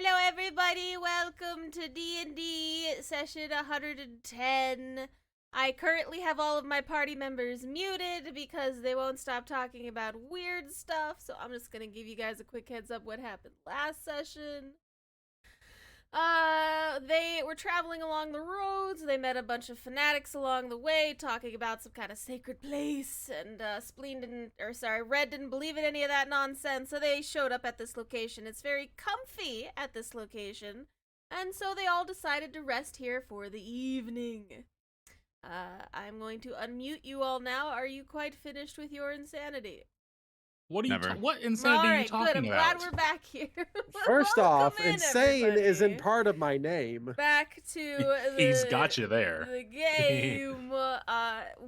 Hello, everybody. Welcome to D&D session 110. I currently have all of my party members muted because they won't stop talking about weird stuff. So I'm just gonna give you guys a quick heads up what happened last session. They were traveling along the roads. They met a bunch of fanatics along the way, talking about some kind of sacred place. And Red didn't believe in any of that nonsense, so they showed up at this location. It's very comfy at this location, and so they all decided to rest here for the evening. I'm going to unmute you all now. Are you quite finished with your insanity? What are you? Never. What insanity are you talking good. I'm about? glad we're back here. First Welcome off, in, insane everybody. isn't part of my name. Back to He's got you there. the game.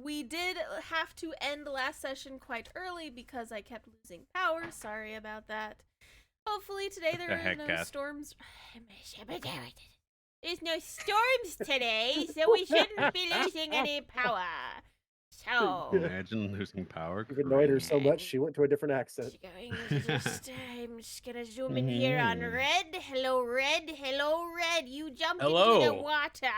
We did have to end the last session quite early because I kept losing power. Sorry about that. Hopefully today there are no storms. There's no storms today, so we shouldn't be losing any power. So Imagine losing power. You've annoyed her so much, she went to a different accent. I'm just gonna zoom in here on Red. Hello, Red. Hello, Red. You jumped into the water.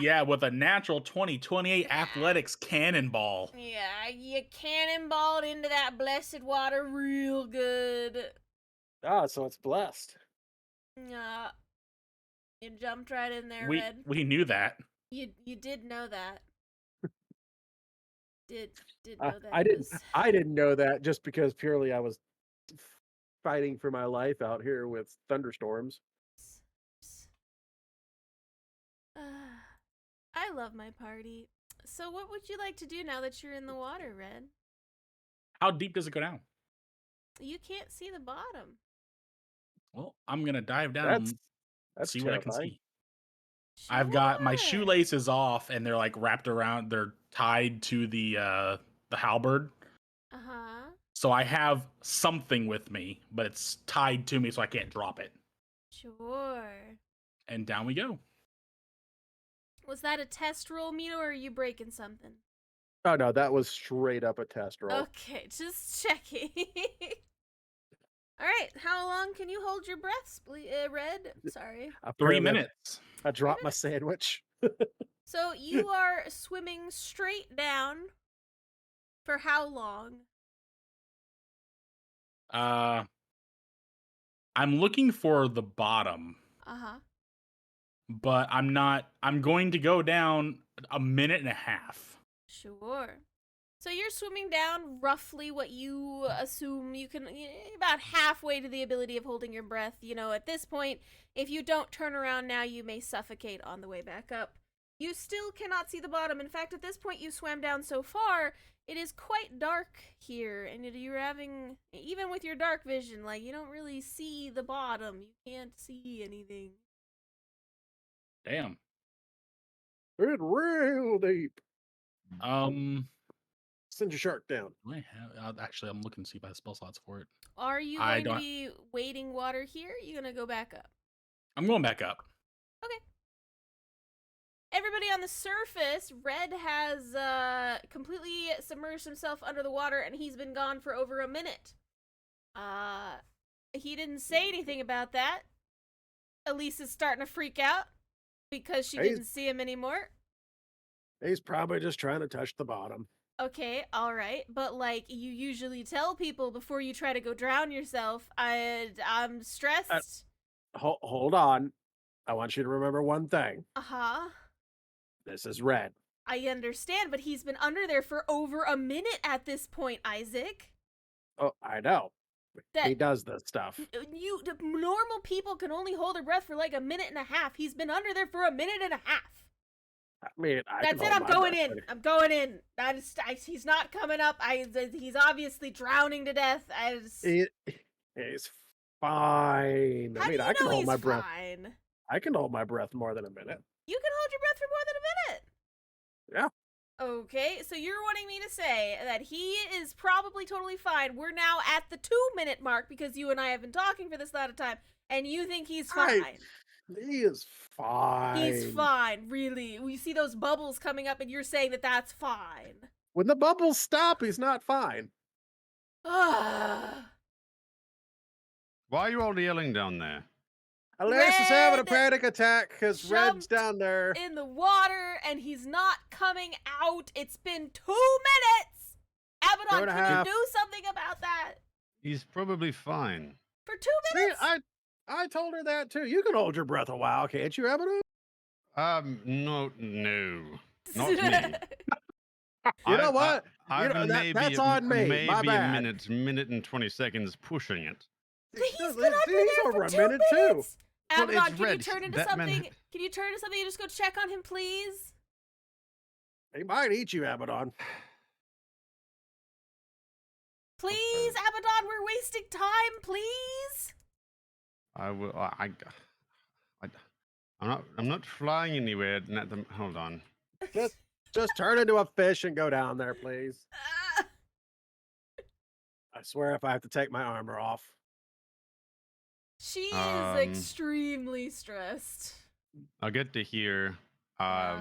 Yeah, with a natural 2028 athletics cannonball. Yeah, you cannonballed into that blessed water real good. Ah, so it's blessed. You jumped right in there, Red. We knew that. You did know that. Did know that. I didn't know that just because purely I was fighting for my life out here with thunderstorms. I love my party. So what would you like to do now that you're in the water, Red? How deep does it go down? You can't see the bottom. Well, I'm gonna dive down and see what I can see. Sure. I've got my shoelaces off and they're like wrapped around, they're tied to the halberd. Uh-huh. So I have something with me, but it's tied to me so I can't drop it. Sure. And down we go. Was that a test roll, Mito, or are you breaking something? Oh no, that was straight up a test roll. Okay, just checking. All right, how long can you hold your breaths, Red? Sorry. 3 minutes. I dropped my sandwich. So you are swimming straight down for how long? I'm looking for the bottom. Uh-huh. But I'm going to go down a minute and a half. Sure. So you're swimming down roughly what you assume you can, about halfway to the ability of holding your breath. You know, at this point, if you don't turn around now, you may suffocate on the way back up. You still cannot see the bottom. In fact, at this point, you swam down so far, it is quite dark here. And you're having, even with your dark vision, like, you don't really see the bottom. You can't see anything. Damn. It's real deep. Send your shark down. Actually, I'm looking to see if I have spell slots for it. Are you going to be wading water here? Are you going to go back up? I'm going back up. Okay. Everybody on the surface, Red has completely submerged himself under the water, and he's been gone for over a minute. He didn't say anything about that. Elise is starting to freak out because she didn't see him anymore. He's probably just trying to touch the bottom. Okay, alright, but like, you usually tell people before you try to go drown yourself. I'm stressed. Hold on. I want you to remember one thing. Uh-huh. This is Red. I understand, but he's been under there for over a minute at this point, Isaac. Oh, I know. He does this stuff. Normal people can only hold their breath for like a minute and a half. He's been under there for a minute and a half. I mean, that's it. I'm going in. I'm going in. He's not coming up. He's obviously drowning to death. He's fine. How do you know I can hold my breath. Fine? I can hold my breath more than a minute. You can hold your breath for more than a minute. Yeah. Okay, so you're wanting me to say that he is probably totally fine. We're now at the 2-minute mark because you and I have been talking for this amount of time, and you think he's fine. He is fine. He's fine, really. We see those bubbles coming up, and you're saying that that's fine. When the bubbles stop, he's not fine. Why are you all yelling down there? Unless he's having a Red panic attack because Red's jumped down there. in the water and he's not coming out. It's been 2 minutes. Abaddon, and a can half. you do something about that? He's probably fine. For 2 See, minutes? I told her that too. You can hold your breath a while, can't you, Abaddon? No, not me. You know what? I You know, maybe that's on me. maybe My a bad. minute and 20 seconds pushing it. He's He's been under there over for a 2 minute too. minutes. Well, Abaddon, it's can you red. turn into That man- something? Can you turn into something and just go check on him, please? He might eat you, Abaddon. Please, Abaddon, we're wasting time, please. I will. I'm not flying anywhere. Hold on. Just turn into a fish and go down there, please. Ah. I swear if I have to take my armor off. She is Um, extremely stressed. I'll get to here. At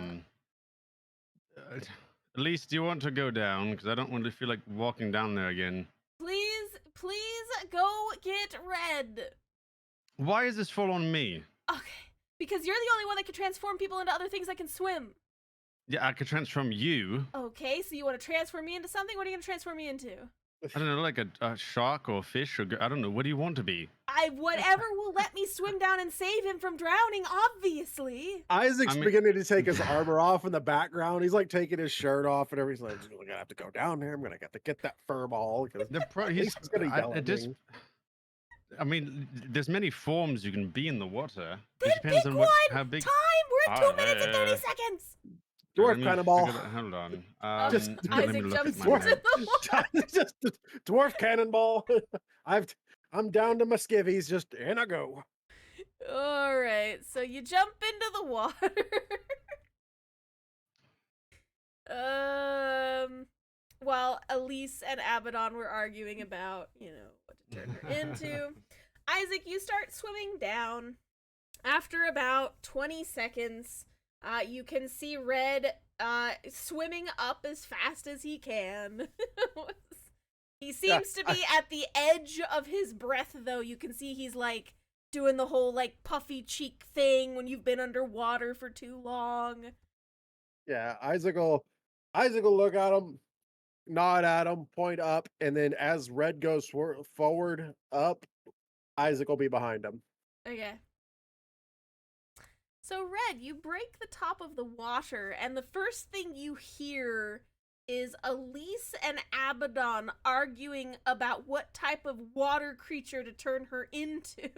least do you want to go down? Because I don't want to feel like walking down there again. Please go get Red. Why is this fall on me? Okay, because you're the only one that can transform people into other things that can swim. Yeah, I could transform you. Okay, so you want to transform me into something? What are you going to transform me into? I don't know, like a shark or a fish or I don't know. What do you want to be? Whatever will let me swim down and save him from drowning, obviously. Isaac's I mean- beginning to take his armor off in the background. He's like taking his shirt off and everything. He's like, I'm gonna have to go down there. I'm gonna have to get that fur ball. Because He's gonna yell at just. me. I mean, there's many forms you can be in the water. Then It depends pick on one! how big. Time! We're at 2 Oh, minutes and 30 yeah. seconds! Let Dwarf me cannonball. figure that- Hold on. Just- let me Isaac look at jumps my into notes. the water. Just dwarf cannonball. I'm down to my skivvies. Just in I go. Alright, so you jump into the water. While Elise and Abaddon were arguing about, what to turn her into. Isaac, you start swimming down. After about 20 seconds, you can see Red swimming up as fast as he can. He seems to be at the edge of his breath, though. You can see he's, like, doing the whole, like, puffy cheek thing when you've been underwater for too long. Yeah, Isaac will look at him, nod at him, point up, and then as Red goes forward up, Isaac will be behind him. Okay. So, Red, you break the top of the water, and the first thing you hear is Elise and Abaddon arguing about what type of water creature to turn her into.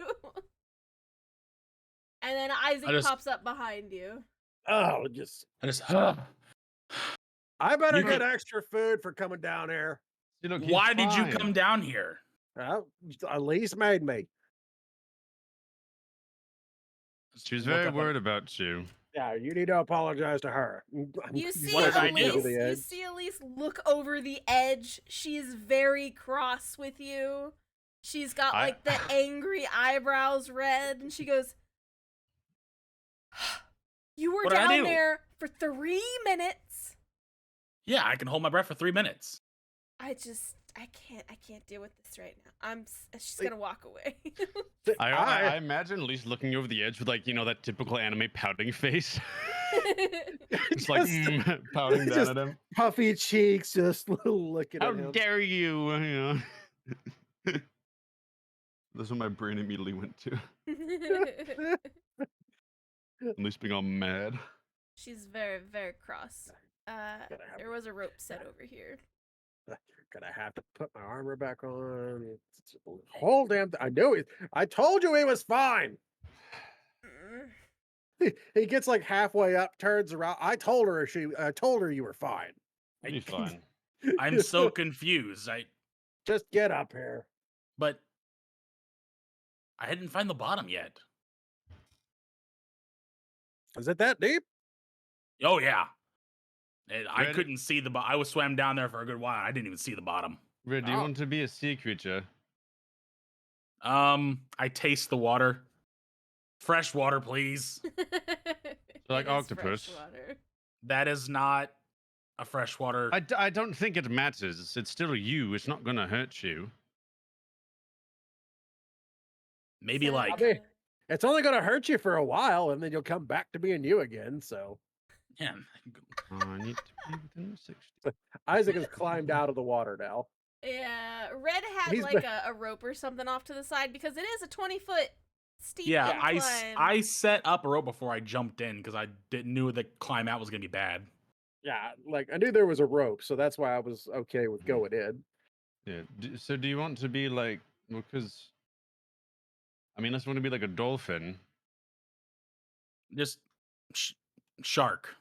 And then Isaac pops up behind you. Oh, I better You get could- extra food for coming down here. See, look, he's Why did you fine. come down here? Elise made me. She was Look very up worried about you. Yeah, you need to apologize to her. You see What did I do? Elise look over the edge. She is very cross with you. She's got like the angry eyebrows, Red, and she goes, "You were What did I down do? there for 3 minutes." Yeah, I can hold my breath for 3 minutes. I can't deal with this right now. She's gonna walk away. I imagine at least looking over the edge with like, that typical anime pouting face. It's like pouting down Just at him. puffy cheeks, just looking How at him. dare you? That's what my brain immediately went to. At least being all mad. She's very, very cross. There was a rope set over here. Gonna have to put my armor back on. Whole damn! I knew it. I told you he was fine. He gets like halfway up, turns around. I told her you were fine. He's fine. I'm so confused. Just get up here. But I didn't find the bottom yet. Is it that deep? Oh yeah. I Ready? couldn't see the bottom. I was swam down there for a good while. I didn't even see the bottom. Red, do you Oh. want to be a sea creature? I taste the water. Fresh water, please. Like It is octopus. freshwater. That is not a freshwater. I don't think it matters. It's still you. It's not gonna hurt you. Maybe So, like Okay. It's only going to hurt you for a while, and then you'll come back to being you again. So Yeah. I need to be within 60. Isaac has climbed out of the water now. Yeah, Red had He's like been- a rope or something off to the side because it is a 20-foot steep Yeah, incline. I set up a rope before I jumped in because I knew the climb out was gonna be bad. Yeah, like I knew there was a rope, so that's why I was okay with going in. Yeah. So do you want to be like? Well, because I mean, unless you want to be like a dolphin. Just shark.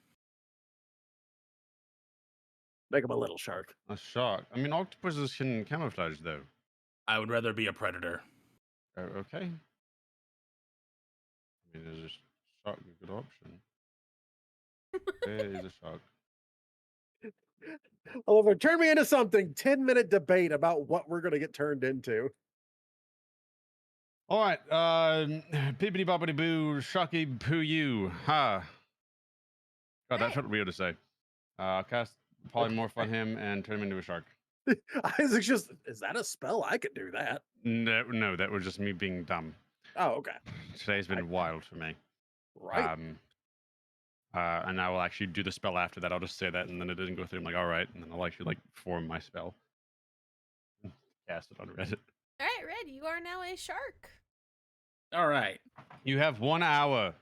Make him a little shark. A shark. I mean, octopuses can camouflage though. I would rather be a predator. Okay. I mean, is a shark a good option? Where is a shark? Oliver, turn me into something. 10-minute debate about what we're gonna get turned into. All right. Bibbidi bobbidi boo, sharky poo you. Ha. God, that Right. felt weird to say. Cast polymorph on him and turn him into a shark. Isaac's just, is that a spell? I could do that. No, that was just me being dumb. Oh, okay. Today's been wild for me. Right. And I will actually do the spell after that. I'll just say that, and then it didn't go through. I'm like, all right, and then I'll actually like form my spell, cast it on Reddit. All right, Red, you are now a shark. All right. You have 1 hour.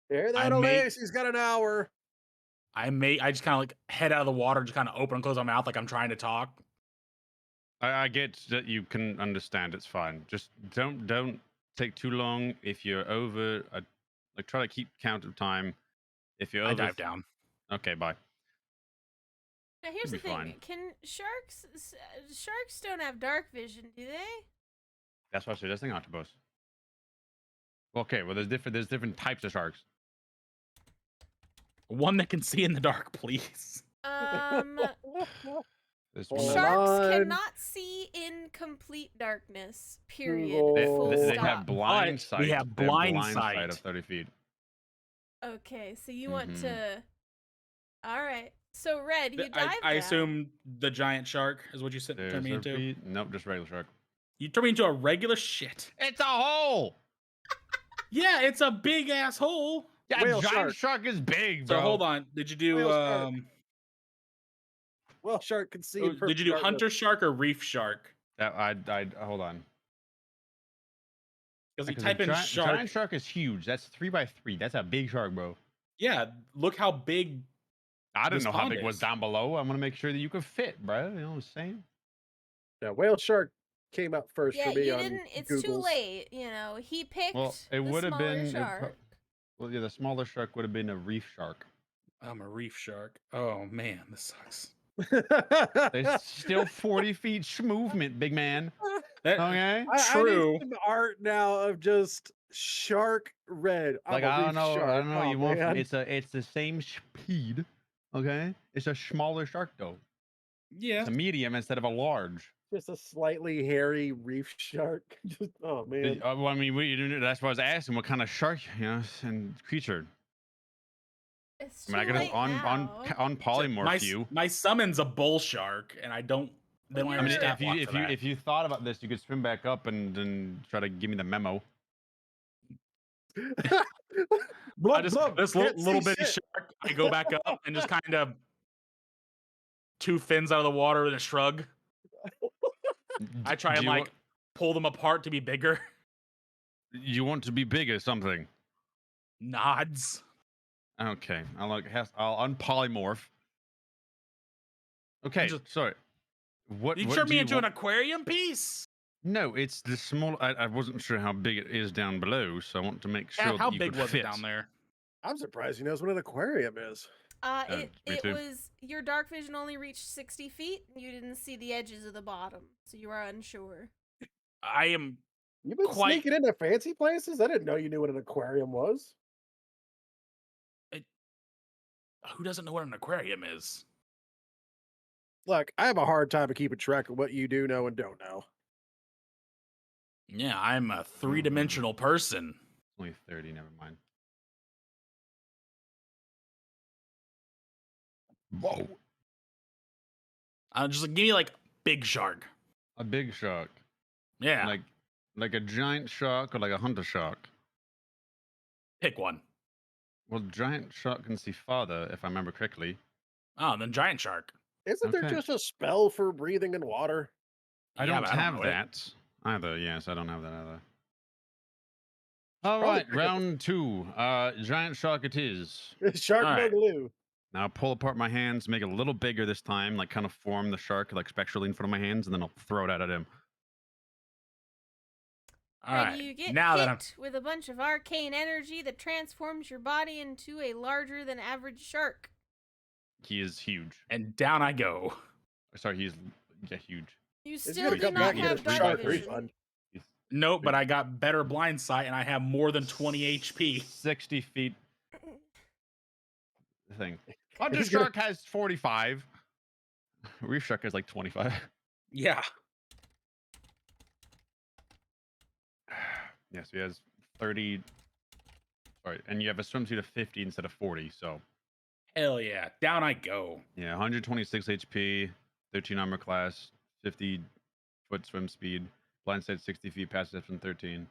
Hear that, I may- Oasis? He's got an hour. I just kind of like head out of the water, just kind of open and close my mouth like I'm trying to talk. I get that you can understand. It's fine. Just don't take too long. If you're over, like try to keep count of time. If you're I over, dive down. Okay, bye. Now here's You'll the be thing: fine. can sharks don't have dark vision, do they? That's why I suggesting octopus. Okay, well there's different types of sharks. One that can see in the dark, please. There's Hold one that- Sharks on. cannot see in complete darkness. Period. Google. Full they stop. have blind But sight. we have They blind sight sight. of 30 feet. Okay, so you want Mhm. to. All right. So Red, you dive I down. assume the giant shark is what you said turn me into. Nope, just regular shark. You turn me into a regular shit. It's a hole. Yeah, it's a big ass hole. Yeah, Whale giant shark is big, bro. So hold on. Did you do Whale shark. Well, shark can see. In did perfect you do darkness. hunter shark or reef shark? I hold on. Because you Because type in shark. giant shark is huge. That's 3x3. That's a big shark, bro. Yeah, look how big. I didn't This know how pond big was is. down below. I want to make sure that you could fit, bro. You know what I'm saying? Yeah, whale shark came up first Yeah, for me you on didn't. It's too Google's. late. You know, he picked Well, it the would have smaller been. shark. Well, yeah, the smaller shark would have been a reef shark. I'm a reef shark. Oh man, this sucks. There's still 40 feet movement, big man. That, Okay. I True. need some art now of just shark red. I'm Like a I reef don't know. Shark. I don't know what Oh, you want. man. It's the same speed. Okay. It's a smaller shark though. Yeah. It's a medium instead of a large. Just a slightly hairy reef shark. Just, oh man. Well, I mean, that's what I was asking. What kind of shark, and creature? It's I too mean, I could late now. on polymorph you. My summon's a bull shark, and I don't. They don't Well, have I a mean, stat block for that. if you thought about this, you could swim back up and try to give me the memo. I just this Can't little see bitty shit. shark. I go back up and just kind of two fins out of the water with a shrug. I try Do and you like pull them apart to be bigger. you want to be big or something? Nods. Okay, I'll unpolymorph. Okay, Just- sorry. What You what turned do me you into want? an aquarium piece. No, it's the small. I wasn't sure how big it is down below, so I want to make sure Yeah, how that you big could was fit. it down there? I'm surprised he knows what an aquarium is. It me too. was your dark vision only reached 60 feet. You didn't see the edges of the bottom, so you are unsure. I am. You've been Quite- sneaking into fancy places? I didn't know you knew what an aquarium was. Who doesn't know what an aquarium is? Look, I have a hard time of keeping track of what you do know and don't know. Yeah, I'm a three-dimensional person. Only 30. Never mind. Whoa! Just like, give me like big shark. A big shark. Yeah, Like Like a giant shark or like a hunter shark? Pick one. Well, giant shark can see farther, if I remember correctly. Oh, then giant shark. Isn't there Okay. just a spell for breathing in water? I Yeah, don't but I don't have know it. that either. Yes, I don't have that either. All Probably right, pick up round 2. Giant shark it is. Shark All right. Boogaloo. Now I'll pull apart my hands, make it a little bigger this time, like kind of form the shark like spectrally in front of my hands, and then I'll throw it out at him. All And right. you get Now that I'm hit with a bunch of arcane energy that transforms your body into a larger than average shark. He is huge. and down I go. Sorry, he's huge. You He's still gonna do come not back and have get three a by dark shark three. vision. refund. He's Nope, but I got better blind sight and I have more than 20 HP. 60 feet thing. Hunter He's gonna- shark has 45. Reef shark has like 25. Yeah. Yes, he has 30. Sorry, and you have a swimsuit of 50 instead of 40. So Hell yeah. Down I go. yeah, 126 HP, 13 armor class, 50 foot swim speed, blind sight 60 feet, passive from 13.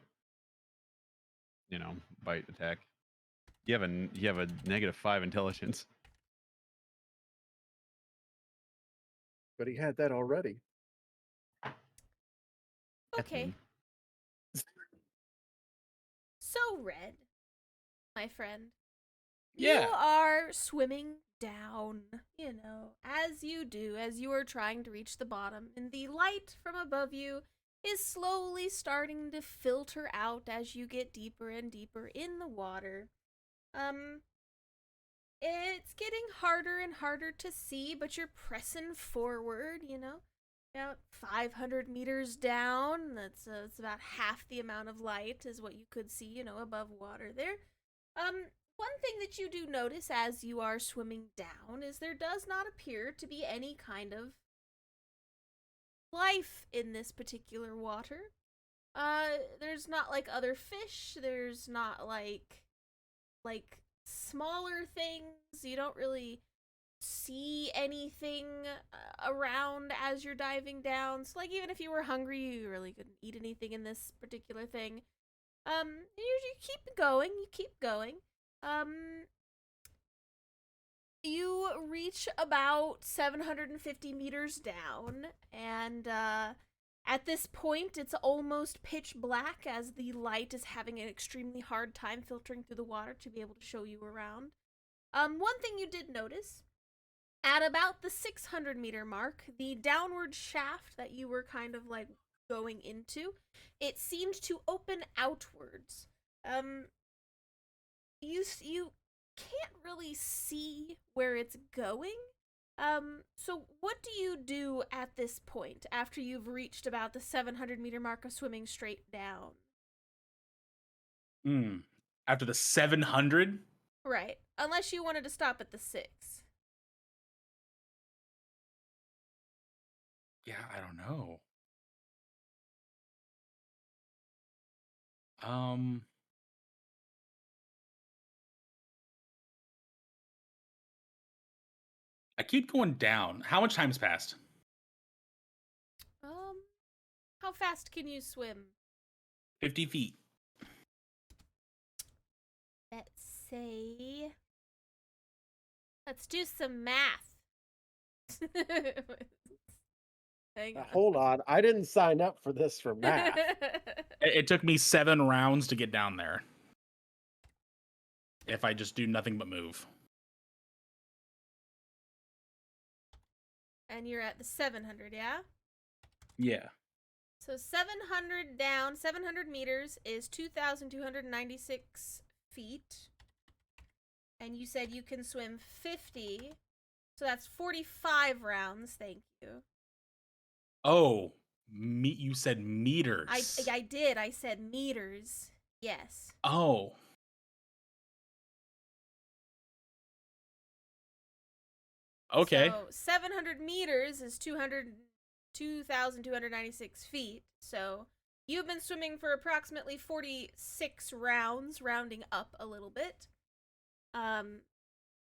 You know, bite attack. You have a -5 intelligence. But he had that already. Okay. So, Red, my friend, you Yeah. are swimming down, as you do, as you are trying to reach the bottom, and the light from above you is slowly starting to filter out as you get deeper and deeper in the water. It's getting harder and harder to see, but you're pressing forward, about 500 meters down. It's about half the amount of light is what you could see, above water there. One thing that you do notice as you are swimming down is there does not appear to be any kind of life in this particular water. There's not like other fish. There's not like smaller things. You don't really see anything around as you're diving down. So like even if you were hungry, you really couldn't eat anything in this particular thing. You keep going. You reach about 750 meters down, and at this point, it's almost pitch black as the light is having an extremely hard time filtering through the water to be able to show you around. One thing you did notice, at about the 600-meter mark, the downward shaft that you were kind of like going into, it seemed to open outwards. You can't really see where it's going. So what do you do at this point after you've reached about the 700-meter mark of swimming straight down? After the 700? Right. Unless you wanted to stop at the 6. Yeah, I don't know. I keep going down. How much time's passed? How fast can you swim? 50 feet. Let's do some math. Hang on. Hold on. I didn't sign up for this for math. It took me 7 rounds to get down there. If I just do nothing but move. And you're at the 700, yeah? Yeah. So 700 down, 700 meters is 2,296 feet. And you said you can swim 50. So that's 45 rounds, thank you. Oh, you said meters. I did. I said meters. Yes. Oh. Okay. So 700 meters is 2,296 feet. So you've been swimming for approximately 46 rounds, rounding up a little bit.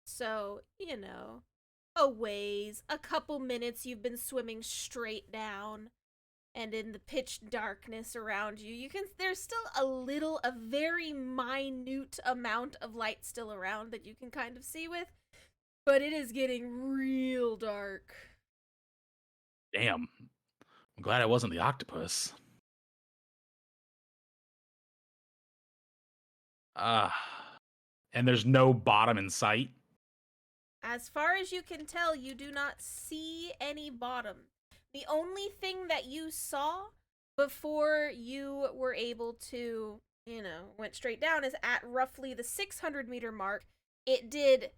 So, a ways, a couple minutes you've been swimming straight down. and in the pitch darkness around you, there's still a very minute amount of light still around that you can kind of see with, but it is getting real dark. Damn. I'm glad I wasn't the octopus. And there's no bottom in sight. As far as you can tell, you do not see any bottom. The only thing that you saw before you were able to, went straight down is at roughly the 600-meter mark. It did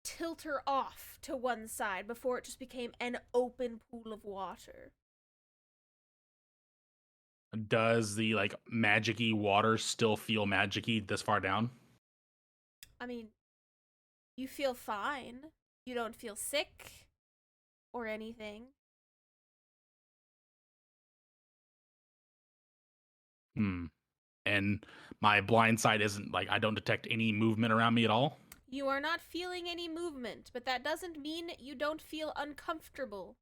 tilter off to one side before it just became an open pool of water. Does the magic-y water still feel magic-y this far down? I mean, you feel fine. You don't feel sick or anything. And my blind sight isn't I don't detect any movement around me at all? You are not feeling any movement, but that doesn't mean you don't feel uncomfortable.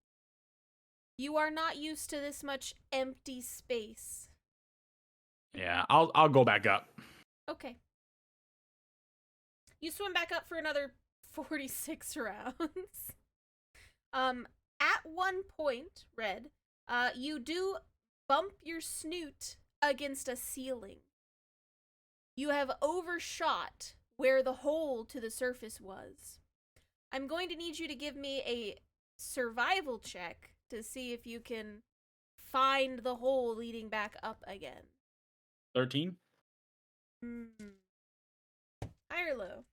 You are not used to this much empty space. Yeah, I'll go back up. Okay. You swim back up for another 46 rounds. At one point, Red, you do bump your snoot against a ceiling. You have overshot where the hole to the surface was. I'm going to need you to give me a survival check to see if you can find the hole leading back up again. 13? High or low?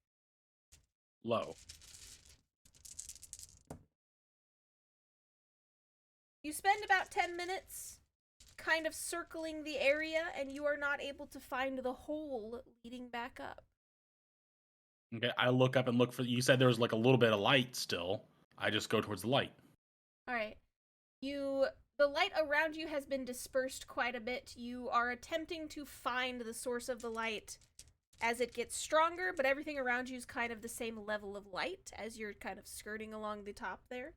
Low. You spend about 10 minutes kind of circling the area, and you are not able to find the hole leading back up. Okay, I look up and look for. You said there was a little bit of light still. I just go towards the light. All right. The light around you has been dispersed quite a bit. You are attempting to find the source of the light as it gets stronger, but everything around you is kind of the same level of light as you're kind of skirting along the top there.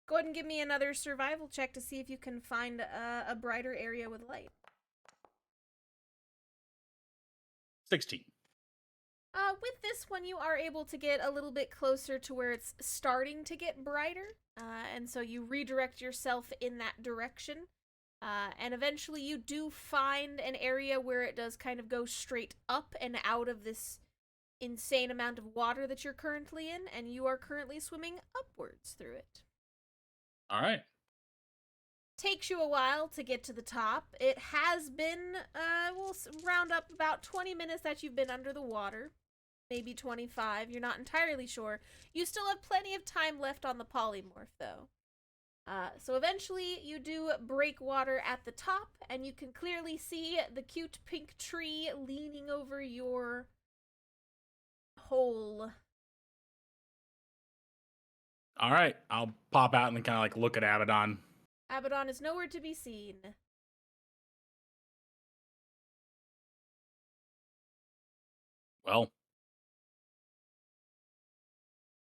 Go ahead and give me another survival check to see if you can find a brighter area with light. 16. With this one, you are able to get a little bit closer to where it's starting to get brighter, and so you redirect yourself in that direction, and eventually you do find an area where it does kind of go straight up and out of this insane amount of water that you're currently in, and you are currently swimming upwards through it. All right. Takes you a while to get to the top. It has been, we'll round up about 20 minutes that you've been under the water. Maybe 25, you're not entirely sure. You still have plenty of time left on the polymorph, though. So eventually, you do break water at the top, and you can clearly see the cute pink tree leaning over your hole. All right, I'll pop out and then kind of look at Abaddon. Abaddon is nowhere to be seen. Well,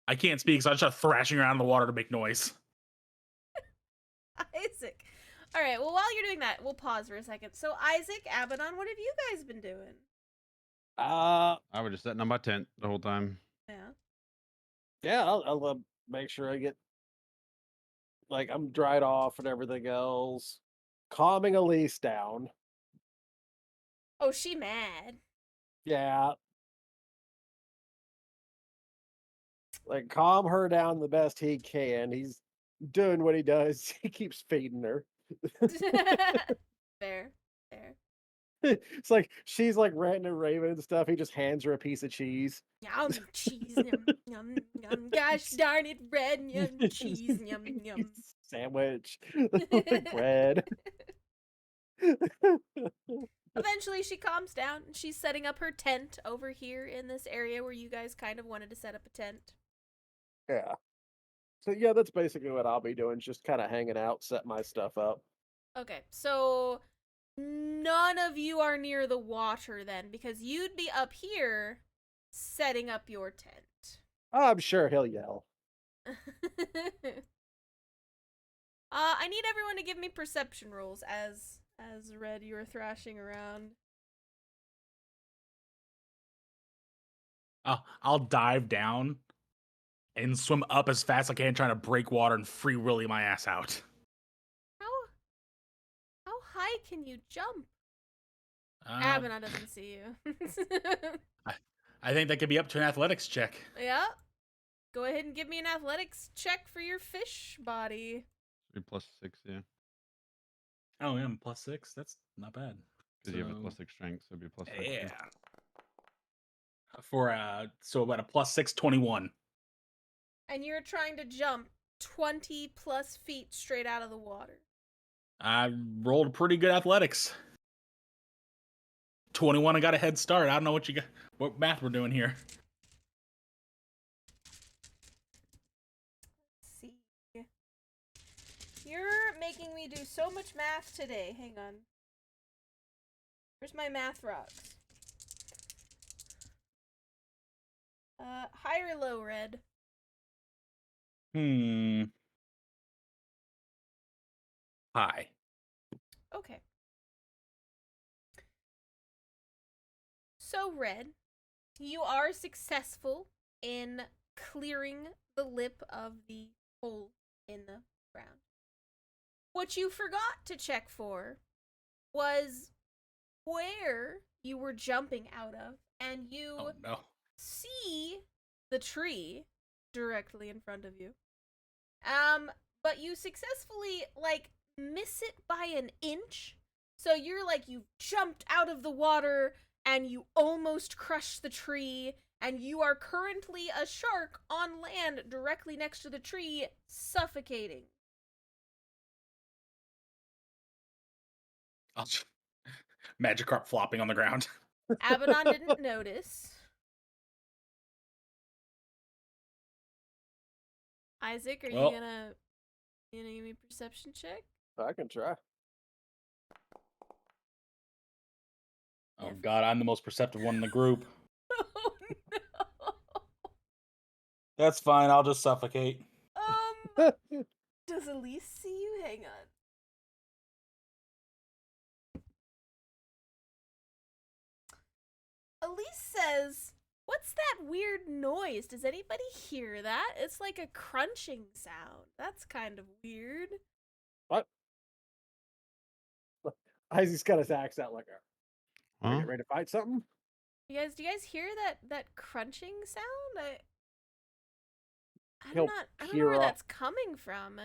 I can't speak, so I just start thrashing around in the water to make noise. Isaac. All right, well, while you're doing that, we'll pause for a second. So, Isaac, Abaddon, what have you guys been doing? I was just setting up my tent the whole time. Yeah. Yeah, I'll make sure I get I'm dried off and everything else. Calming Elise down. Oh, she mad. Yeah. Calm her down the best he can. He's doing what he does. He keeps feeding her. Fair. It's she's ranting and raving and stuff. He just hands her a piece of cheese. Yum, cheese, yum, yum, yum. Gosh darn it, bread, yum, cheese, yum, yum. Sandwich. Bread. Eventually, she calms down. She's setting up her tent over here in this area where you guys kind of wanted to set up a tent. Yeah. So, yeah, that's basically what I'll be doing. Just kind of hanging out, set my stuff up. Okay, so none of you are near the water then, because you'd be up here setting up your tent. I'm sure he'll yell. I need everyone to give me perception rolls as Red, you were thrashing around. I'll dive down and swim up as fast as I can, trying to break water and free willy my ass out. How high can you jump? Uh, Abaddon doesn't see you. I think that could be up to an athletics check. Yeah. Go ahead and give me an athletics check for your fish body. 3 plus 6, yeah. Oh, yeah, I'm +6. That's not bad. Because you have a +6 strength, so it'd be a +6. Yeah. For so about a +6, 21. And you're trying to jump 20 plus feet straight out of the water. I rolled pretty good athletics. 21, I got a head start. I don't know what math we're doing here. Let's see. You're making me do so much math today. Hang on. Where's my math rocks? High or low, Red? Hi. Okay. So, Red, you are successful in clearing the lip of the hole in the ground. What you forgot to check for was where you were jumping out of, and you Oh, no. see the tree directly in front of you. But you successfully, miss it by an inch. So you're you jumped out of the water and you almost crushed the tree, and you are currently a shark on land directly next to the tree, suffocating. Magikarp flopping on the ground. Abaddon didn't notice. Isaac, are you gonna give me a perception check? I can try. Oh, God, I'm the most perceptive one in the group. Oh, no. That's fine. I'll just suffocate. Does Elise see you? Hang on. Elise says, "What's that weird noise? Does anybody hear that? It's like a crunching sound. That's kind of weird." What? Isaac's got his axe out like, are we Huh? getting ready to fight something? Do you guys hear that crunching sound? He'll I don't know peer where off. that's coming from.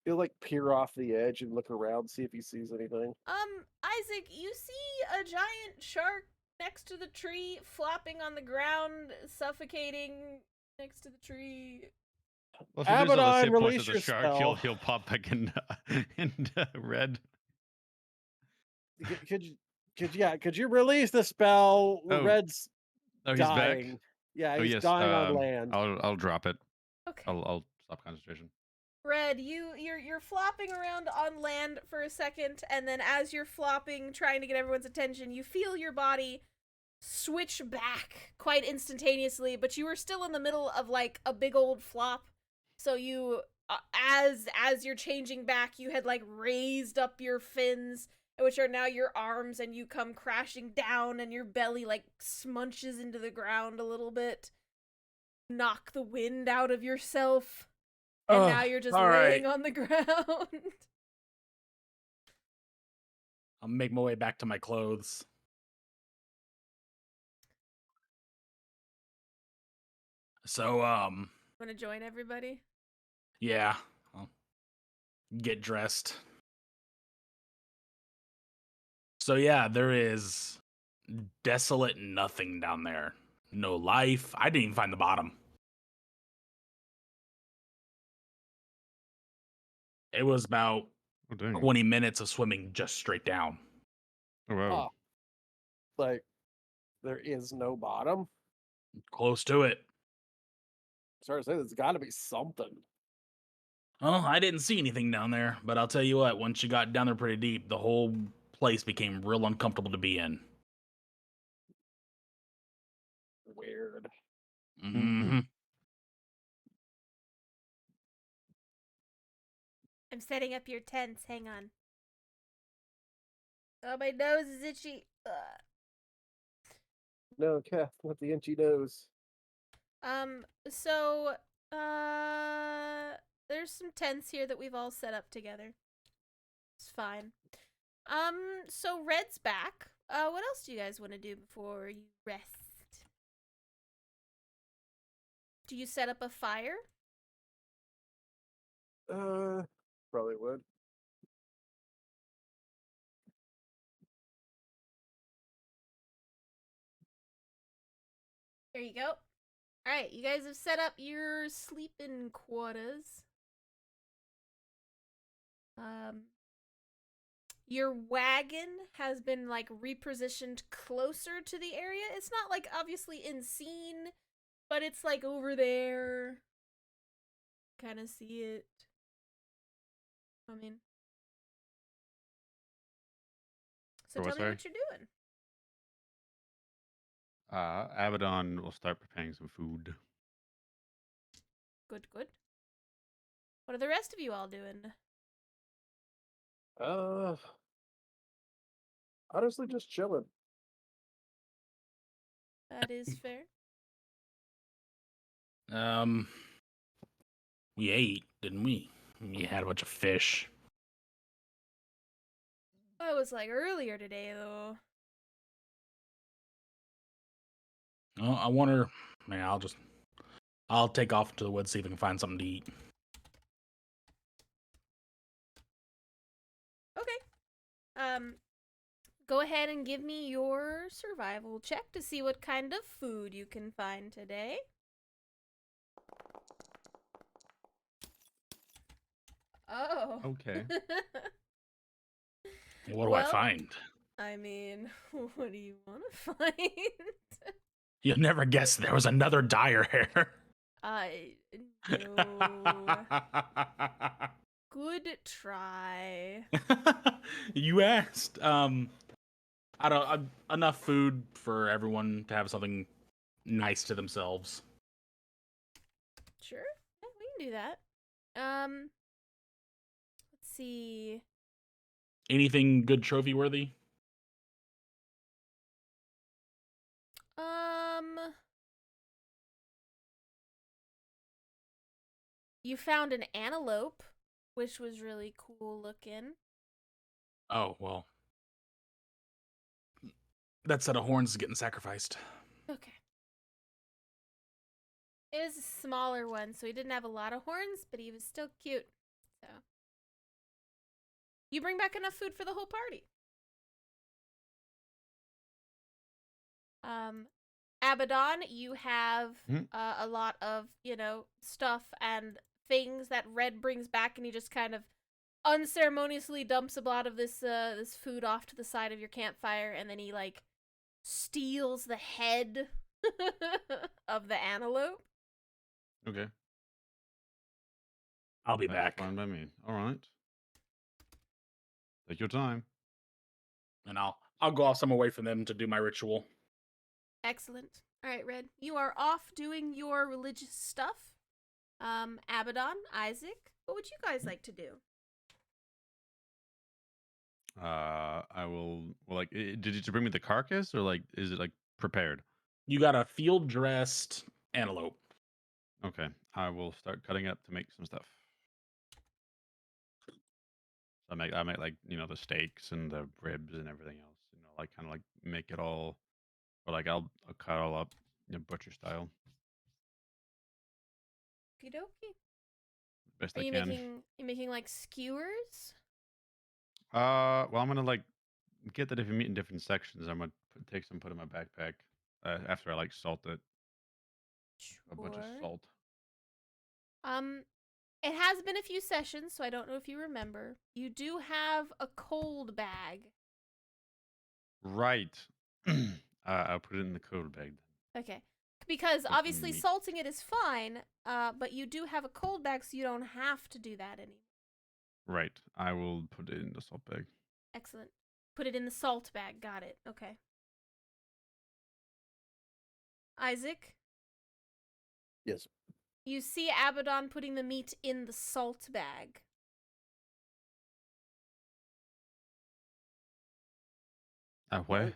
He'll peer off the edge and look around, see if he sees anything. Isaac, you see a giant shark next to the tree, flopping on the ground, suffocating next to the tree. Well, if you lose all the Abaddon, hit points release of the your shark, spell. he'll pop back into red. Could you release the spell? Oh. Red's Oh, he's dying. back. Yeah, Oh he's yes. dying on land. I'll drop it. Okay. I'll stop concentration. Red, you're flopping around on land for a second, and then as you're flopping, trying to get everyone's attention, you feel your body switch back quite instantaneously, but you were still in the middle of a big old flop. So you, as you're changing back, you had raised up your fins, which are now your arms, and you come crashing down, and your belly smunches into the ground a little bit. Knock the wind out of yourself. And now you're just laying on the ground. I'll make my way back to my clothes. So, Want to join everybody? yeah. I'll get dressed. So, yeah, there is desolate nothing down there. No life. I didn't even find the bottom. It was about 20 minutes of swimming just straight down. Oh, wow. There is no bottom. Close to it. Sorry to say, there's got to be something. Well, I didn't see anything down there, but I'll tell you what, once you got down there pretty deep, the whole place became real uncomfortable to be in. Weird. Mm-hmm. I'm setting up your tents. Hang on. Oh, my nose is itchy. Ugh. No, Kath, with the itchy nose. So, there's some tents here that we've all set up together. It's fine. So Red's back. What else do you guys want to do before you rest? Do you set up a fire? Probably would. There you go. Alright, you guys have set up your sleeping quarters. Your wagon has been like repositioned closer to the area. It's not like obviously in scene, but it's like over there. Kind of see it. I mean, so For tell what, me sorry? what you're doing. Abaddon will start preparing some food. Good, good. What are the rest of you all doing? Honestly, just chilling. That is fair. We ate, didn't we? We had a bunch of fish. That was like earlier today, though. Oh, I wonder. Man, I'll take off to the woods, see if I can find something to eat. Okay. Go ahead and give me your survival check to see what kind of food you can find today. Oh. Okay. What do I Well, find? I mean, what do you want to find? You'll never guess there was another dire hair. No. Good try. You asked. I don't enough food for everyone to have something nice to themselves. Sure. Yeah, we can do that. Let's see. Anything good trophy worthy? You found an antelope, which was really cool looking. Oh well, that set of horns is getting sacrificed. Okay. It was a smaller one, so he didn't have a lot of horns, but he was still cute. So you bring back enough food for the whole party. Abaddon, you have a lot of, stuff and things that Red brings back, and he just kind of unceremoniously dumps a lot of this food off to the side of your campfire, and then he like steals the head of the antelope. Okay. I'll be That's back, fine by me. All right. Take your time. and I'll go off some away from them to do my ritual. Excellent. All right, Red, you are off doing your religious stuff. Abaddon, Isaac, what would you guys like to do? I will. Well, like, did you bring me the carcass, or like, is it like prepared? You got a field dressed antelope. Okay, I will start cutting up to make some stuff. I make like the steaks and the ribs and everything else. Like kind of like make it all, or like I'll cut all up, butcher style, Okie dokie. best Are I you can. making like skewers? Well, I'm gonna like get that if you meet in different sections, I'm gonna take some, put in my backpack. After I like salt it, a bunch of Sure. salt. It has been a few sessions, so I don't know if you remember. You do have a cold bag. Right. I'll put it in the cold bag. Okay. Because Put some obviously meat. salting it is fine, but you do have a cold bag, so you don't have to do that anymore. Right. I will put it in the salt bag. Excellent. Put it in the salt bag. Got it. Okay. Isaac, Yes. you see Abaddon putting the meat in the salt bag. Where?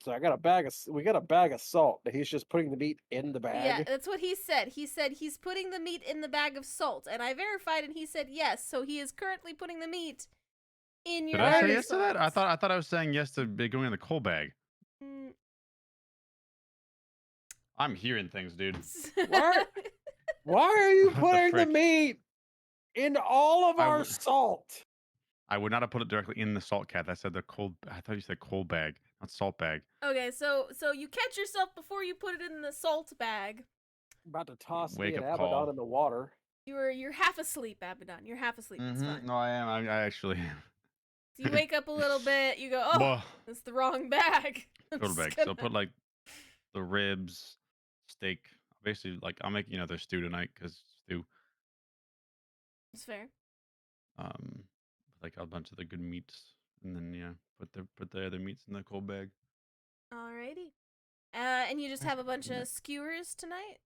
So I got we got a bag of salt. He's just putting the meat in the bag. Yeah, that's what he said. He said he's putting the meat in the bag of salt, and I verified, and he said yes. So he is currently putting the meat in your Did I bag say of yes to that? I salt. thought I was saying yes to it going in the coal bag. Mm. I'm hearing things, dude. Why are you What the putting the frick? meat in all of our salt? I would not have put it directly in the salt cat. I said the cold. I thought you said coal bag, not salt bag. Okay, so you catch yourself before you put it in the salt bag. About to toss me Wake and up Abaddon call. in the water. You're half asleep, Abaddon. You're half asleep. It's fine. No, I am. I actually am. So you wake up a little bit. You go, oh, Bah. that's the wrong bag. I'm Total just bag. So gonna- put like the ribs, steak. Basically, like I'm making another stew tonight because stew. It's fair. Like a bunch of the good meats, and then yeah, put the other meats in the cold bag. Alrighty. And you just Nice have a bunch night. of skewers tonight?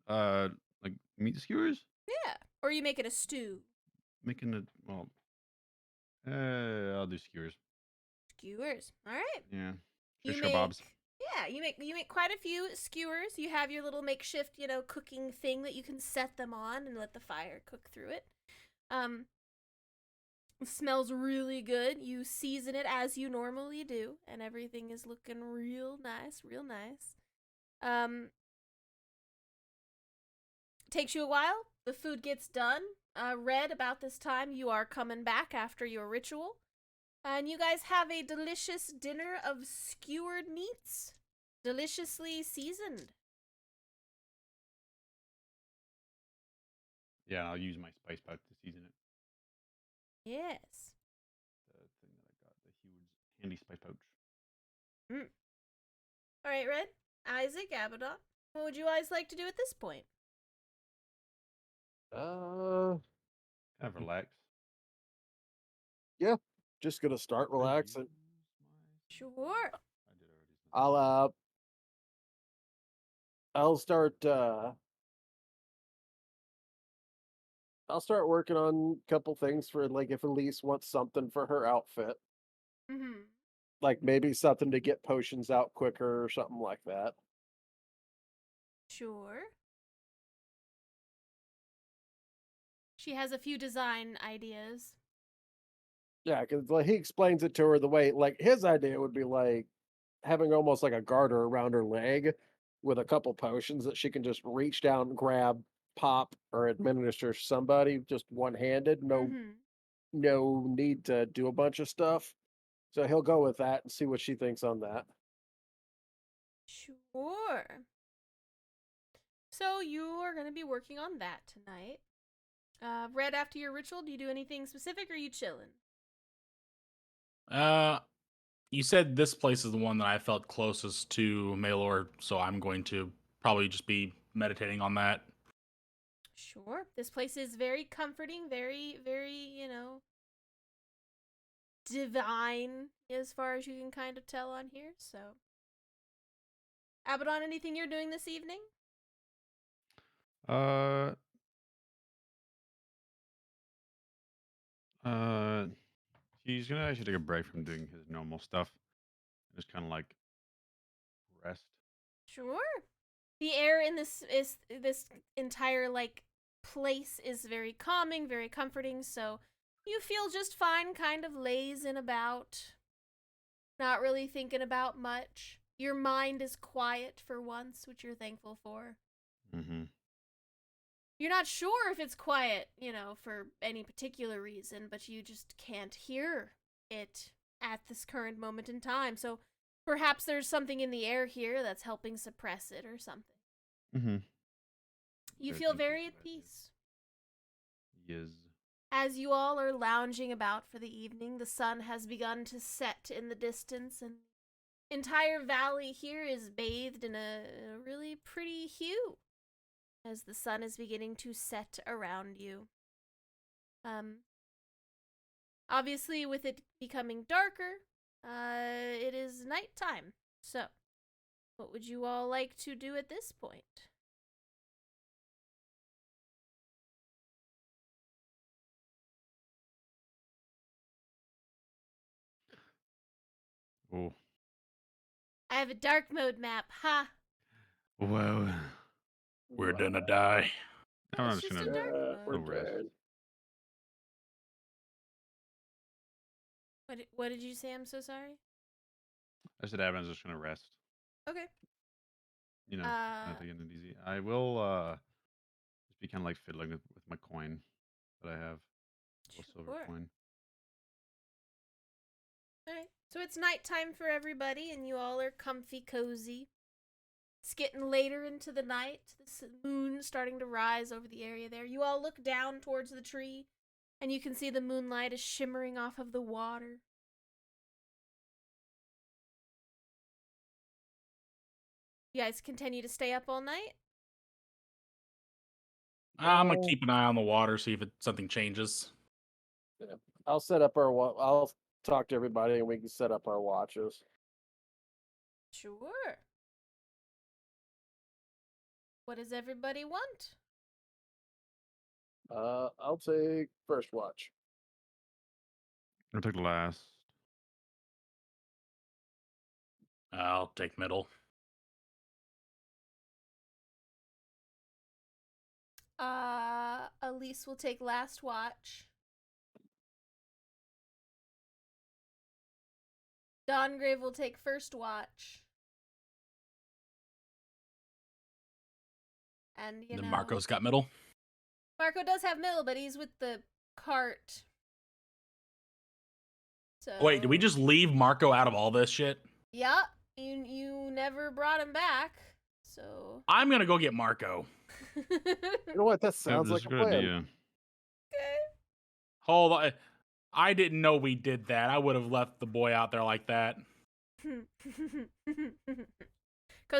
Like meat skewers. Yeah. Or you make it a stew. Making it well. I'll do skewers. Skewers. Alright. Yeah. You Shish make kebabs. Yeah, you make quite a few skewers. You have your little makeshift, cooking thing that you can set them on and let the fire cook through it. It smells really good. You season it as you normally do, and everything is looking real nice, real nice. Takes you a while. The food gets done. Red, about this time, you are coming back after your ritual. And you guys have a delicious dinner of skewered meats. Deliciously seasoned. Yeah, I'll use my spice pouch to season it. Yes. The thing that I got, the huge handy spice pouch. Alright, Red. Isaac, Abaddon. What would you guys like to do at this point? Kind of relax. Yeah, just gonna start relaxing. Sure. I did already. I'll start working on a couple things for like if Elise wants something for her outfit. Mm-hmm. Like maybe something to get potions out quicker or something like that. Sure. She has a few design ideas. Yeah, because like he explains it to her the way like his idea would be like having almost like a garter around her leg with a couple potions that she can just reach down, grab, pop, or administer somebody just one handed. Mm-hmm. No need to do a bunch of stuff. So he'll go with that and see what she thinks on that. Sure. So you are going to be working on that tonight. Red, after your ritual, do you do anything specific or are you chilling? You said this place is the one that I felt closest to Maelor, so I'm going to probably just be meditating on that. Sure. This place is very comforting, very, very, divine as far as you can kind of tell on here, so. Abaddon, anything you're doing this evening? He's gonna actually take a break from doing his normal stuff. Just kind of like rest. Sure. The air in this entire place is very calming, very comforting, so you feel just fine kind of lazing about, not really thinking about much. Your mind is quiet for once, which you're thankful for. Mm-hmm. You're not sure if it's quiet, for any particular reason, but you just can't hear it at this current moment in time. So perhaps there's something in the air here that's helping suppress it or something. Mm-hmm. You feel very at peace. Yes. As you all are lounging about for the evening, the sun has begun to set in the distance, and the entire valley here is bathed in a really pretty hue as the sun is beginning to set around you. Obviously, with it becoming darker, it is nighttime. So, what would you all like to do at this point? Oh, I have a dark mode map. Ha! whoa. We're gonna die. I'm It's just just a gonna dark We're mode. go rest. dead. What did you say? I'm so sorry. I said Abin's just gonna rest. Okay. You know, Uh, taking it easy. I will just be kind of like fiddling with my coin that I have. Little silver sure. coin. All right. So it's nighttime for everybody, and you all are comfy, cozy. It's getting later into the night. The moon starting to rise over the area there. You all look down towards the tree, and you can see the moonlight is shimmering off of the water. You guys continue to stay up all night? I'm gonna keep an eye on the water, see if something changes. I'll set up our. I'll talk to everybody, and we can set up our watches. Sure. What does everybody want? I'll take first watch. I'll take the last. I'll take middle. Elise will take last watch. Dongrave will take first watch. And And then Marco's got middle. Marco does have middle, but he's with the cart. So Wait, did we just leave Marco out of all this shit? Yeah, you never brought him back. So I'm gonna go get Marco. You know what? That sounds Yep, like that's a good plan. idea. Hold on. I didn't know we did that. I would have left the boy out there like that. Because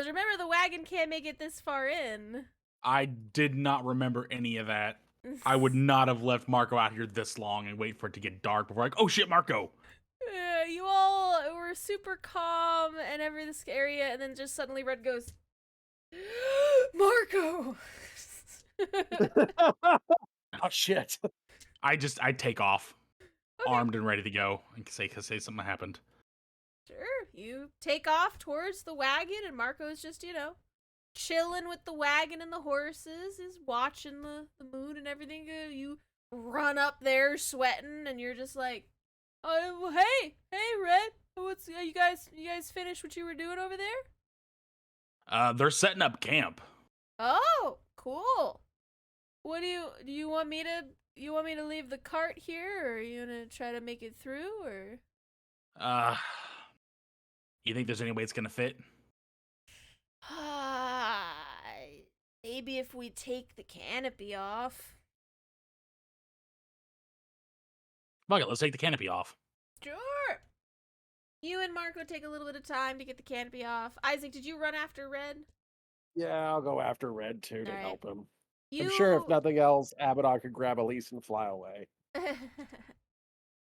remember, the wagon can't make it this far in. I did not remember any of that. I would not have left Marco out here this long and wait for it to get dark before like, oh shit, Marco. You all were super calm and every this area, and then just suddenly Red goes, Marco. Oh shit! I take off, Okay. armed and ready to go, and say something happened. Sure, you take off towards the wagon, and Marco's just, chilling with the wagon and the horses, is watching the moon and everything. You run up there sweating, and you're just like, oh, hey, Red, what's you guys finished what you were doing over there? They're setting up camp. Oh, cool. What do you want me to leave the cart here, or are you gonna try to make it through, or? You think there's any way it's gonna fit? Maybe if we take the canopy off. Fuck it, let's take the canopy off. Sure. You and Marco take a little bit of time to get the canopy off. Isaac, did you run after Red? Yeah, I'll go after Red too to All right. help him. You... I'm sure if nothing else, Abaddon could grab Elise and fly away.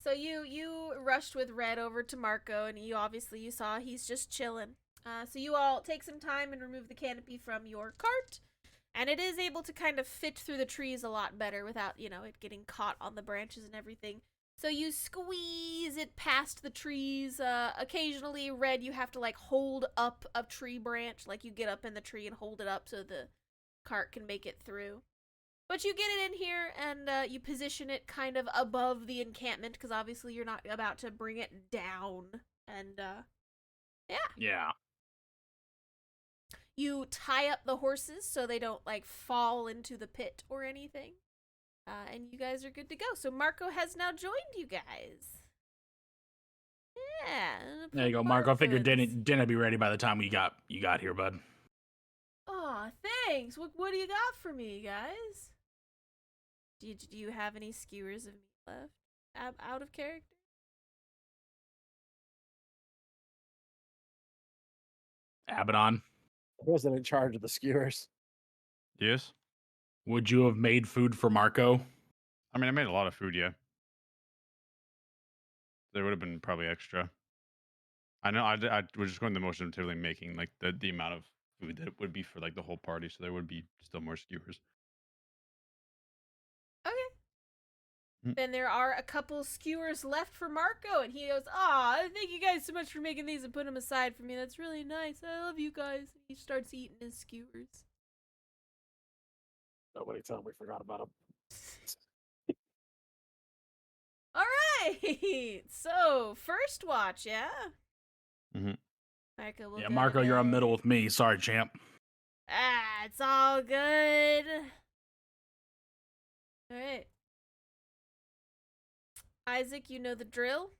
So you rushed with Red over to Marco, and you saw he's just chilling. So you all take some time and remove the canopy from your cart, and it is able to kind of fit through the trees a lot better without, it getting caught on the branches and everything. So you squeeze it past the trees. Occasionally, Red, you have to like hold up a tree branch, like you get up in the tree and hold it up so the cart can make it through. But you get it in here, and you position it kind of above the encampment, because obviously you're not about to bring it down. And, yeah. Yeah. You tie up the horses so they don't, like, fall into the pit or anything. And you guys are good to go. So Marco has now joined you guys. Yeah. There you go, Marco. I figured Marcos. dinner be ready by the time you got here, bud. Aw, thanks. What do you got for me, guys? Do you have any skewers of meat left? Out of character? Abaddon, I wasn't in charge of the skewers. Yes. would you have made food for Marco? I mean, I made a lot of food, yeah. There would have been probably extra. I know I was just going the motion of typically making like the amount of food that it would be for like the whole party, so there would be still more skewers. Okay. Then there are a couple skewers left for Marco, and he goes, "Aw, thank you guys so much for making these and putting them aside for me. That's really nice. I love you guys." He starts eating his skewers. Nobody tell me we forgot about him. All right. So first watch, yeah. Mhm. Marco will Yeah, go to Marco, you're on bed. middle with me. Sorry, champ. Ah, it's all good. All right. Isaac, you know the drill.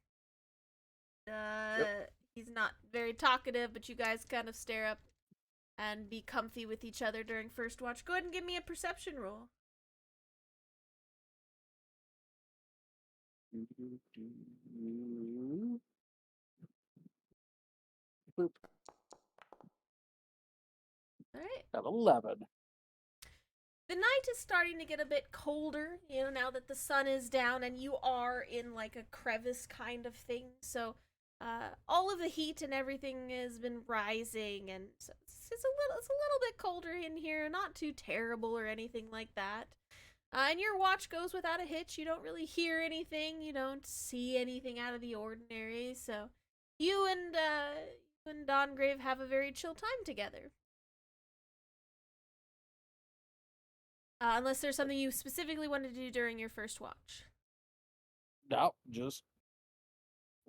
He's not very talkative, but you guys kind of stare up and be comfy with each other during first watch. Go ahead and give me a perception roll. Boop. All right. Got 11. The night is starting to get a bit colder, now that the sun is down and you are in like a crevice kind of thing. So, all of the heat and everything has been rising, and so it's a little bit colder in here. Not too terrible or anything like that. And your watch goes without a hitch. You don't really hear anything. You don't see anything out of the ordinary. So, you and Dongrave have a very chill time together. Unless there's something you specifically wanted to do during your first watch. No, just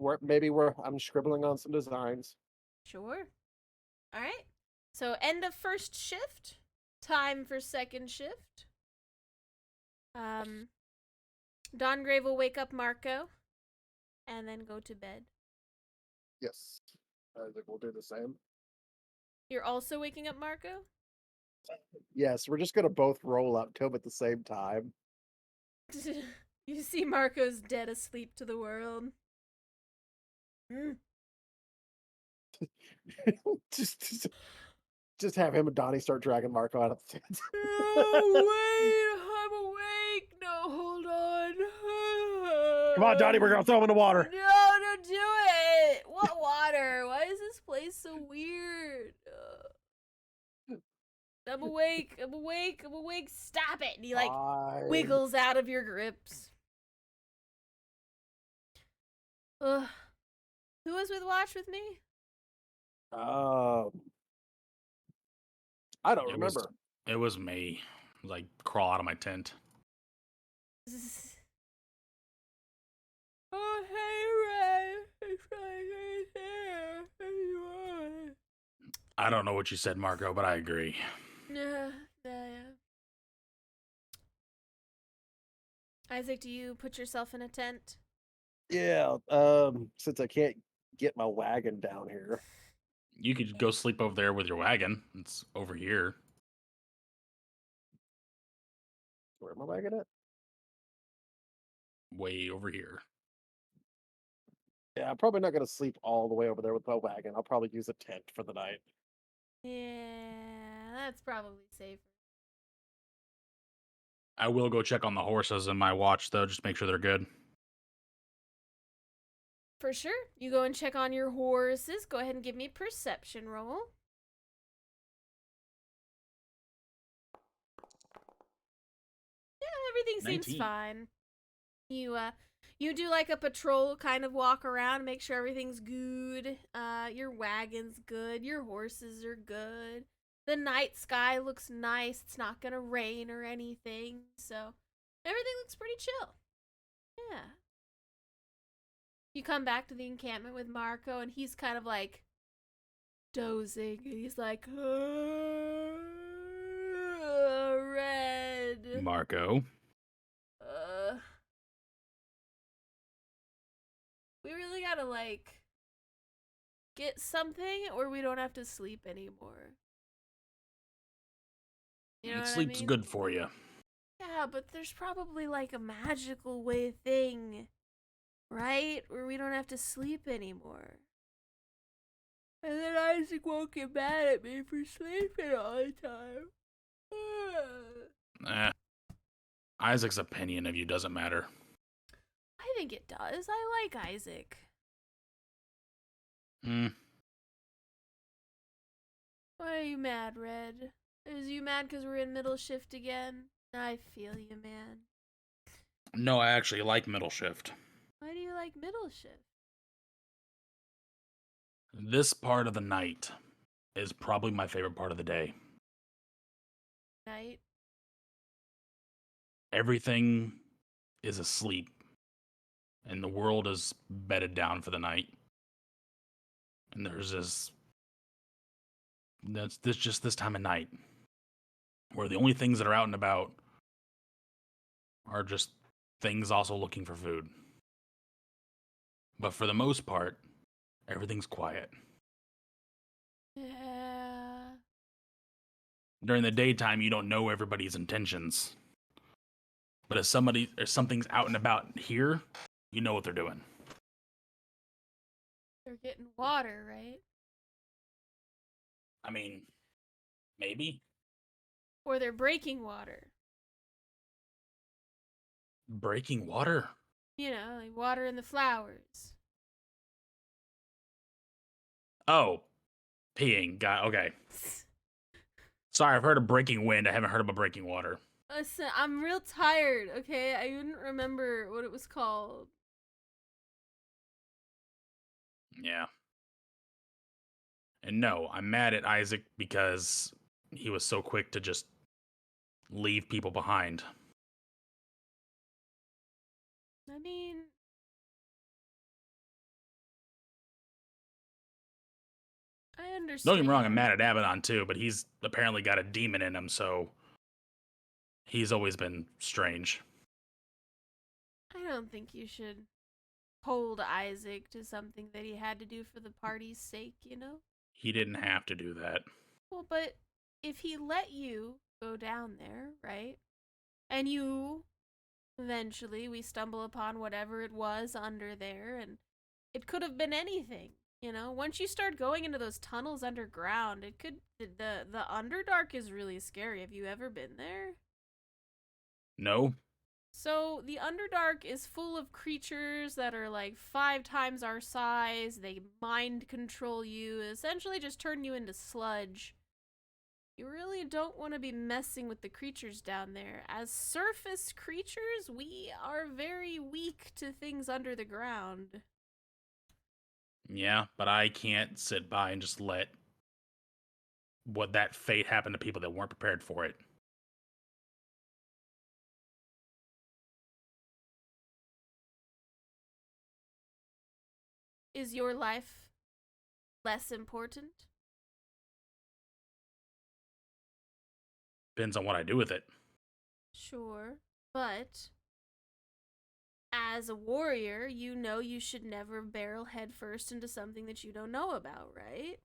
I'm scribbling on some designs. Sure. All right. So end of first shift. Time for second shift. Dongrave will wake up Marco, and then go to bed. Yes. I think we'll do the same. You're also waking up Marco? Yes, we're just gonna both roll up to him at the same time. You see Marco's dead asleep to the world. just have him and Donnie start dragging Marco out of the tent. No, wait, I'm awake. No, hold on. Come on, Donnie, we're gonna throw him in the water. No, don't do it. What water? Why is this place so weird? I'm awake. I'm awake. I'm awake. Stop it. And he wiggles out of your grips. Ugh. Who was with watch with me? I don't remember. It was me. Like crawl out of my tent. Oh, hey, Ray. It's like there. There you are. I don't know what you said, Marco, but I agree. Yeah. Isaac, do you put yourself in a tent? Yeah, since I can't get my wagon down here. You could go sleep over there with your wagon. It's over here. Where's my wagon at? Way over here. Yeah, I'm probably not gonna sleep all the way over there with my wagon. I'll probably use a tent for the night. Yeah, that's probably safer. I will go check on the horses in my watch, though, just to make sure they're good. For sure. You go and check on your horses. Go ahead and give me a perception roll. Yeah, everything seems 19. fine. You do like a patrol kind of walk around, make sure everything's good. Your wagon's good, your horses are good. The night sky looks nice. It's not gonna rain or anything, so everything looks pretty chill. Yeah. You come back to the encampment with Marco, and he's kind of like dozing, and he's like, Red. Marco. We really gotta, get something, or we don't have to sleep anymore. You know what Sleep's I mean? good for you. Yeah, but there's probably, a magical thing, right? Where we don't have to sleep anymore. And then Isaac won't get mad at me for sleeping all the time. Isaac's opinion of you doesn't matter. I think it does. I like Isaac. Hmm. Why are you mad, Red? Is you mad because we're in middle shift again? I feel you, man. No, I actually like middle shift. Why do you like middle shift? This part of the night is probably my favorite part of the day. Night? Everything is asleep, and the world is bedded down for the night. And there's just this time of night where the only things that are out and about are just things also looking for food. But for the most part, everything's quiet. Yeah. During the daytime, you don't know everybody's intentions. But if something's out and about here, you know what they're doing. They're getting water, right? I mean, maybe Or they're breaking water. breaking water. You know, like water in the flowers. Oh, peeing. Got okay. Sorry, I've heard of breaking wind. I haven't heard about breaking water. Listen, I'm real tired, okay? I couldn't remember what it was called. Yeah. And no, I'm mad at Isaac because he was so quick to just leave people behind. I mean, I understand. Don't get me wrong, I'm mad at Abaddon too, but he's apparently got a demon in him, so he's always been strange. I don't think you should hold Isaac to something that he had to do for the party's sake, you know? He didn't have to do that. Well, but if he let you go down there, right? And you eventually we stumble upon whatever it was under there, and it could have been anything. You know, once you start going into those tunnels underground, it could the Underdark is really scary. Have you ever been there? No? So the Underdark is full of creatures that are like 5 times our size. They mind control you, essentially just turn you into sludge. You really don't want to be messing with the creatures down there. As surface creatures, we are very weak to things under the ground. Yeah, but I can't sit by and just let what that fate happen to people that weren't prepared for it. Is your life less important? Depends on what I do with it. Sure, but as a warrior, you know you should never barrel headfirst into something that you don't know about, right?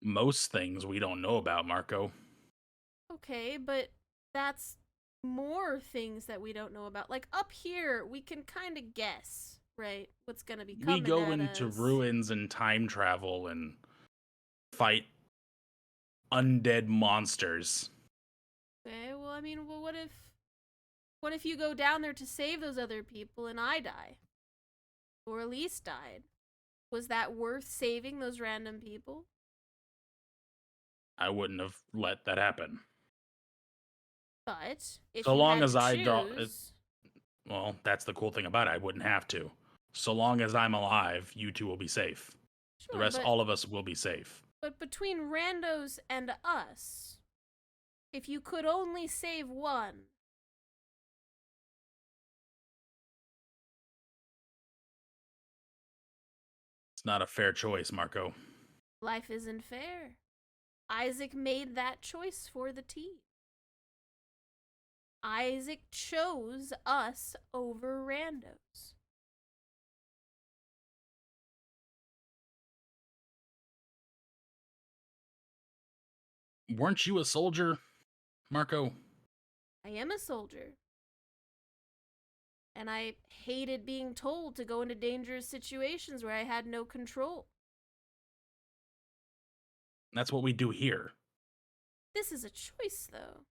Most things we don't know about, Marco. Okay, but that's more things that we don't know about. Like up here, we can kind of guess, right? What's gonna be We coming go at into us. ruins and time travel and fight undead monsters. Okay, well, I mean, well, what if you go down there to save those other people and I die? Or Elise died? Was that worth saving those random people? I wouldn't have let that happen. But if So you long had as to I choose, well, that's the cool thing about it. I wouldn't have to. So long as I'm alive, you two will be safe. The sure, rest, all of us will be safe. but between randos and us, if you could only save one, It's not a fair choice, Marco. life isn't fair. Isaac made that choice for the team. Isaac chose us over randos. Weren't you a soldier, Marco? I am a soldier. And I hated being told to go into dangerous situations where I had no control. That's what we do here. This is a choice, though.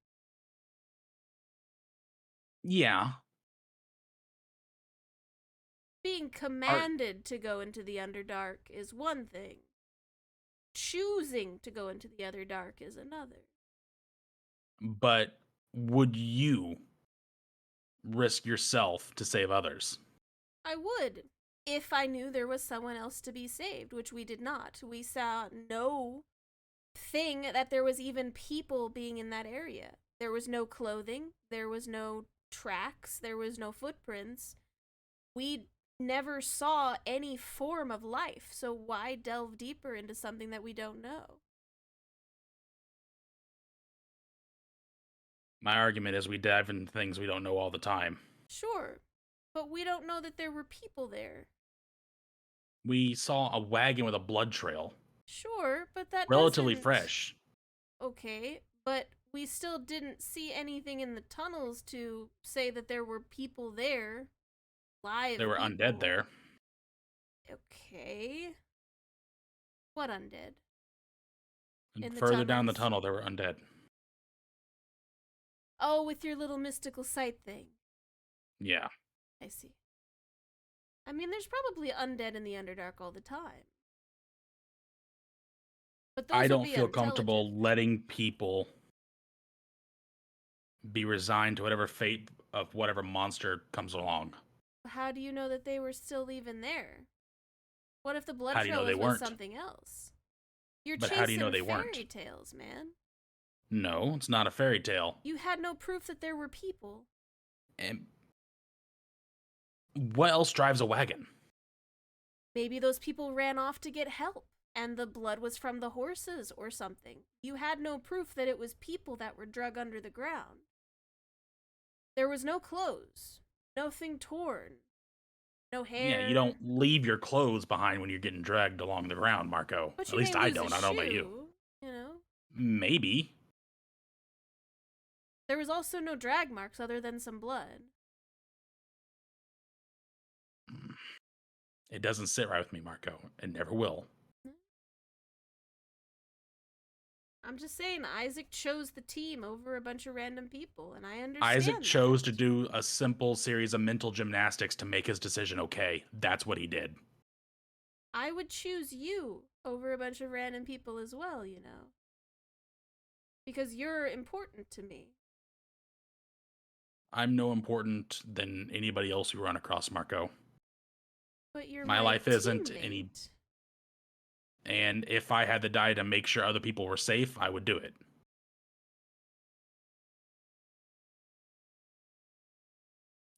Yeah. Being commanded to go into the Underdark is one thing. Choosing to go into the Underdark is another. But would you risk yourself to save others. I would, if I knew there was someone else to be saved, which we did not. We saw no thing that there was even people being in that area. There was no clothing, there was no tracks, there was no footprints. We never saw any form of life, so why delve deeper into something that we don't know? My argument is we dive into things we don't know all the time. Sure, but we don't know that there were people there. We saw a wagon with a blood trail, Sure, but that relatively doesn't... fresh. Okay, but we still didn't see anything in the tunnels to say that there were people there. Live There were people. undead there. Okay. What undead? And In the further down the tunnels? tunnel, there were undead. Oh, with your little mystical sight thing. Yeah. I see. I mean, there's probably undead in the Underdark all the time. But those I would don't be feel comfortable intelligent. letting people be resigned to whatever fate of whatever monster comes along. How do you know that they were still even there? What if the blood How do you know trail they was with weren't? something else? You're But chasing how do you know they fairy weren't? tales, man. No, it's not a fairy tale. You had no proof that there were people. And what else drives a wagon? Maybe those people ran off to get help, and the blood was from the horses or something. You had no proof that it was people that were drug under the ground. There was no clothes, nothing torn, no hair. Yeah, you don't leave your clothes behind when you're getting dragged along the ground, Marco. But At you least may I lose don't. a I don't know about you. shoe, you know? Maybe. There was also no drag marks other than some blood. It doesn't sit right with me, Marco. It never will. I'm just saying, Isaac chose the team over a bunch of random people, and I understand Isaac that. chose to do a simple series of mental gymnastics to make his decision okay. That's what he did. I would choose you over a bunch of random people as well, you know? Because you're important to me. I'm no important than anybody else you run across, Marco. But you're My my life isn't teammate. any. And if I had the die to make sure other people were safe, I would do it.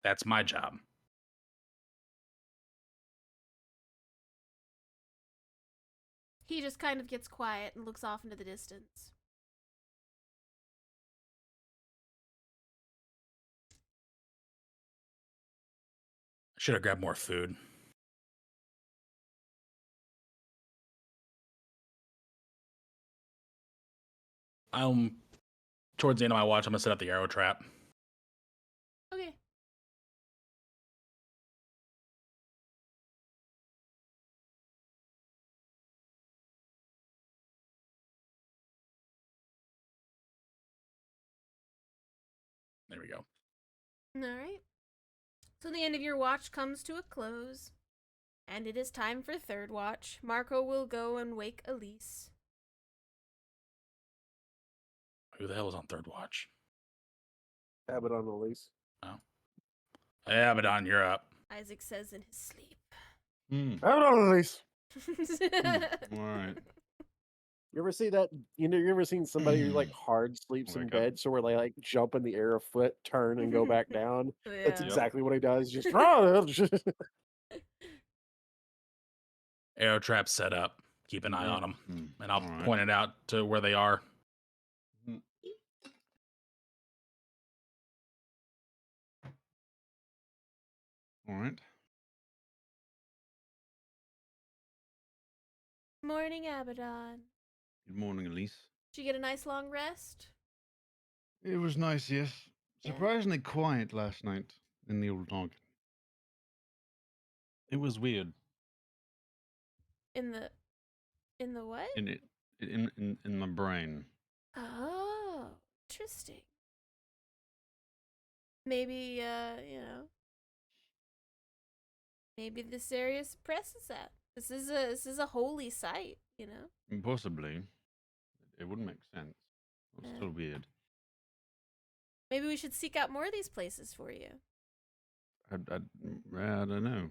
That's my job. He just kind of gets quiet and looks off into the distance. Should have grabbed more food. Towards the end of my watch, I'm gonna set up the arrow trap. Okay. There we go. Alright. So the end of your watch comes to a close, and it is time for third watch. Marco will go and wake Elise. Who the hell is on third watch? Abaddon Elise. Oh. Yeah, Abaddon, you're up. Isaac says in his sleep. Abaddon Elise. All right. You ever see that? You ever seen somebody who like hard sleeps in Wake up. bed, so where they like jump in the air a foot, turn, and go back down? That's Yeah. exactly what he does. Just Arrow trap set up. Keep an eye on them, and I'll point it out to where they are. All right. Morning, Abaddon. Good morning, Elise. Did you get a nice long rest? It was nice, yes. Yeah. Surprisingly quiet last night in the old dog. It was weird. In the what? In my brain. Oh, interesting. Maybe maybe this area suppresses that. This is a holy site, you know. Possibly. It wouldn't make sense. It's Yeah. still weird. Maybe we should seek out more of these places for you. I don't know.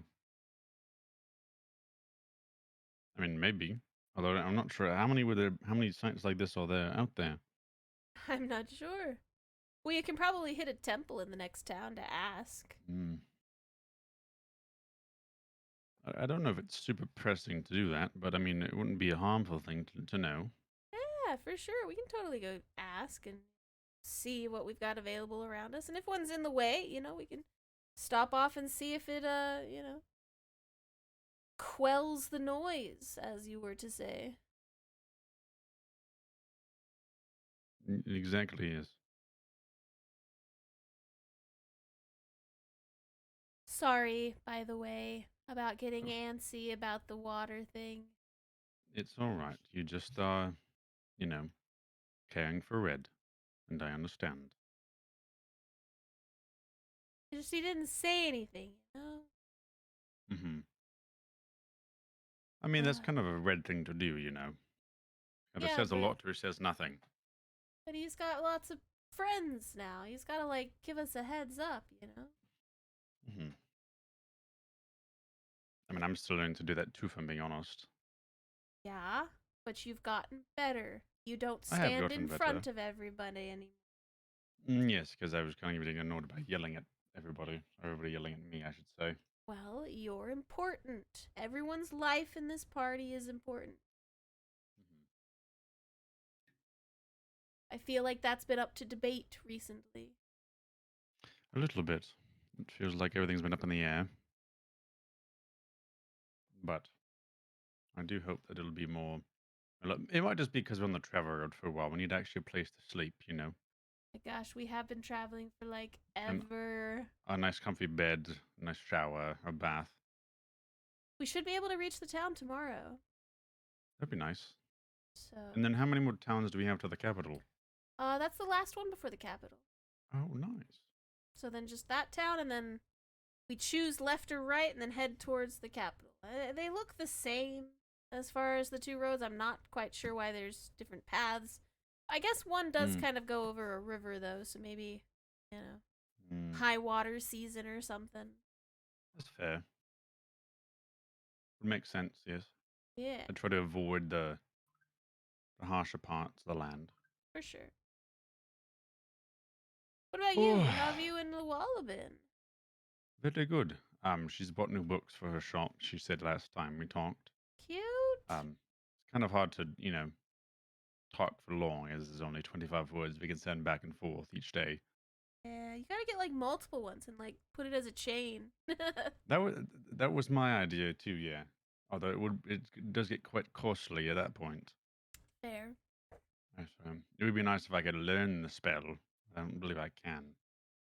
I mean, maybe. Although I'm not sure how many sites like this are there out there. I'm not sure. Well, you can probably hit a temple in the next town to ask. Hmm. I don't know if it's super pressing to do that, but I mean, it wouldn't be a harmful thing to know. Yeah, for sure. We can totally go ask and see what we've got available around us. And if one's in the way, we can stop off and see if it, quells the noise, as you were to say. Exactly, yes. Sorry, by the way, about getting antsy about the water thing. It's all right. You just are, you know, caring for Red, and I understand. Just he didn't say anything. Hmm. I mean, that's Uh, kind of a Red thing to do, you know. Kind of yeah, says a lot or says nothing. but he's got lots of friends now. He's got to give us a heads up. Hmm. I mean, I'm still learning to do that too, if I'm being honest. Yeah, but you've gotten better. You don't I have stand gotten in better. front of everybody anymore. Yes, because I was kind of getting annoyed by yelling at everybody. Everybody yelling at me, I should say. Well, you're important. Everyone's life in this party is important. I feel like that's been up to debate recently. A little bit. It feels like everything's been up in the air. But I do hope that it'll be more. Well, it might just be because we're on the travel road for a while. We need actually a place to sleep, you know. My gosh, we have been traveling for And ever. a nice comfy bed, a nice shower, a bath. We should be able to reach the town tomorrow. That'd be nice. So, And then how many more towns do we have to the capital? that's the last one before the capital. Oh, nice. So then just that town, and then we choose left or right, and then head towards the capital. They look the same as far as the two roads. I'm not quite sure why there's different paths. I guess one does Mm. kind of go over a river, though, so maybe, Mm, high water season or something. that's fair. Would make sense, yes. Yeah, I try to avoid the harsher parts of the land. for sure. What about you? Oh, How have you and Luala been? very good. She's bought new books for her shop. She said last time we talked. Cute. It's kind of hard to, talk for long, as there's only 25 words we can send back and forth each day. Yeah, you gotta get multiple ones and put it as a chain. That was my idea too. Yeah, although it does get quite costly at that point. Fair. It would be nice if I could learn the spell. I don't believe I can.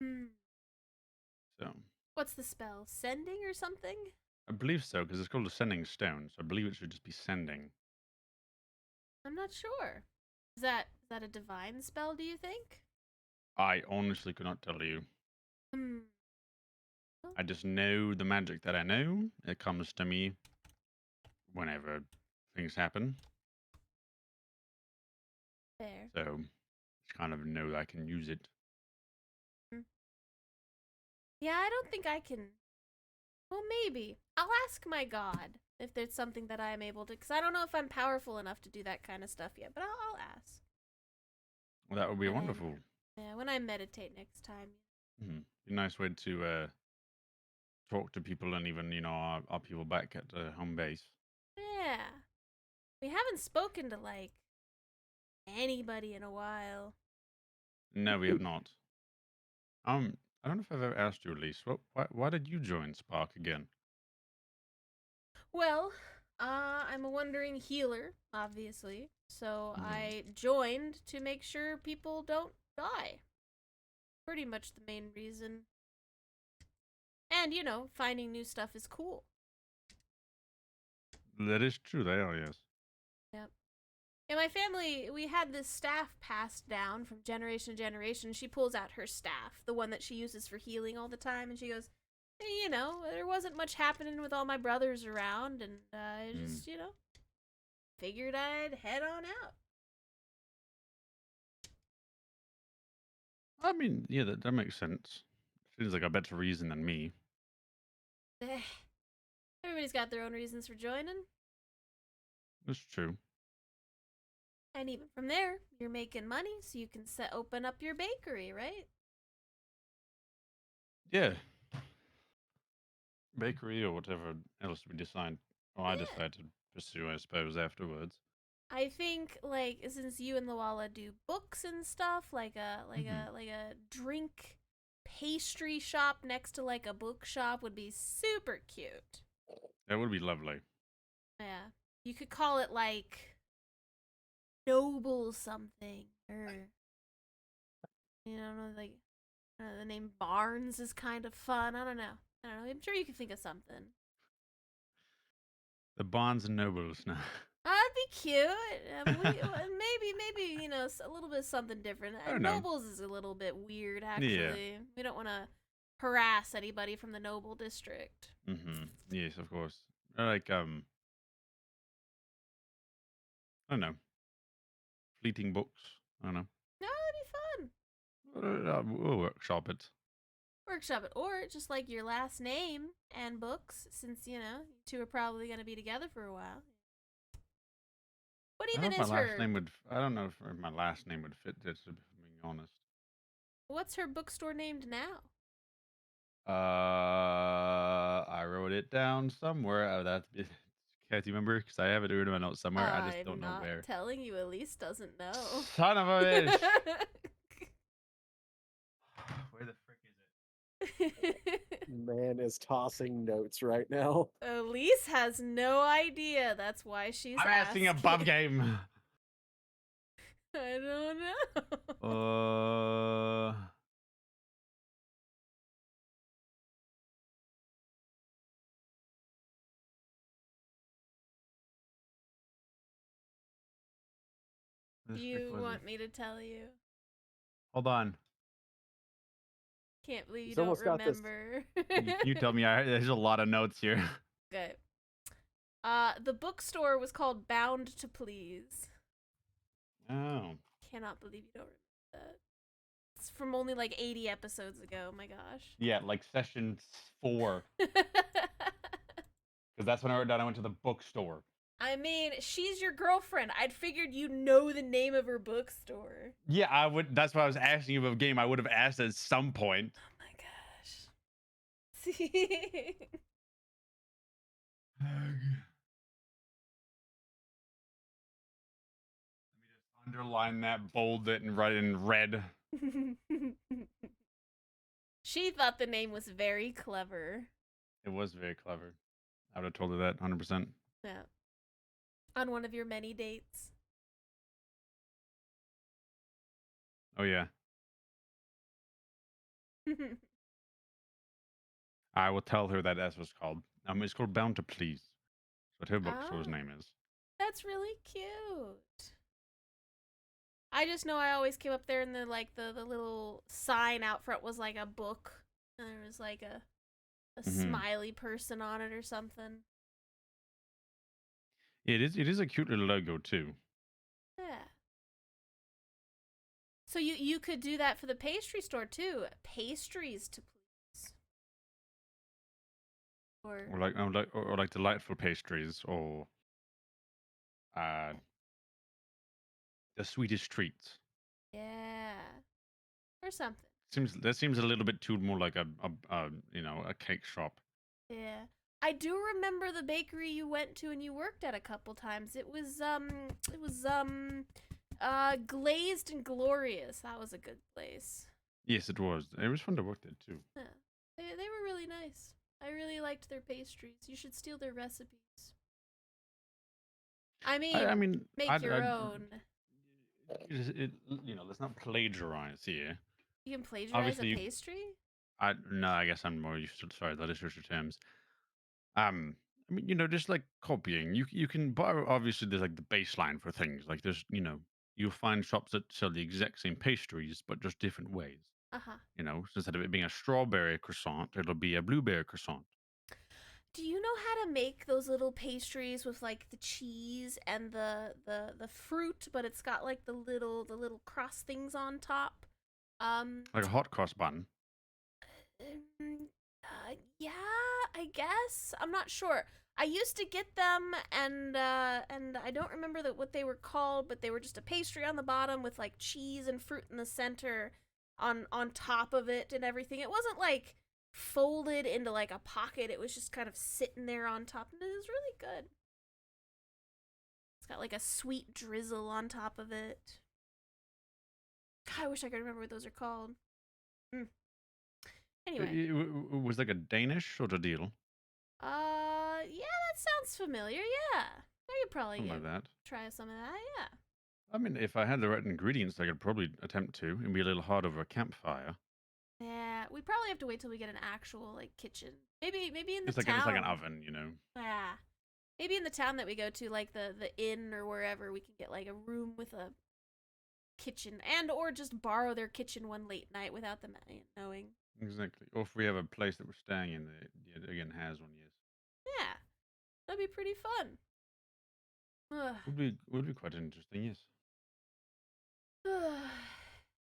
Hmm. So What's the spell? Sending or something? I believe so because it's called a sending stone. So I believe it should just be sending. I'm not sure. Is that a divine spell, do you think? I honestly could not tell you. Hmm. I just know the magic that I know. It comes to me whenever things happen. Fair. So just kind of know that I can use it. Hmm. Yeah, I don't think I can. Well, maybe. I'll ask my god if there's something that I am able to, because I don't know if I'm powerful enough to do that kind of stuff yet, but I'll ask. Well, that would be When I- wonderful. Yeah, when I meditate next time. Be a nice way to talk to people and even our people back at home base. Yeah. We haven't spoken to, anybody in a while. No, we have not. I don't know if I've ever asked you, Elise. Why did you join Spark again? Well, I'm a wandering healer, obviously. So Mhm. I joined to make sure people don't die. Pretty much the main reason. And, finding new stuff is cool. That is true. They are, yes. Yep. In my family, we had this staff passed down from generation to generation. She pulls out her staff, the one that she uses for healing all the time, and she goes, hey, there wasn't much happening with all my brothers around, and I just, figured I'd head on out. I mean, yeah, that makes sense. Seems like a better reason than me. Everybody's got their own reasons for joining. That's true. And even from there, you're making money, so you can open up your bakery, right? Yeah. Bakery or whatever else we decide, or I Yeah. decide to pursue, I suppose, afterwards. I think, like, since you and Luala do books and stuff, like a drink pastry shop next to like a bookshop would be super cute. That would be lovely. Yeah, you could call it like Noble something, or you know, like the name Barnes is kind of fun. I don't know. I'm sure you could think of something. The Barnes and Nobles now. That'd be cute. Maybe a little bit of something different. I don't know. Nobles is a little bit weird, actually. We don't want to harass anybody from the Noble district. Mm-hmm. Yes, of course. Like I don't know. Fleeting books. I don't know. No, that'd be fun. We'll workshop it. Workshop it, or just like your last name and books, since you two are probably gonna be together for a while. What even is her? I don't know if my last name would fit this, to be honest. What's her bookstore named now? I wrote it down somewhere. Can't you remember? Because I have it written in my notes somewhere. I just don't know where. I'm not telling you. Elise doesn't know. Son of a bitch! Where the frick is it? Man is tossing notes right now. Elise has no idea. That's why she's I'm asking above game. I don't know. Do you want me to tell you? Hold on. Can't believe you He's don't almost got this- remember. You tell me. There's a lot of notes here. Okay. The bookstore was called Bound to Please. Oh. Cannot believe you don't remember that. It's from only like 80 episodes ago. Oh my gosh. Yeah, like session 4. Because that's when I wrote down I went to the bookstore. I mean, she's your girlfriend. I'd figured you know the name of her bookstore. Yeah, I would. That's why I was asking you about game. I would have asked at some point. Oh my gosh. See? Underline that, bold it, and write it in red. She thought the name was very clever. It was very clever. I would have told her that 100%. Yeah. On one of your many dates. Oh, yeah. I will tell her that that's what's called. It's called Bound to Please. That's what her bookstore's Oh. name is. That's really cute. I just know I always came up there and the little sign out front was like a book. And there was like a smiley person on it or something. It is a cute little logo too. Yeah. So you could do that for the pastry store too. Pastries to please. Or like delightful pastries, or the sweetest treats. Yeah. Or something. Seems a little bit too more like a cake shop. Yeah. I do remember the bakery you went to and you worked at a couple times. It was Glazed and Glorious. That was a good place. Yes, it was. It was fun to work there too. Yeah. They were really nice. I really liked their pastries. You should steal their recipes. I mean, make your own. Let's not plagiarize here. You can plagiarize Obviously, a pastry? No, I guess I'm more used to, sorry, the literature terms. I mean, just like copying. You can buy, obviously there's like the baseline for things. Like there's, you'll find shops that sell the exact same pastries, but just different ways. Uh-huh. So instead of it being a strawberry croissant, it'll be a blueberry croissant. Do you know how to make those little pastries with like the cheese and the fruit, but it's got like the little cross things on top? Like a hot cross bun. Yeah, I guess. I'm not sure. I used to get them, and I don't remember what they were called, but they were just a pastry on the bottom with like cheese and fruit in the center, on top of it and everything. It wasn't like folded into like a pocket. It was just kind of sitting there on top, and it was really good. It's got like a sweet drizzle on top of it. God, I wish I could remember what those are called. Anyway. It was like a Danish sort of deal. Yeah, that sounds familiar. Yeah, I could probably Something like that. try some of that. Yeah. I mean, if I had the right ingredients, I could probably attempt to. It'd be a little hard over a campfire. Yeah, we probably have to wait till we get an actual like kitchen. Maybe in the It's like town. it's like an oven, you know. Yeah. Maybe in the town that we go to, like the inn or wherever, we can get like a room with a kitchen, and or just borrow their kitchen one late night without them knowing. Exactly. Or if we have a place that we're staying in that again has one, yes. Yeah, that'd be pretty fun. Ugh. Would be quite interesting, yes.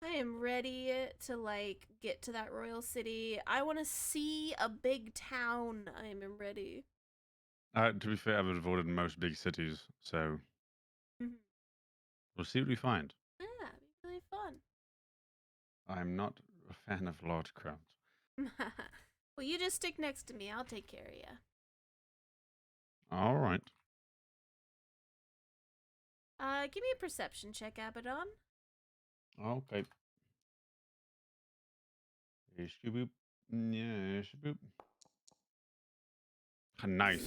I am ready to like get to that royal city. I want to see a big town. I am ready. To be fair, I've avoided most big cities, so Mhm. we'll see what we find. Yeah, it'd be really fun. I'm not a fan of large crowds. Well, you just stick next to me. I'll take care of you. All right. Give me a perception check, Abaddon. Okay. Boop. Yeah, boop. Nice.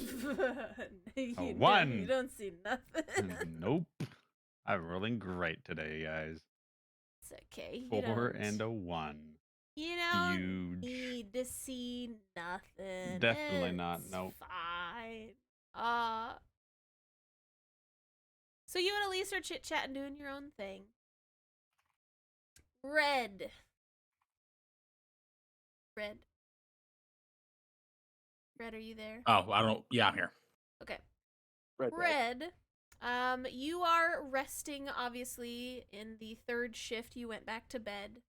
You one. don't see nothing. Nope. I'm rolling great today, guys. It's okay. 4 and a 1. You don't Huge. need to see nothing. Definitely not. It's Nope. fine. So you and Elise are chit-chatting, doing your own thing. Red. Red, are you there? Oh, I don't. Yeah, I'm here. Okay. Red. You are resting, obviously, in the third shift. You went back to bed.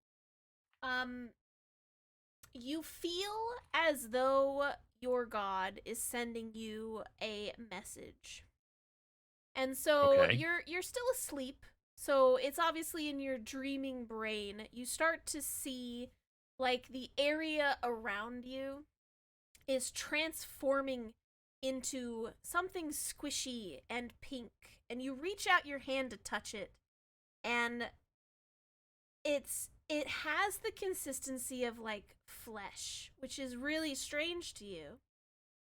You feel as though your god is sending you a message. And so Okay. you're still asleep. So it's obviously in your dreaming brain. You start to see like the area around you is transforming into something squishy and pink, and you reach out your hand to touch it, and it has the consistency of like flesh, which is really strange to you.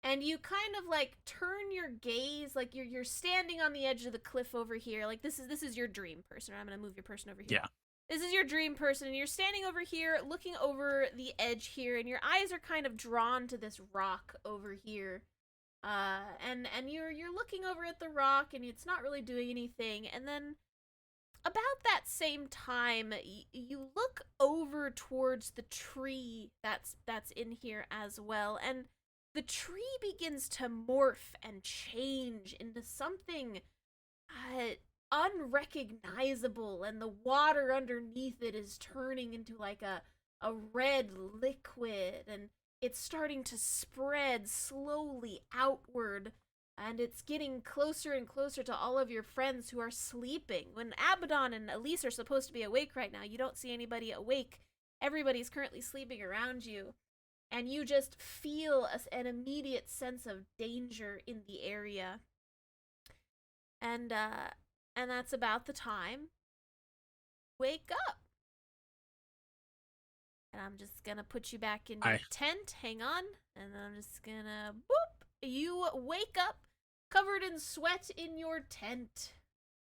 And you kind of like turn your gaze, like you're standing on the edge of the cliff over here. Like this is your dream person. I'm gonna move your person over here. Yeah. This is your dream person, and you're standing over here, looking over the edge here, and your eyes are kind of drawn to this rock over here. And you're looking over at the rock, and it's not really doing anything. And then, about that same time, you look over towards the tree that's in here as well, and the tree begins to morph and change into something unrecognizable, and the water underneath it is turning into like a red liquid, and it's starting to spread slowly outward, and it's getting closer and closer to all of your friends who are sleeping. When Abaddon and Elise are supposed to be awake right now, you don't see anybody awake. Everybody's currently sleeping around you, and you just feel an immediate sense of danger in the area. And that's about the time. Wake up. And I'm just gonna put you back in your tent. Hang on. And I'm just gonna boop. You wake up covered in sweat in your tent.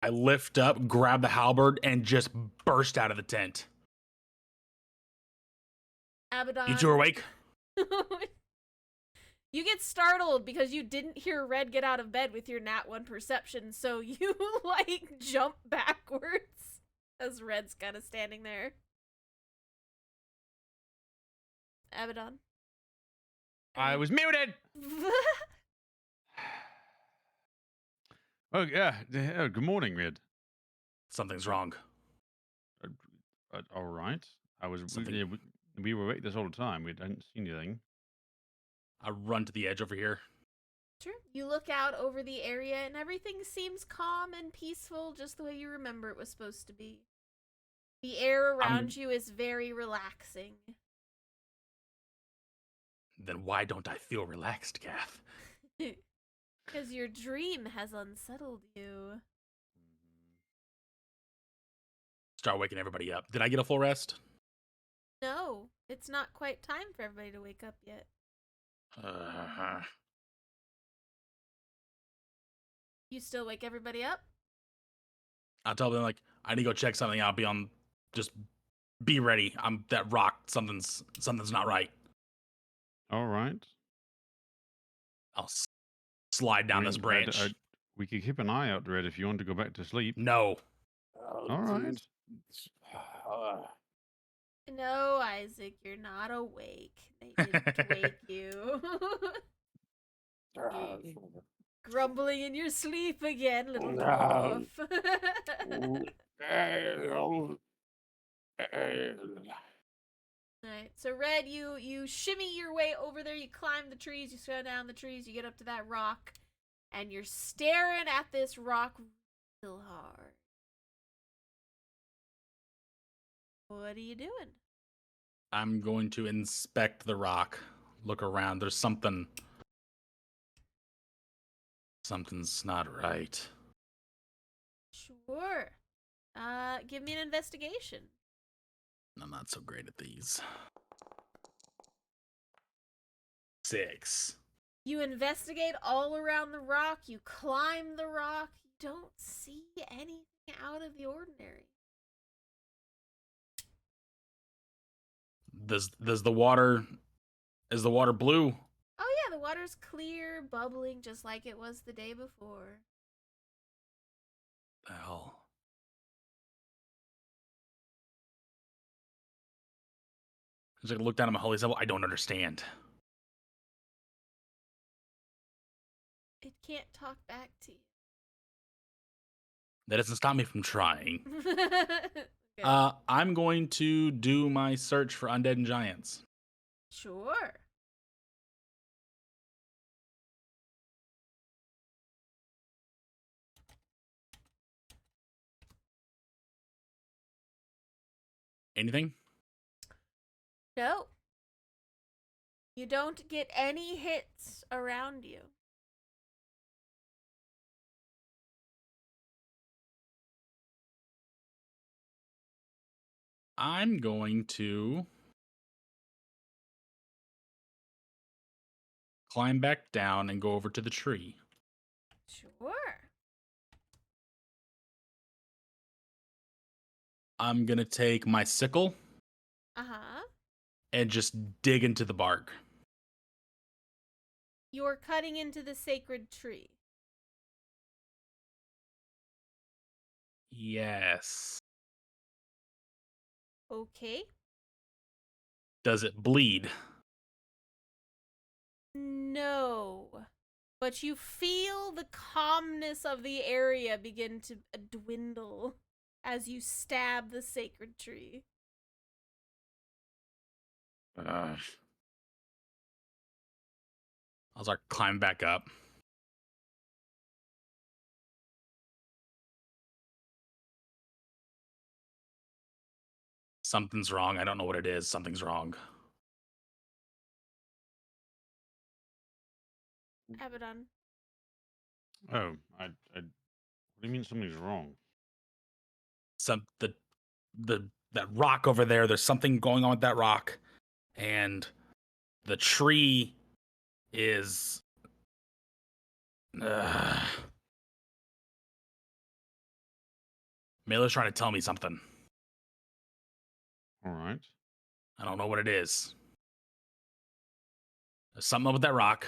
I lift up, grab the halberd, and just burst out of the tent. Abaddon. You two are awake? You get startled because you didn't hear Red get out of bed with your nat 1 perception, so you like jump backwards as Red's kind of standing there. Abaddon. I was muted. Oh yeah. Good morning, Red. Something's wrong. All right. I was. Something- We were awake this whole time. We hadn't seen anything. I run to the edge over here. Sure. You look out over the area and everything seems calm and peaceful, just the way you remember it was supposed to be. The air around you is very relaxing. Then why don't I feel relaxed, Kath? Because your dream has unsettled you. Start waking everybody up. Did I get a full rest? No, it's not quite time for everybody to wake up yet. You still wake everybody up? I'll tell them, like, I need to go check something out. Just be ready. I'm that rock. Something's not right. All right. I'll slide down this branch. We could keep an eye out, Red, if you want to go back to sleep. No. All right. No, Isaac, you're not awake. They didn't wake you. Grumbling in your sleep again, little dwarf. Alright, so Red, you shimmy your way over there, you climb the trees, you go down the trees, you get up to that rock, and you're staring at this rock real hard. What are you doing? I'm going to inspect the rock. Look around. There's something's not right. Sure. Give me an investigation. I'm not so great at these. 6. You investigate all around the rock, you climb the rock, you don't see anything out of the ordinary. Is the water blue? Oh yeah, the water's clear, bubbling just like it was the day before. The hell. As I look down at my holy symbol, I don't understand. It can't talk back to you. That doesn't stop me from trying. Okay. I'm going to do my search for undead and giants. Sure. Anything? No. You don't get any hits around you. I'm going to climb back down and go over to the tree. Sure. I'm going to take my sickle Uh-huh. and just dig into the bark. You're cutting into the sacred tree. Yes. Okay. Does it bleed? No. But you feel the calmness of the area begin to dwindle as you stab the sacred tree. I'll start climbing back up. Something's wrong. I don't know what it is. Something's wrong. Abaddon. Oh, what do you mean something's wrong? That rock over there. There's something going on with that rock, and the tree is. Mailer's trying to tell me something. All right. I don't know what it is. There's something up with that rock,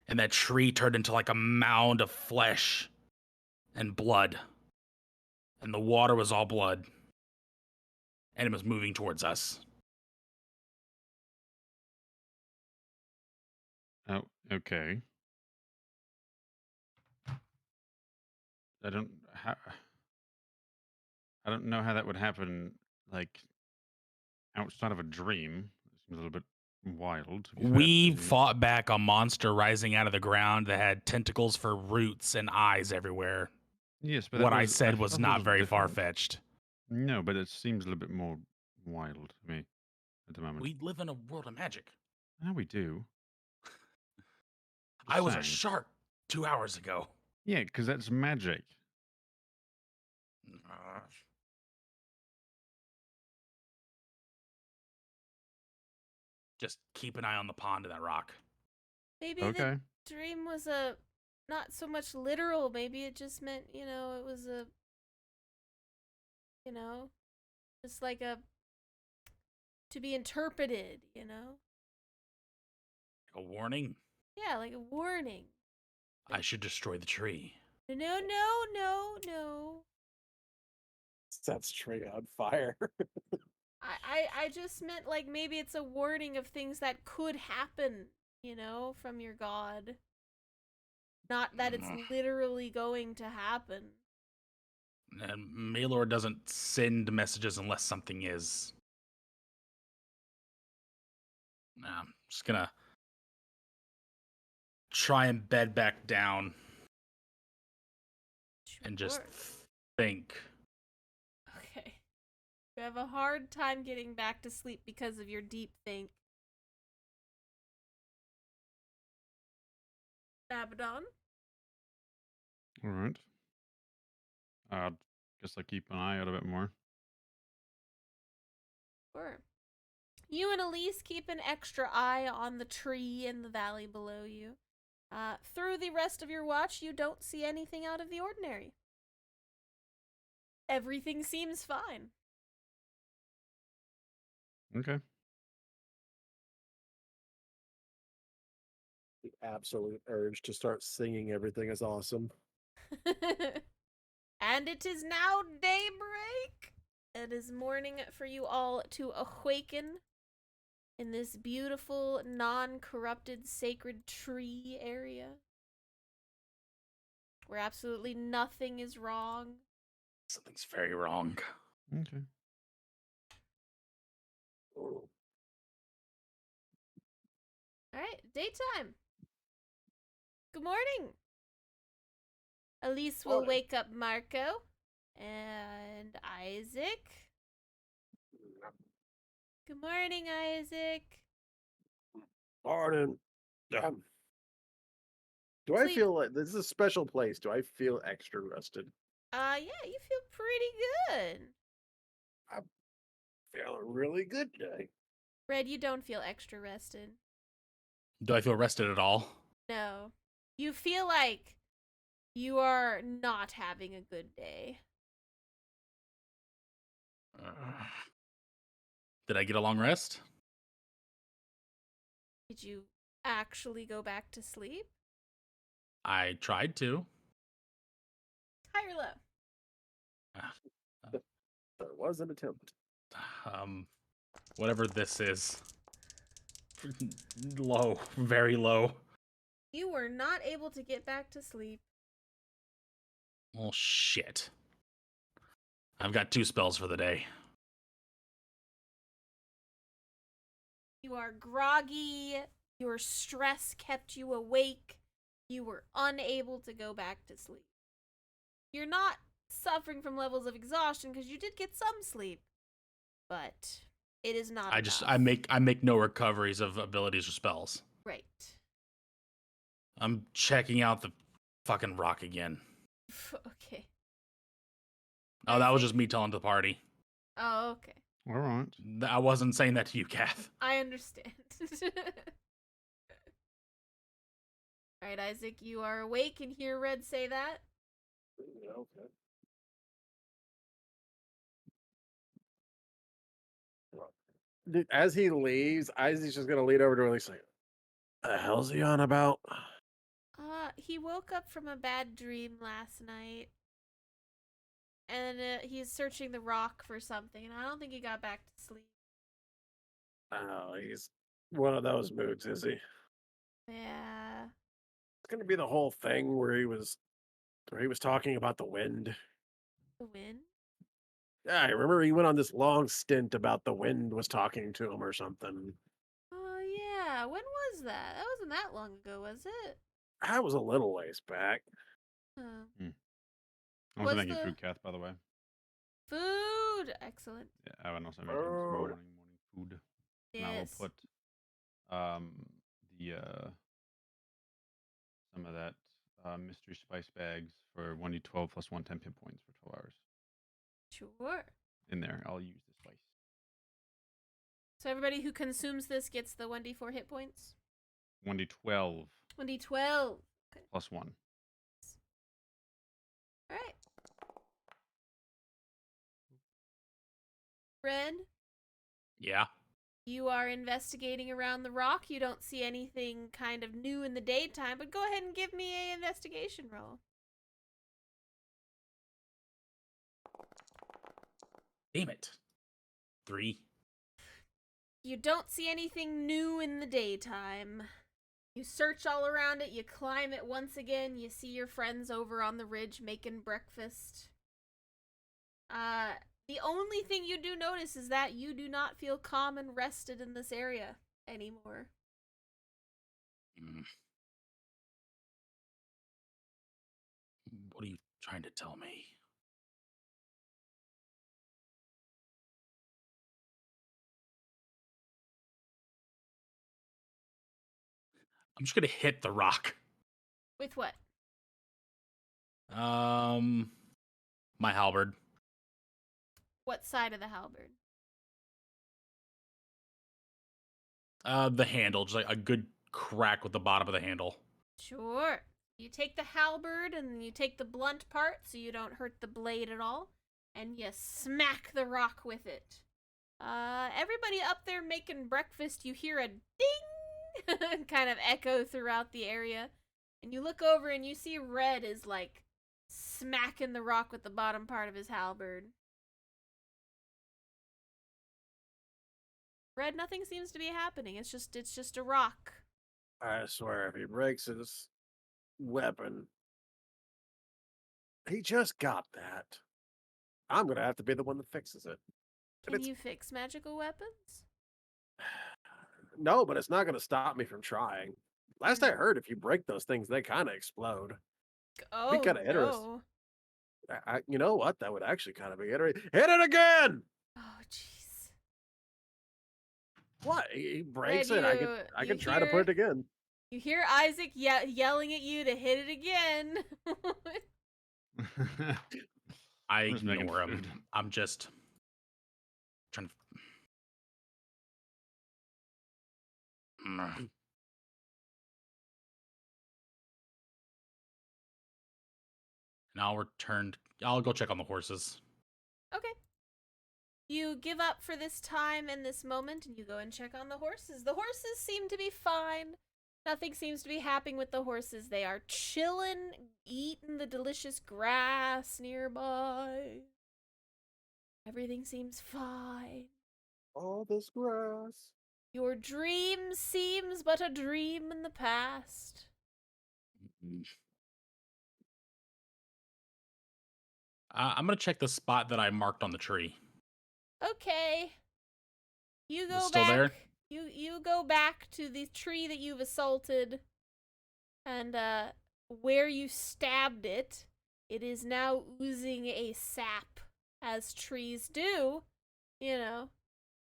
and that tree turned into like a mound of flesh and blood, and the water was all blood, and it was moving towards us. Oh, okay. I don't know how that would happen, like outside of a dream. It seems a little bit wild. To be fair. We fought back a monster rising out of the ground that had tentacles for roots and eyes everywhere. Yes, but What that I was, said I was felt it not very different. far fetched. No, but it seems a little bit more wild to me at the moment. We live in a world of magic. Now we do. I Just was a saying. shark 2 hours ago. Yeah, because that's magic. Just keep an eye on the pond and that rock. Maybe Okay. the dream was a not so much literal. Maybe it just meant, it was a, just like a to be interpreted. A warning? Yeah, like a warning. I should destroy the tree. No, no, no, no. Sets tree on fire. I just meant like maybe it's a warning of things that could happen, from your god. Not that it's literally going to happen. And Maelor doesn't send messages unless something is. Nah, I'm just gonna try and bed back down and just Sure. think. Okay. You have a hard time getting back to sleep because of your deep think. Abaddon? All right. Guess I keep an eye out a bit more. Sure. You and Elise keep an extra eye on the tree in the valley below you. Through the rest of your watch, you don't see anything out of the ordinary. Everything seems fine. Okay. The absolute urge to start singing everything is awesome. And it is now daybreak. It is morning for you all to awaken in this beautiful, non-corrupted, sacred tree area where absolutely nothing is wrong. Something's very wrong. Okay. Oh. All right, daytime. Good morning. Elise will Morning. wake up Marco and Isaac. Good morning, Isaac. Morning. Do I Sleep. feel like this is a special place? Do I feel extra rested? Yeah, you feel pretty good. Feeling really good today. Red, you don't feel extra rested. Do I feel rested at all? No. You feel like you are not having a good day. Did I get a long rest? Did you actually go back to sleep? I tried to. High or low? There was an attempt. Whatever this is. Low. Very low. You were not able to get back to sleep. Well, shit. I've got 2 spells for the day. You are groggy. Your stress kept you awake. You were unable to go back to sleep. You're not suffering from levels of exhaustion because you did get some sleep, but it is not enough. I make no recoveries of abilities or spells. Right. I'm checking out the fucking rock again. Okay. Oh, that was just me telling the party. Oh, okay. All right. I wasn't saying that to you, Kath. I understand. All right, Isaac, you are awake and hear Red say that. Okay. Dude, as he leaves, Isaac's just gonna lean over to Elise like, "The hell's he on about?" He woke up from a bad dream last night. And he's searching the rock for something, and I don't think he got back to sleep. Oh, he's one of those moods, is he? Yeah. It's gonna be the whole thing where he was talking about the wind. The wind? Yeah, I remember he went on this long stint about the wind was talking to him or something. Oh, Yeah, when was that? That wasn't that long ago, was it? I was a little ways back. Uh, I was Was making the- food, Kath, by the way. Food! Excellent. Yeah, I was also making some Food. morning food. And I will Yes. put the some of that mystery spice bags for 1d12 plus 1 10 points for 12 hours Sure. in there. I'll use the spice. So everybody who consumes this gets the 1d4 hit points? 1d12 1d12. plus 1. Alright. Red, Yeah. you are investigating around the rock. You don't see anything kind of new in the daytime, but go ahead and give me a investigation roll. Damn it. 3. You don't see anything new in the daytime. You search all around it, you climb it once again, you see your friends over on the ridge making breakfast. The only thing you do notice is that you do not feel calm and rested in this area anymore. What are you trying to tell me? I'm just gonna hit the rock. With what? My halberd. What side of the halberd? The handle, just like a good crack with the bottom of the handle. Sure. You take the halberd and you take the blunt part so you don't hurt the blade at all, and you smack the rock with it. Everybody up there making breakfast, you hear a ding kind of echo throughout the area. And you look over and you see Red is like smacking the rock with the bottom part of his halberd. Red, nothing seems to be happening. It's just a rock. I swear, if he breaks his weapon, he just got that. I'm gonna have to be the one that fixes it. Can you fix magical weapons? No, but it's not gonna stop me from trying. Last I heard, if you break those things, they kind of explode. Oh, kinda interesting. no. You know what? That would actually kind of be interesting. Hit it again! Oh, jeez. What? He breaks Red, it. I you could try to put it again. You hear Isaac yelling at you to hit it again. I I'm just making ignore him. food. I'm just trying to. And I'll return. I'll go check on the horses. Okay. You give up for this time and this moment, and you go and check on the horses. The horses seem to be fine. Nothing seems to be happening with the horses. They are chilling, eating the delicious grass nearby. Everything seems fine. All this grass. Your dream seems but a dream in the past. I'm gonna check the spot that I marked on the tree. Okay. You Is it go still back. there? You go back to the tree that you've assaulted, and where you stabbed it, it is now oozing a sap, as trees do. You know,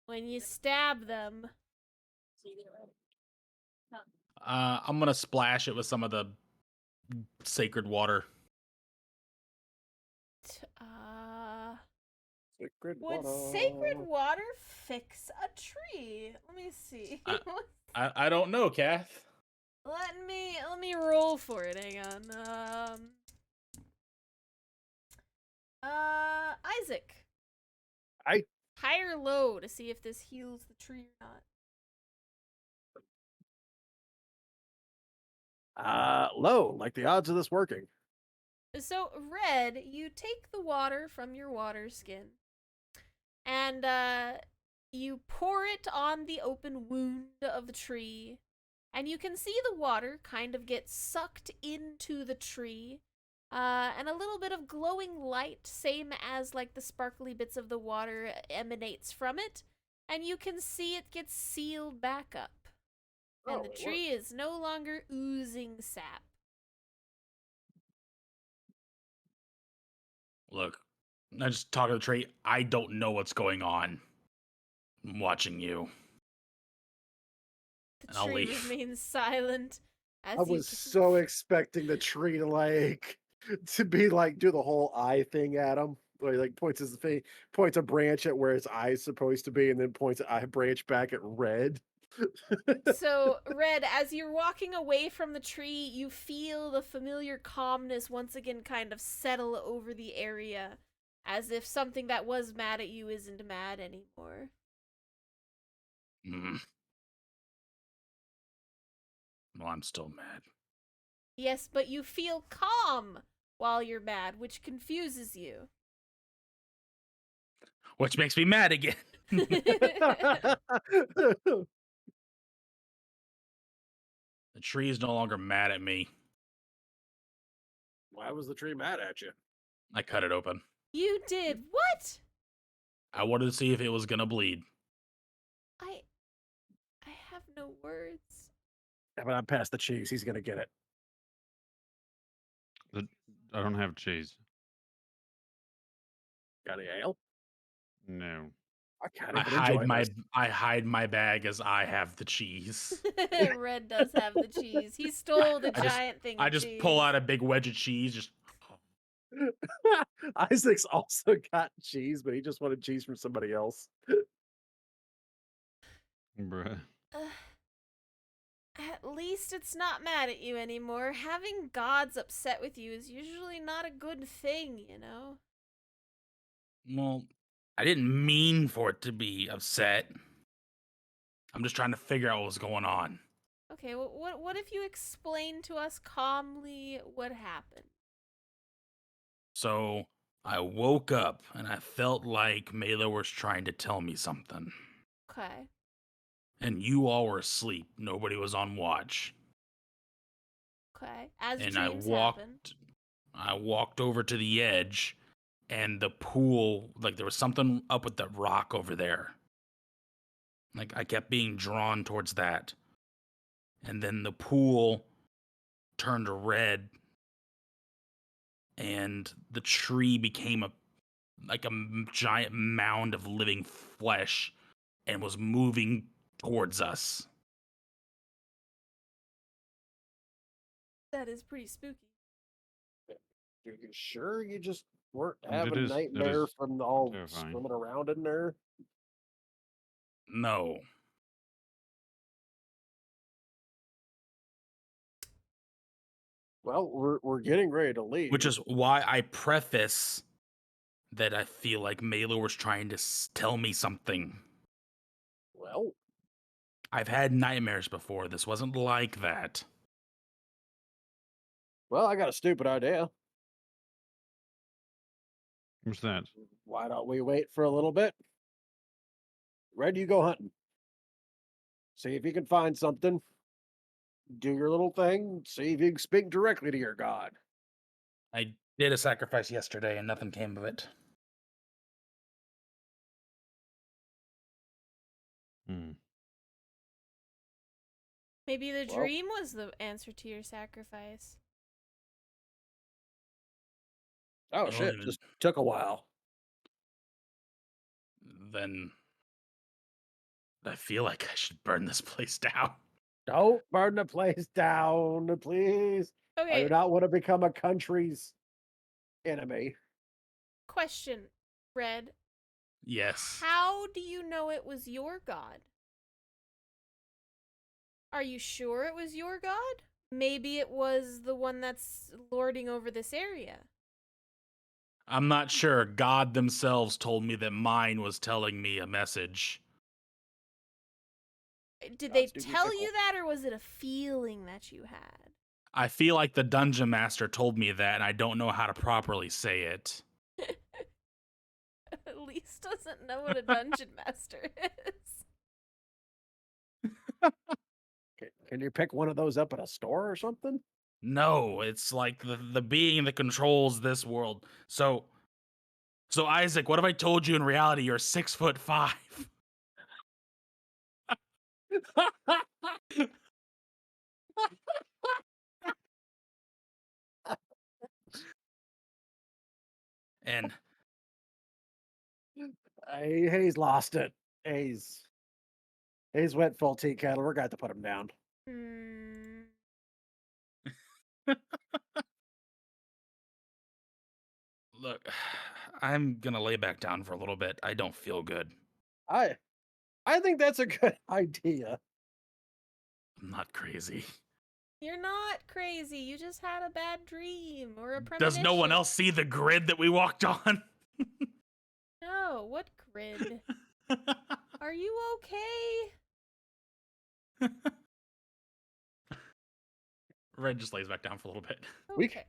when you stab them. I'm gonna splash it with some of the sacred water. Sacred Would water. sacred water fix a tree? Let me see. I don't know, Kath. Let me roll for it. Hang on. Isaac. High or low to see if this heals the tree or not. Low. Like the odds of this working. So, Red, you take the water from your water skin, and you pour it on the open wound of the tree, and you can see the water kind of get sucked into the tree, and a little bit of glowing light, same as like the sparkly bits of the water, emanates from it, and you can see it gets sealed back up. And Oh, the it tree works. is no longer oozing sap. Look, I just talk to the tree. I don't know what's going on. I'm watching you, The and I'll tree leave. remains silent I as you was so expecting the tree to like to be like do the whole eye thing at him. Where he like points his face, points a branch at where his eye's supposed to be, and then points an eye branch back at Red. So, Red, as you're walking away from the tree, you feel the familiar calmness once again kind of settle over the area, as if something that was mad at you isn't mad anymore. Mm. Well, I'm still mad. Yes, but you feel calm while you're mad, which confuses you. Which makes me mad again. The tree is no longer mad at me. Why was the tree mad at you? I cut it open. You did what? I wanted to see if it was gonna bleed. I I have no words. Yeah, but I'm past the cheese. He's gonna get it. I don't have cheese. Got any ale? No. I can't even enjoy this. I hide my bag as I have the cheese. Red does have the cheese. He stole the giant thing I of just cheese. pull out a big wedge of cheese. Just Isaac's also got cheese, but he just wanted cheese from somebody else. Bruh. At least it's not mad at you anymore. Having gods upset with you is usually not a good thing, you know? well, I didn't mean for it to be upset. I'm just trying to figure out what was going on. Okay, well, what if you explain to us calmly what happened? So I woke up and I felt like Mela was trying to tell me something. Okay. And you all were asleep. Nobody was on watch. Okay. As And dreams happen. I walked over to the edge and the pool, like there was something up with the rock over there. Like I kept being drawn towards that. And then the pool turned red and the tree became a giant mound of living flesh and was moving towards us. That is pretty spooky. Are you sure you just weren't It having is nightmare from all terrifying. swimming around in there? No. Well, we're getting ready to leave. Which is why I preface that I feel like Mela was trying to tell me something. Well, I've had nightmares before. This wasn't like that. I got a stupid idea. What's that? Why don't we wait for a little bit? Red, you go hunting. See if you can find something. Do your little thing. See if you can speak directly to your god. I did a sacrifice yesterday and nothing came of it. Hmm. Maybe the Well- dream was the answer to your sacrifice. Oh Well, shit! even- Just took a while. Then I feel like I should burn this place down. Don't burn the place down, please. I Okay, do not want to become a country's enemy. question, Red. Yes. How do you know it was your god? Are you sure it was your god? Maybe it was the one that's lording over this area. I'm not sure. God themselves told me that mine was telling me a message. Did they Gods do be tell fickle. you that, or was it a feeling that you had? I feel like the dungeon master told me that, and I don't know how to properly say it. Elise doesn't know what a dungeon master is. Can you pick one of those up at a store or something? No, it's like the being that controls this world. So Isaac, what if I told you in reality you're 6'5"? And He's lost it. He's went full tea kettle. We're going to put him down. Hmm. look, I'm gonna lay back down for a little bit. I don't feel good. I I think that's a good idea. I'm not crazy. You're not crazy. You just had a bad dream or a Does no one premonition. else see the grid that we walked on? No, what grid? Are you okay? Red just lays back down for a little bit. We Okay.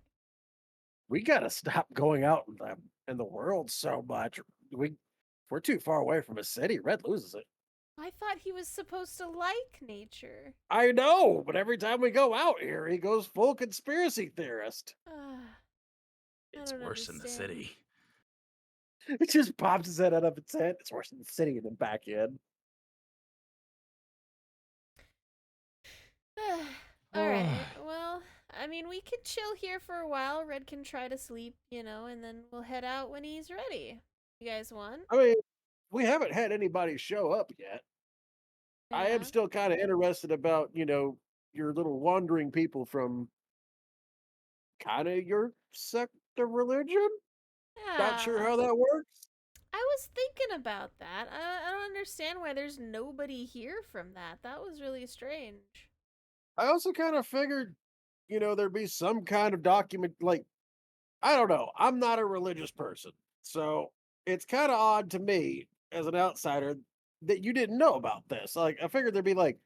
we gotta stop going out in the world so much. If we're too far away from a city, Red loses it. I thought he was supposed to like nature. I know, but every time we go out here, he goes full conspiracy theorist. I It's don't worse in the understand. city. He just pops his head out of its head. It's worse in the city than back in. All right. Well, I mean, we could chill here for a while. Red can try to sleep, and then we'll head out when he's ready. You guys want? I mean, we haven't had anybody show up yet. I am Yeah. still kind of interested about, your little wandering people from kind of your sect of religion. Not sure Yeah. how that works. I was thinking about that. I don't understand why there's nobody here from that. That was really strange. I also kind of figured, there'd be some kind of document, like, I don't know. I'm not a religious person. So it's kind of odd to me as an outsider that you didn't know about this. Like, I figured there'd be like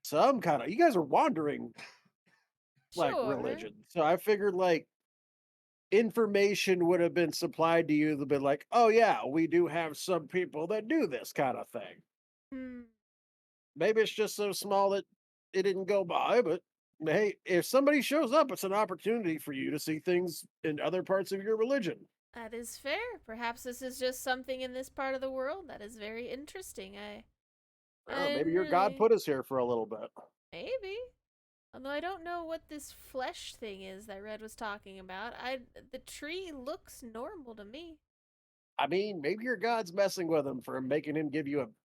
some kind of, you guys are wandering like Sure. religion. So I figured like information would have been supplied to you that been like, oh yeah, we do have some people that do this kind of thing. Hmm. Maybe it's just so small that it didn't go by, but hey, if somebody shows up, it's an opportunity for you to see things in other parts of your religion. That is fair. Perhaps this is just something in this part of the world that is very interesting. I Maybe didn't your God really. put us here for a little bit. Maybe. Although I don't know what this flesh thing is that Red was talking about. The tree looks normal to me. I mean, maybe your God's messing with him for making him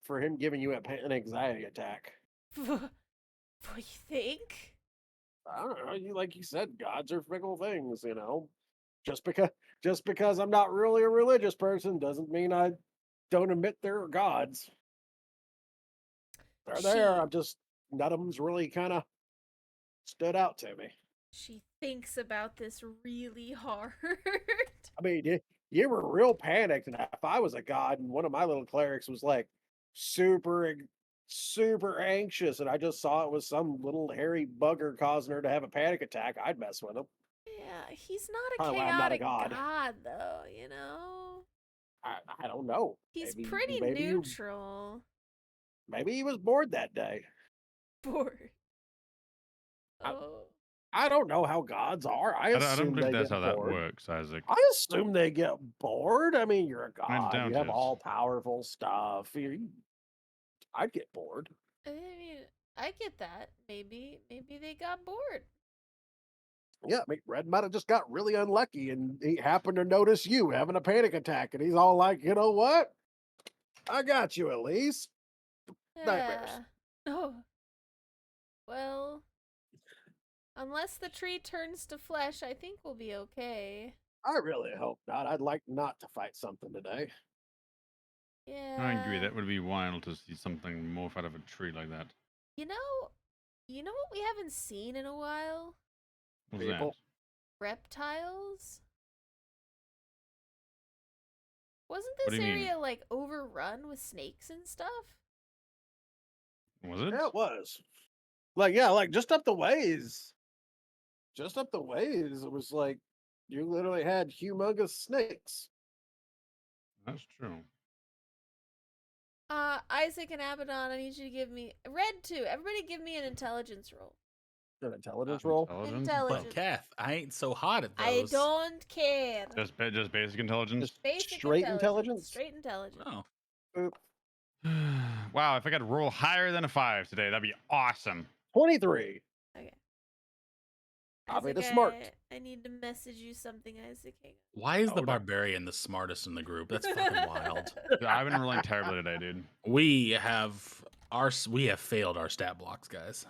for him giving you an anxiety attack. What you think? I don't know. Like you said, gods are fickle things. Just because just because I'm not really a religious person doesn't mean I don't admit they're gods. They're there. She I'm just none of them's really kind of stood out to me. she thinks about this really hard. I mean, you were real panicked, and if I was a god and one of my little clerics was like super anxious, and I just saw it was some little hairy bugger causing her to have a panic attack, I'd mess with him. Yeah, he's not a Probably why I'm not a chaotic god. god though. I don't know. He's pretty neutral. Maybe he was bored that day. Bored. I, Oh. I don't know how gods are. I I don't assume believe they that's get how that bored. works, Isaac. I assume they get bored. I mean, you're a Mine's god. down You have to it. all powerful stuff. I'd get bored. I mean, I get that. Maybe they got bored. Yeah, I mean, Red might have just got really unlucky and he happened to notice you having a panic attack. And he's all like, you know what? I got you at least. Nightmares. Yeah. Oh. Well, unless the tree turns to flesh, I think we'll be okay. I really hope not. I'd like not to fight something today. I agree. Yeah. That would be wild to see something morph out of a tree like that. You know, what we haven't seen in a while? What's that? People. Reptiles. Wasn't What this do you mean? area like overrun with snakes and stuff? Was it? Yeah, it was. Like, yeah, like just up the ways. Just up the ways, it was like you literally had humongous snakes. That's true. Isaac and Abaddon, I need you to give me Red too. Everybody give me an intelligence roll. An intelligence roll. Intelligence? But Intelligence. Kath, I ain't so hot at I those. don't care. Just basic intelligence? Just Basic straight intelligence? Straight intelligence. Oh, Boop. Wow, if I could roll higher than a 5 today, that'd be awesome. 23. Okay. Isaac, the smart. I need to message you something, Isaac. Hang Why is the Oh, no. barbarian the smartest in the group? That's fucking wild. I've been rolling terribly today, dude. We have failed our stat blocks, guys.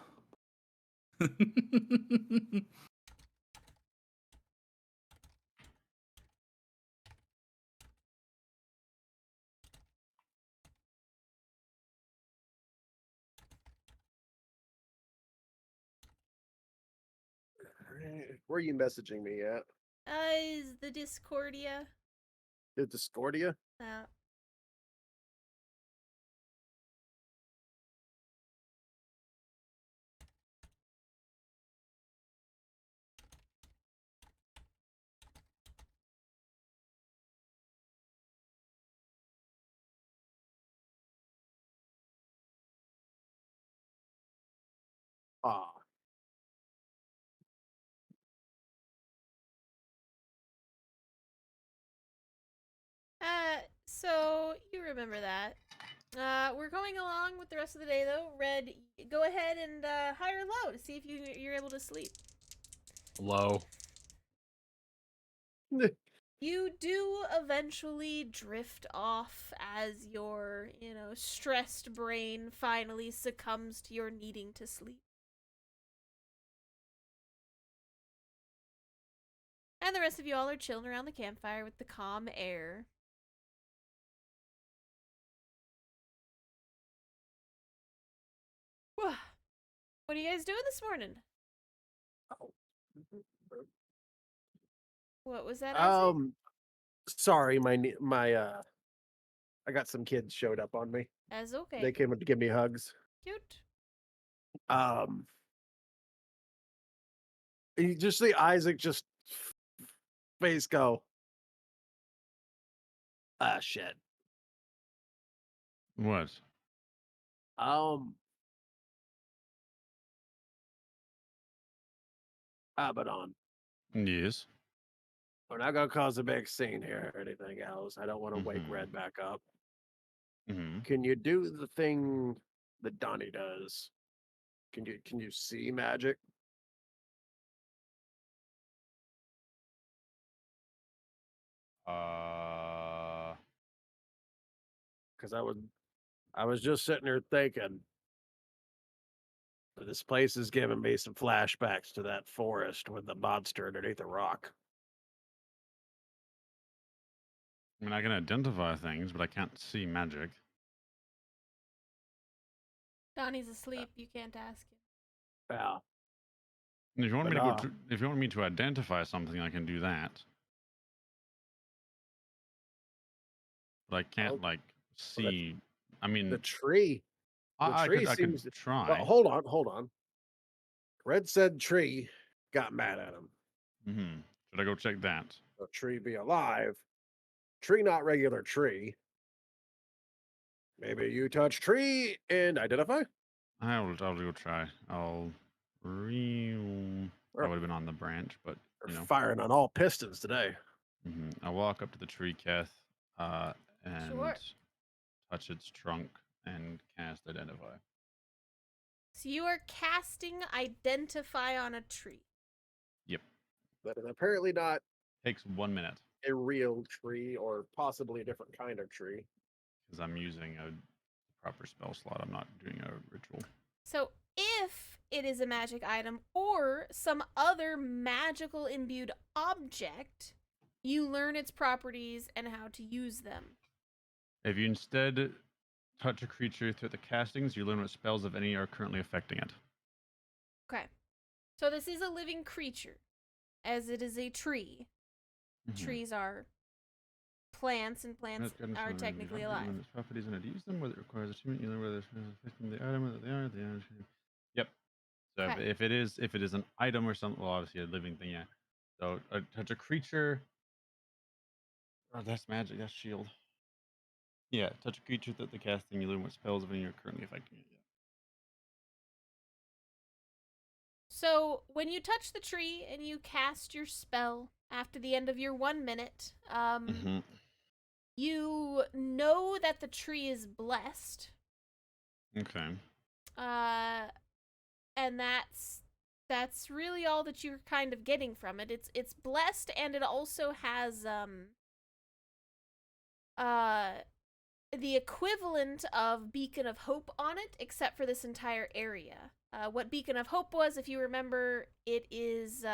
Where are you messaging me at? Is the Discordia? The Discordia? Uh, Ah. so you remember that. We're going along with the rest of the day, though. Red, go ahead and high or low to see if you're able to sleep. Low. You do eventually drift off as your, stressed brain finally succumbs to your needing to sleep. And the rest of you all are chilling around the campfire with the calm air. What are you guys doing this morning? What was that, Isaac? Sorry, I got some kids showed up on me. As okay. They came up to give me hugs. Cute. You just see Isaac just face go. Ah, shit. What? Abaddon. Yes. We're not gonna cause a big scene here or anything else. I don't want to wake Red back up. Mm-hmm. Can you do the thing that Donnie does? Can you see magic? Because I was just sitting here thinking that this place is giving me some flashbacks to that forest with the monster underneath the rock. I mean, I can identify things, but I can't see magic. Donnie's asleep. You can't ask him. Yeah. And if you want But, me to if you want me to identify something, I can do that. But I can't well, see. I mean, the tree. The I tree could seems. try. Hold on. Red said tree got mad at him. Mm-hmm. Should I go check that? The tree be alive. Tree not regular tree. Maybe you touch tree and identify. I'll go try. I'll that would have been on the branch, but They're firing on all pistons today. I'll walk up to the tree, Keth, and Sure. touch its trunk and cast identify. So you are casting identify on a tree. Yep. That is apparently not Takes 1 minute a real tree or possibly a different kind of tree. because I'm using a proper spell slot. I'm not doing a ritual. So if it is a magic item or some other magical imbued object, you learn its properties and how to use them. If you instead touch a creature through the castings, you learn what spells, if any, are currently affecting it. Okay. So this is a living creature, as it is a tree. Mm-hmm. Trees are plants, and plants are technically alive. Its properties and how to use them, whether it requires achievement, you learn whether it's affecting the item, whether they are. Yep. So Okay. if it is an item or something, well, obviously a living thing, yeah. So touch a creature. Oh, that's magic. That's shield. Yeah, touch a creature that the casting, you learn what spells, if any, are currently affecting it. Yeah. So when you touch the tree and you cast your spell after the end of your 1 minute, you know that the tree is blessed. Okay. And that's That's really all that you're kind of getting from it. It's blessed, and it also has uh the equivalent of Beacon of Hope on it, except for this entire area. What Beacon of Hope was, if you remember, it is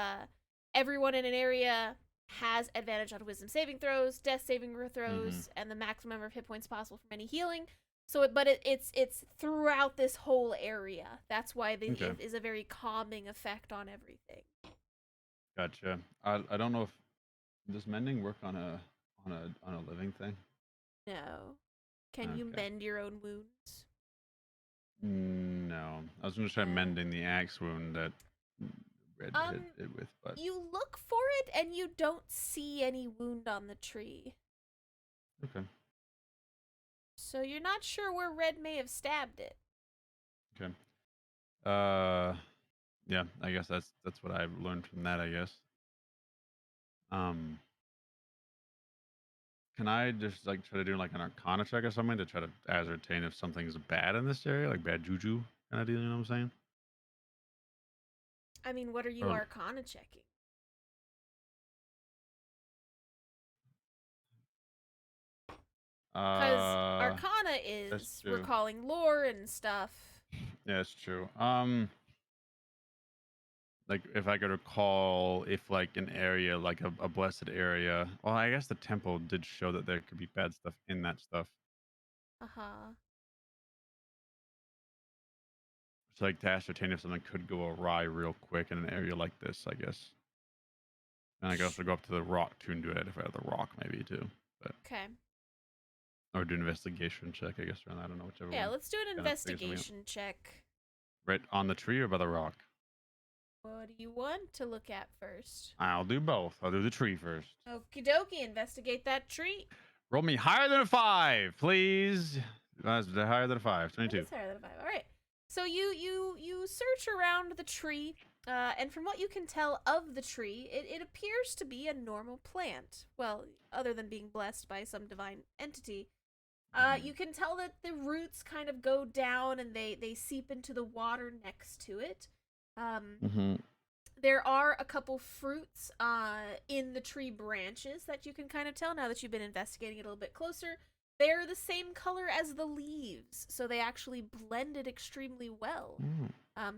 everyone in an area has advantage on Wisdom saving throws, Death saving throws, and the maximum number of hit points possible from any healing. So, it's throughout this whole area. That's why Okay. it is a very calming effect on everything. Gotcha. I don't know if does mending work on a living thing. No. Can you Okay. mend your own wounds? No, I was gonna try mending the axe wound that Red hit it with, but You look for it and you don't see any wound on the tree. okay. So you're not sure where Red may have stabbed it. Okay. Yeah, I guess that's what I've learned from that, I guess. Can I just like try to do like an arcana check or something to try to ascertain if something's bad in this area, like bad juju kind of deal, you know what I'm saying? I mean, what are you Or arcana checking? Because arcana that's is true. recalling lore and stuff. Yeah, it's true. Like if I could recall if like an area like a blessed area, well, I guess the temple did show that there could be bad stuff in that stuff. Uh-huh. So like to ascertain if something could go awry real quick in an area like this, I guess. And I could also go up to the rock too and do it if I had the rock maybe too. But Okay. or do an investigation check, I guess, around that. I don't know, whichever Yeah, one. let's do an Kinda figure something out. investigation check. Right on the tree or by the rock? What do you want to look at first? I'll do both. I'll do the tree first. Okie dokie, investigate that tree. Roll me higher than a 5, please. That's higher than a 5. 22. That is higher than a 5. All right. So you search around the tree, and from what you can tell of the tree, it appears to be a normal plant. Well, other than being blessed by some divine entity. You can tell that the roots kind of go down and they seep into the water next to it. There are a couple fruits in the tree branches that you can kind of tell now that you've been investigating it a little bit closer. They're the same color as the leaves, so they actually blended extremely well.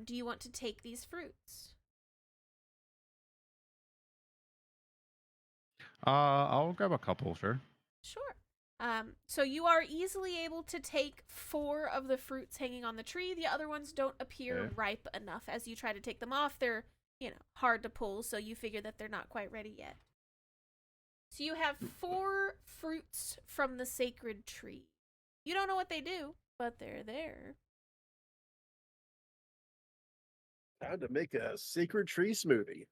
Do you want to take these fruits? I'll grab a couple, sure. Sure. So you are easily able to take 4 of the fruits hanging on the tree. The other ones don't appear ripe enough. As you try to take them off, they're, hard to pull, so you figure that they're not quite ready yet. So you have 4 fruits from the sacred tree. You don't know what they do, but they're there. Time to make a sacred tree smoothie.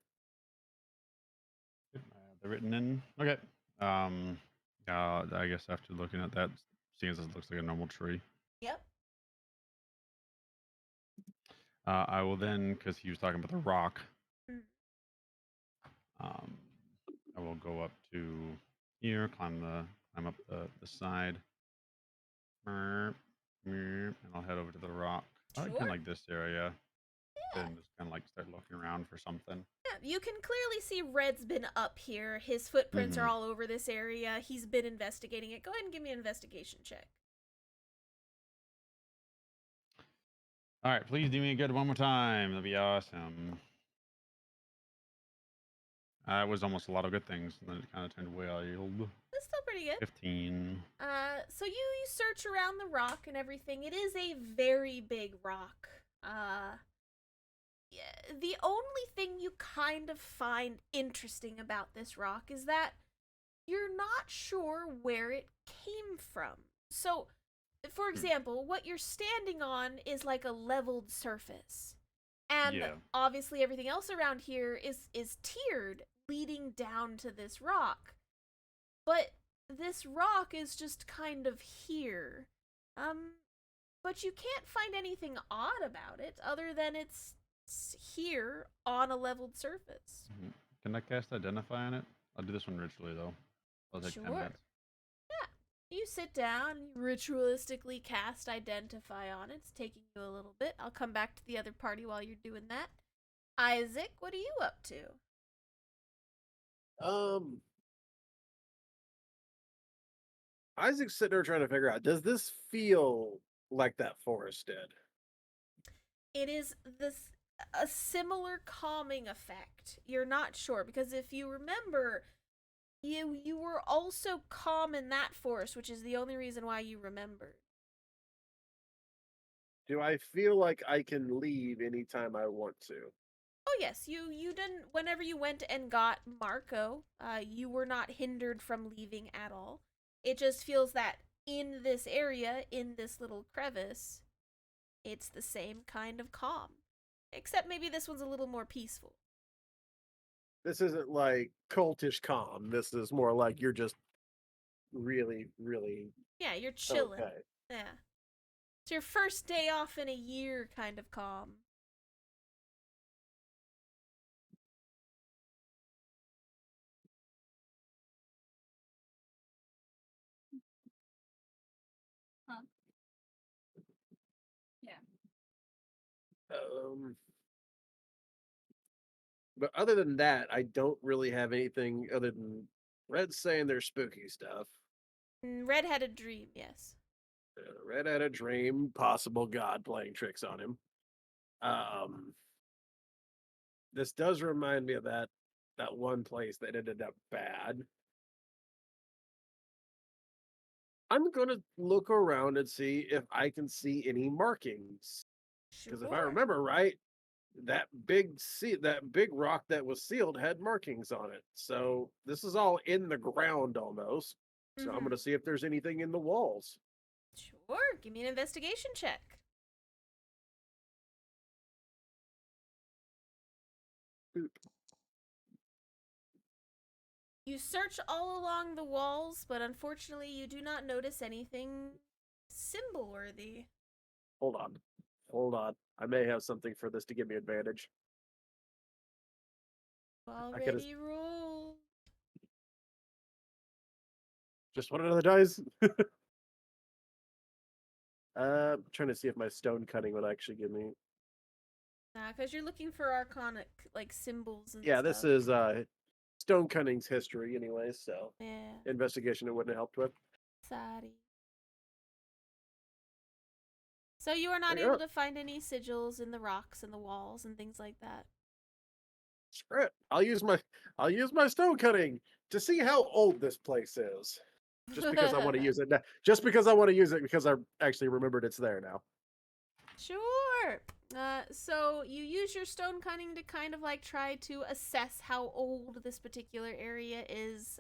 They're written in. Okay. I guess after looking at that, seeing as it looks like a normal tree. Yep. I will then, because he was talking about the rock. I will go up to here, climb up the side, and I'll head over to the rock. I kind of like this area. And just kind of like start looking around for something. Yeah, you can clearly see Red's been up here. His footprints are all over this area. He's been investigating it. Go ahead and give me an investigation check. All right, please do me a good one more time. That'd be awesome. It was almost a lot of good things, and then it kind of turned wild. That's still pretty good. 15. So you search around the rock and everything. It is a very big rock. The only thing you kind of find interesting about this rock is that you're not sure where it came from. So, for example, what you're standing on is like a leveled surface. And obviously everything else around here is tiered, leading down to this rock. But this rock is just kind of here. But you can't find anything odd about it other than it's here on a leveled surface. Can I cast Identify on it? I'll do this one ritually, though. I'll take 10 minutes. Yeah. You sit down and you ritualistically cast Identify on it. It's taking you a little bit. I'll come back to the other party while you're doing that. Isaac, what are you up to? Isaac's sitting there trying to figure out, does this feel like that forest did? It is this a similar calming effect. You're not sure because if you remember, you were also calm in that forest, which is the only reason why you remembered. Do I feel like I can leave anytime I want to? Oh yes, you didn't. Whenever you went and got Marco, you were not hindered from leaving at all. It just feels that in this area, in this little crevice, it's the same kind of calm, except maybe this one's a little more peaceful. This isn't like cultish calm. This is more like you're just really, really Yeah, you're chilling. okay. Yeah, it's your first day off in a year, kind of calm. Um, but other than that, I don't really have anything other than Red saying there's spooky stuff. Red had a dream, yes. Red had a dream, possible God playing tricks on him. Um, this does remind me of that one place that ended up bad. I'm gonna look around and see if I can see any markings. Because if I Sure. remember right, that big rock that was sealed had markings on it. So this is all in the ground almost. So I'm Mm-hmm. gonna see if there's anything in the walls. Sure. Give me an investigation check. Boop. You search all along the walls, but unfortunately, you do not notice anything symbol worthy. Hold on. Hold on. I may have something for this to give me advantage. I could have Already rolled. just one of the dice. Trying to see if my stone cutting would actually give me. Nah, because you're looking for arcanic, like, symbols and Yeah, this stuff. is stone cutting's history anyway, so Yeah. investigation it wouldn't have helped with. Sorry. So you are not Like, able oh, to find any sigils in the rocks and the walls and things like that. screw it. I'll use my stone cutting to see how old this place is. Just because I want to use it now. Just because I want to use it because I actually remembered it's there now. Sure. So you use your stone cutting to kind of like try to assess how old this particular area is.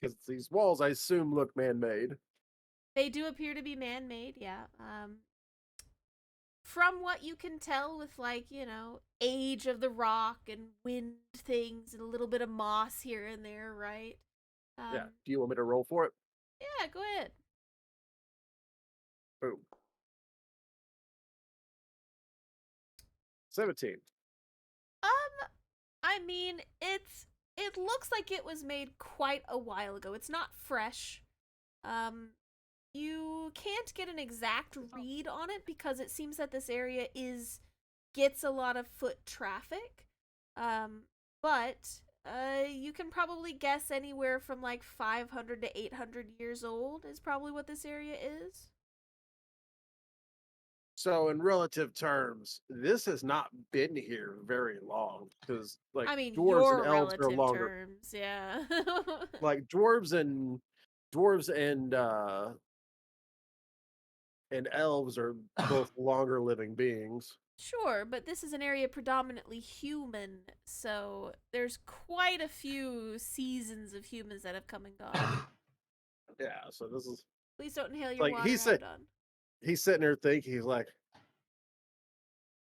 Because these walls, I assume, look man-made. They do appear to be man-made, yeah. From what you can tell with like, age of the rock and wind things and a little bit of moss here and there, right? Yeah. Um, Do you want me to roll for it? yeah, go ahead. Boom. 17. I mean, it looks like it was made quite a while ago. It's not fresh. Um, you can't get an exact read on it because it seems that this area gets a lot of foot traffic. Um, but you can probably guess anywhere from like 500 to 800 years old is probably what this area is. So, in relative terms, this has not been here very long because, like, I mean, dwarves and your elves are relative longer. terms, yeah. Like dwarves and elves are both longer living beings. Sure, but this is an area predominantly human, so there's quite a few seasons of humans that have come and gone. Yeah. So this is Please don't inhale your like water, I'm done. he's sitting there thinking he's like,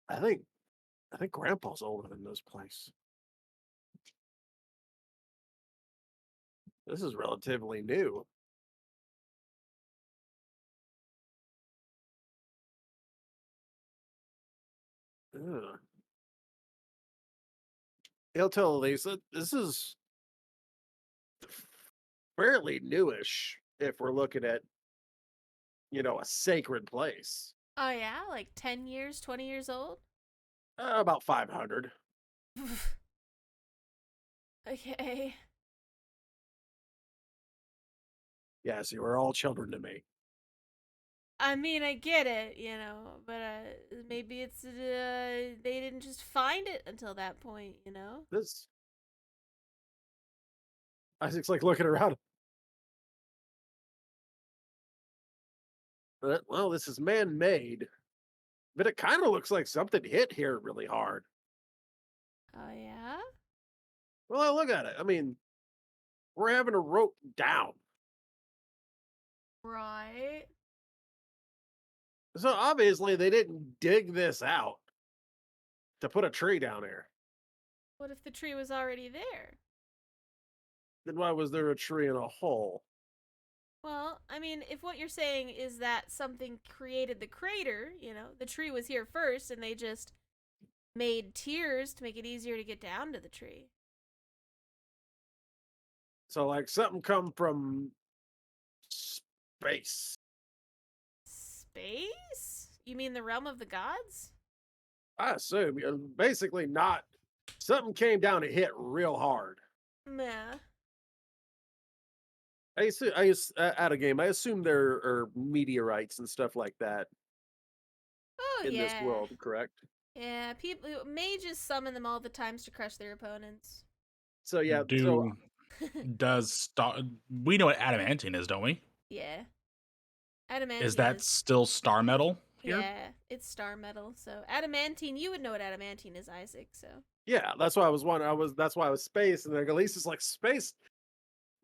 I think I think Grandpa's older than this place. This is relatively new. Ugh. He'll tell Lisa this is fairly newish if we're looking at a sacred place. Oh yeah, like 10 years, 20 years old? About 500. Okay. Yes, you are all children to me. I mean, I get it, but maybe it's they didn't just find it until that point, This Isaac's like looking around. Well, this is man-made, but it kind of looks like something hit here really hard. Oh yeah? Well, look at it. I mean, we're having a rope down. Right. So obviously they didn't dig this out to put a tree down there. What if the tree was already there? Then why was there a tree in a hole? Well, I mean, if what you're saying is that something created the crater, the tree was here first and they just made tiers to make it easier to get down to the tree. So like something come from space. Space? You mean the realm of the gods? I assume basically not. Something came down and hit real hard. Meh. Out of game. I assume there are meteorites and stuff like that Oh, in this yeah. world, correct? Yeah, mages summon them all the times to crush their opponents. So yeah, Does star? We know what adamantine is, don't we? Yeah. Is Adamantine that is. still star metal here? Yeah, it's star metal. So adamantine, you would know what adamantine is, Isaac. So yeah, that's why I was wondering. That's why I was space, and then at least it's like space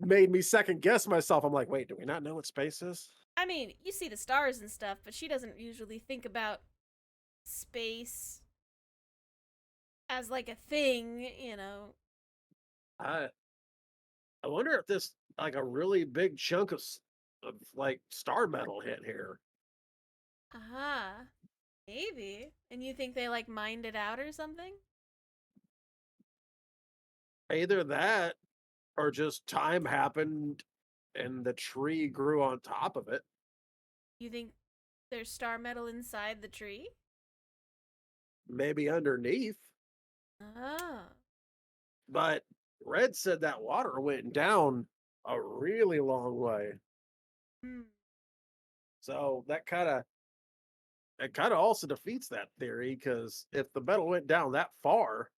made me second guess myself. I'm like, wait, do we not know what space is? I mean, you see the stars and stuff, but she doesn't usually think about space as like a thing. I I wonder if this like a really big chunk of like star metal hit here. Aha, maybe. And you think they like mined it out or something? Either that or just time happened and the tree grew on top of it. You think there's star metal inside the tree? Maybe underneath. Ah. But Red said that water went down a really long way. Hmm. So it kind of also defeats that theory because if the metal went down that far,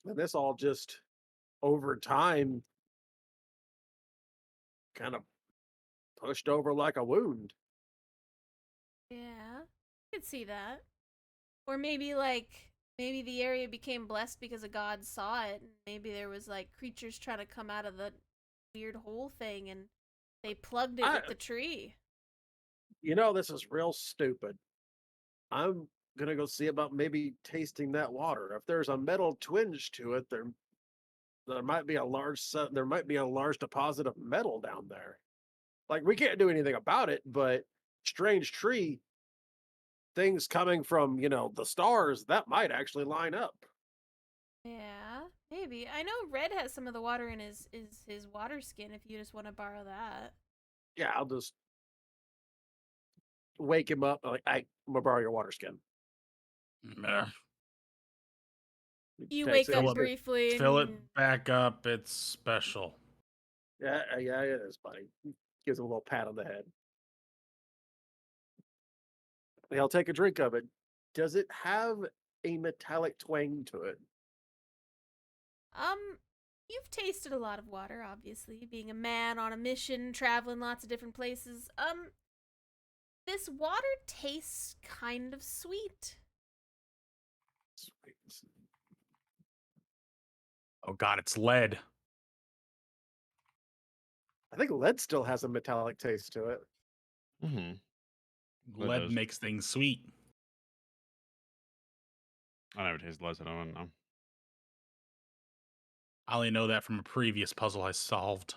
then this all just over time kind of pushed over like a wound. Yeah, I could see that. Or maybe the area became blessed because a god saw it, and maybe there was like creatures trying to come out of the weird hole thing, and they plugged it I, with the tree. this is real stupid. I'm gonna go see about maybe tasting that water. If there's a metal twinge to it, there might be a there might be a large deposit of metal down there. Like we can't do anything about it, but strange tree things coming from the stars that might actually line up. Yeah, maybe. I know Red has some of the water in his water skin. If you just want to borrow that. Yeah, I'll just wake him up like, I'm gonna borrow your water skin. Meh. He You takes wake it. up Fill it, briefly fill it and back up. It's special. Yeah, yeah, it is, buddy. Gives him a little pat on the head. He'll take a drink of it. Does it have a metallic twang to it? you've tasted a lot of water, obviously, being a man on a mission, traveling lots of different places. This water tastes kind of sweet. Sweet. Oh God, it's lead. I think lead still has a metallic taste to it. Mm-hmm. It Lead does. makes things sweet. I never tasted less. I don't know. I only know that from a previous puzzle I solved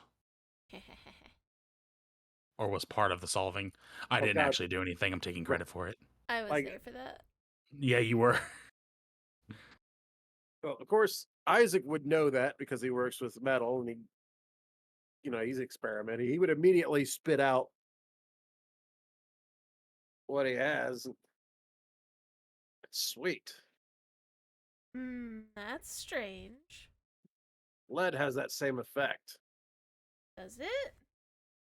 or was part of the solving. I Oh didn't God, actually do anything. I'm taking well, credit for it. I was like, there for that. Yeah, you were. well, of course, Isaac would know that because he works with metal and he's experimenting. He would immediately spit out what he has. Sweet. That's strange. Lead has that same effect. Does it?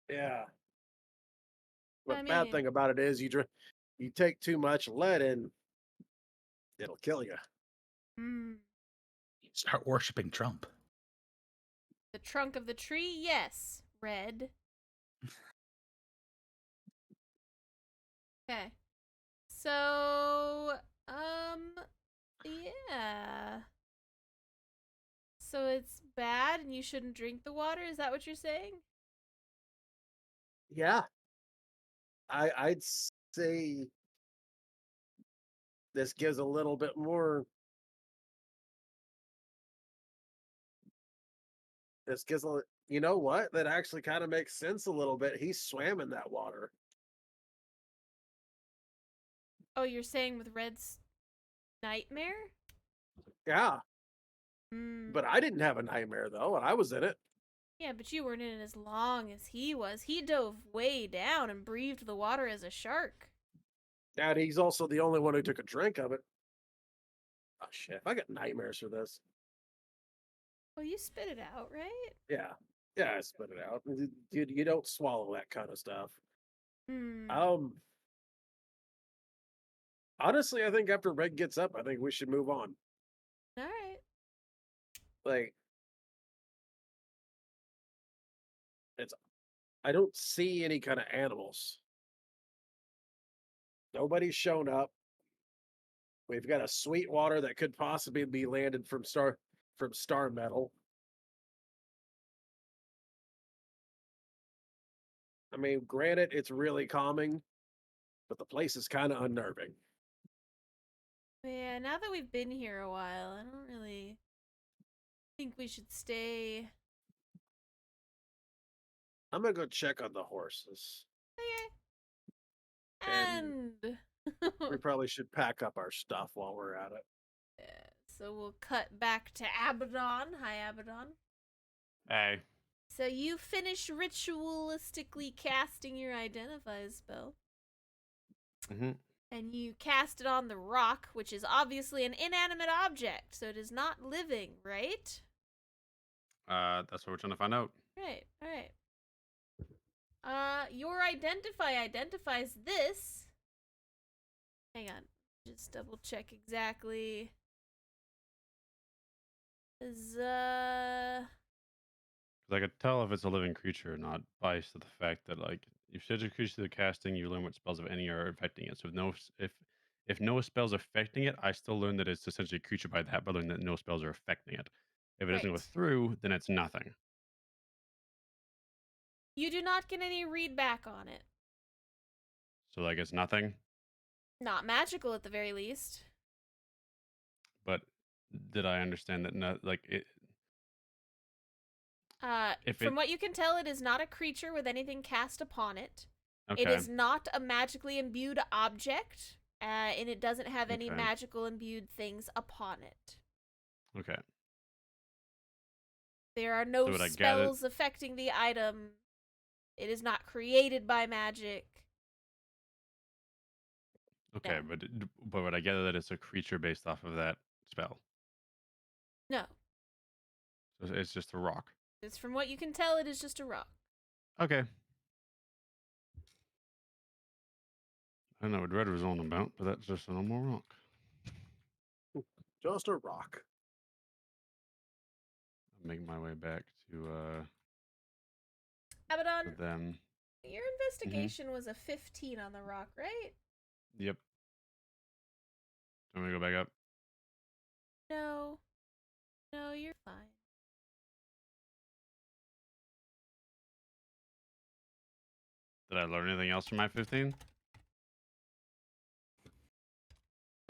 Yeah. But I the bad mean, thing about it is you take too much lead and it'll kill you. Start worshiping Trump. The trunk of the tree, yes. Red. Okay. So, yeah. So it's bad and you shouldn't drink the water? Is that what you're saying? Yeah. I'd say this gives a little bit more. This gives a. You know what? That actually kind of makes sense a little bit. He swam in that water. Oh, you're saying with Red's nightmare? Yeah. Hmm. But I didn't have a nightmare though, and I was in it. Yeah, but you weren't in it as long as he was. He dove way down and breathed the water as a shark. And he's also the only one who took a drink of it. Oh shit! I got nightmares for this. Well, you spit it out, right? Yeah. Yeah, I spit it out. Dude, you don't swallow that kind of stuff. Hmm. Um, honestly, I think after Red gets up, I think we should move on. All right. Like, it's I don't see any kind of animals. Nobody's shown up. We've got a Sweetwater that could possibly be landed from Star Metal. I mean, granted, it's really calming, but the place is kind of unnerving. Yeah, now that we've been here a while, I don't really think we should stay. I'm gonna go check on the horses, Okay. and And we probably should pack up our stuff while we're at it. yeah, so we'll cut back to Abaddon. Hi, Abaddon. Hey. So you finish ritualistically casting your identify spell. Mm-hmm. And you cast it on the rock, which is obviously an inanimate object, so it is not living, right? That's what we're trying to find out. Right, alright. Your identify identifies this. Hang on. Just double check exactly. Is, Because I could tell if it's a living creature or not based on the fact that, like, if such a creature they're casting, you learn what spells, if any, are affecting it. So if no spells are affecting it, I still learn that it's essentially a creature by that, by learning that no spells are affecting it. If it doesn't go right. through, then it's nothing. You do not get any read back on it. So, like, it's nothing. Not magical at the very least. But did I understand that? Not like it. If From it what you can tell, it is not a creature with anything cast upon it. It okay, is not a magically imbued object, and it doesn't have any Okay. magical imbued things upon it. okay. There are no So would I gather- spells affecting the item. It is not created by magic. Okay, No. but would I gather that it's a creature based off of that spell? No. So it's just a rock. It's from what you can tell, it is just a rock. Okay. I don't know what Red was on about, but that's just a normal rock. Just a rock. I'm making my way back to Abaddon, them. your investigation was a 15 on the rock, right? Yep. I'm gonna go back up. No. No, you're fine. Did I learn anything else from my 15?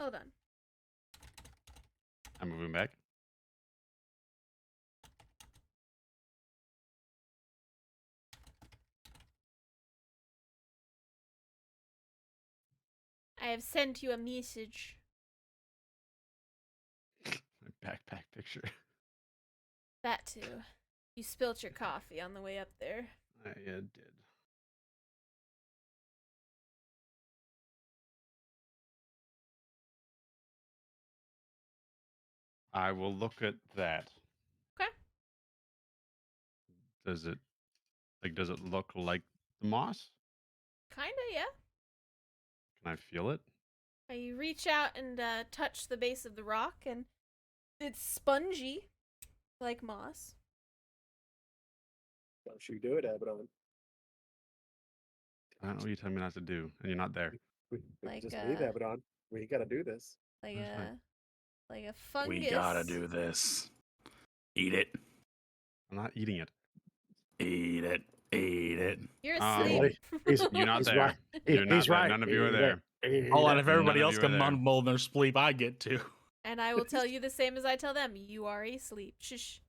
Hold on. I'm moving back. I have sent you a message. My backpack picture. That too. You spilt your coffee on the way up there. I did. I will look at that. Okay. Does it look like the moss? Kinda, yeah. Can I feel it? You reach out and touch the base of the rock, and it's spongy, like moss. Don't you do it, Abaddon. I don't know what you're telling me not to do, and you're not there. We Like just leave Abaddon. We gotta do this. like That's fine. a fungus. We gotta do this. Eat it. I'm not eating it. Eat it. Eat it. You're Um, asleep. He's You're not he's there. right. You're not He's there. right. None of you are Eat there. it. Eat Hold on, it. if everybody None of else you are can there. mumble in their sleep, I get to. And I will tell you the same as I tell them. You are asleep. Shush.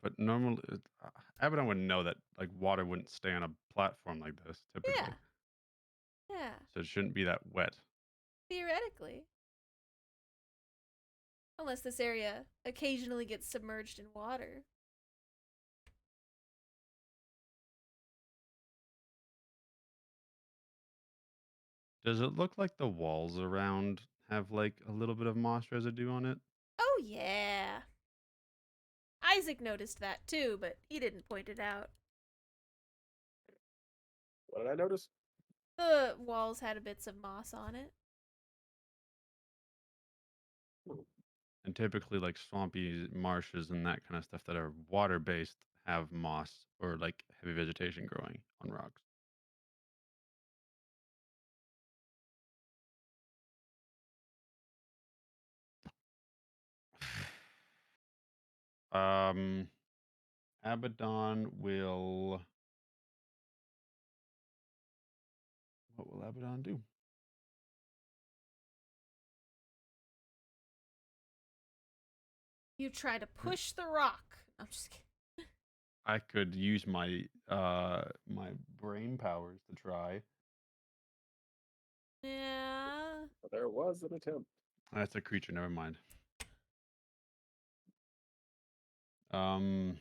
But normally, Abaddon would know that like water wouldn't stay on a platform like this typically, Yeah. so it shouldn't be that wet. Theoretically. Unless this area occasionally gets submerged in water. Does it look like the walls around have like a little bit of moss residue on it? Oh, yeah. Isaac noticed that too, but he didn't point it out. What did I notice? The walls had bits of moss on it. And typically, like swampy marshes and that kind of stuff that are water based have moss or like heavy vegetation growing on rocks. Um, Abaddon will. What will Abaddon do? You try to push the rock. I'm just kidding. I could use my my brain powers to try. Yeah. There was an attempt. That's a creature. Never mind. Can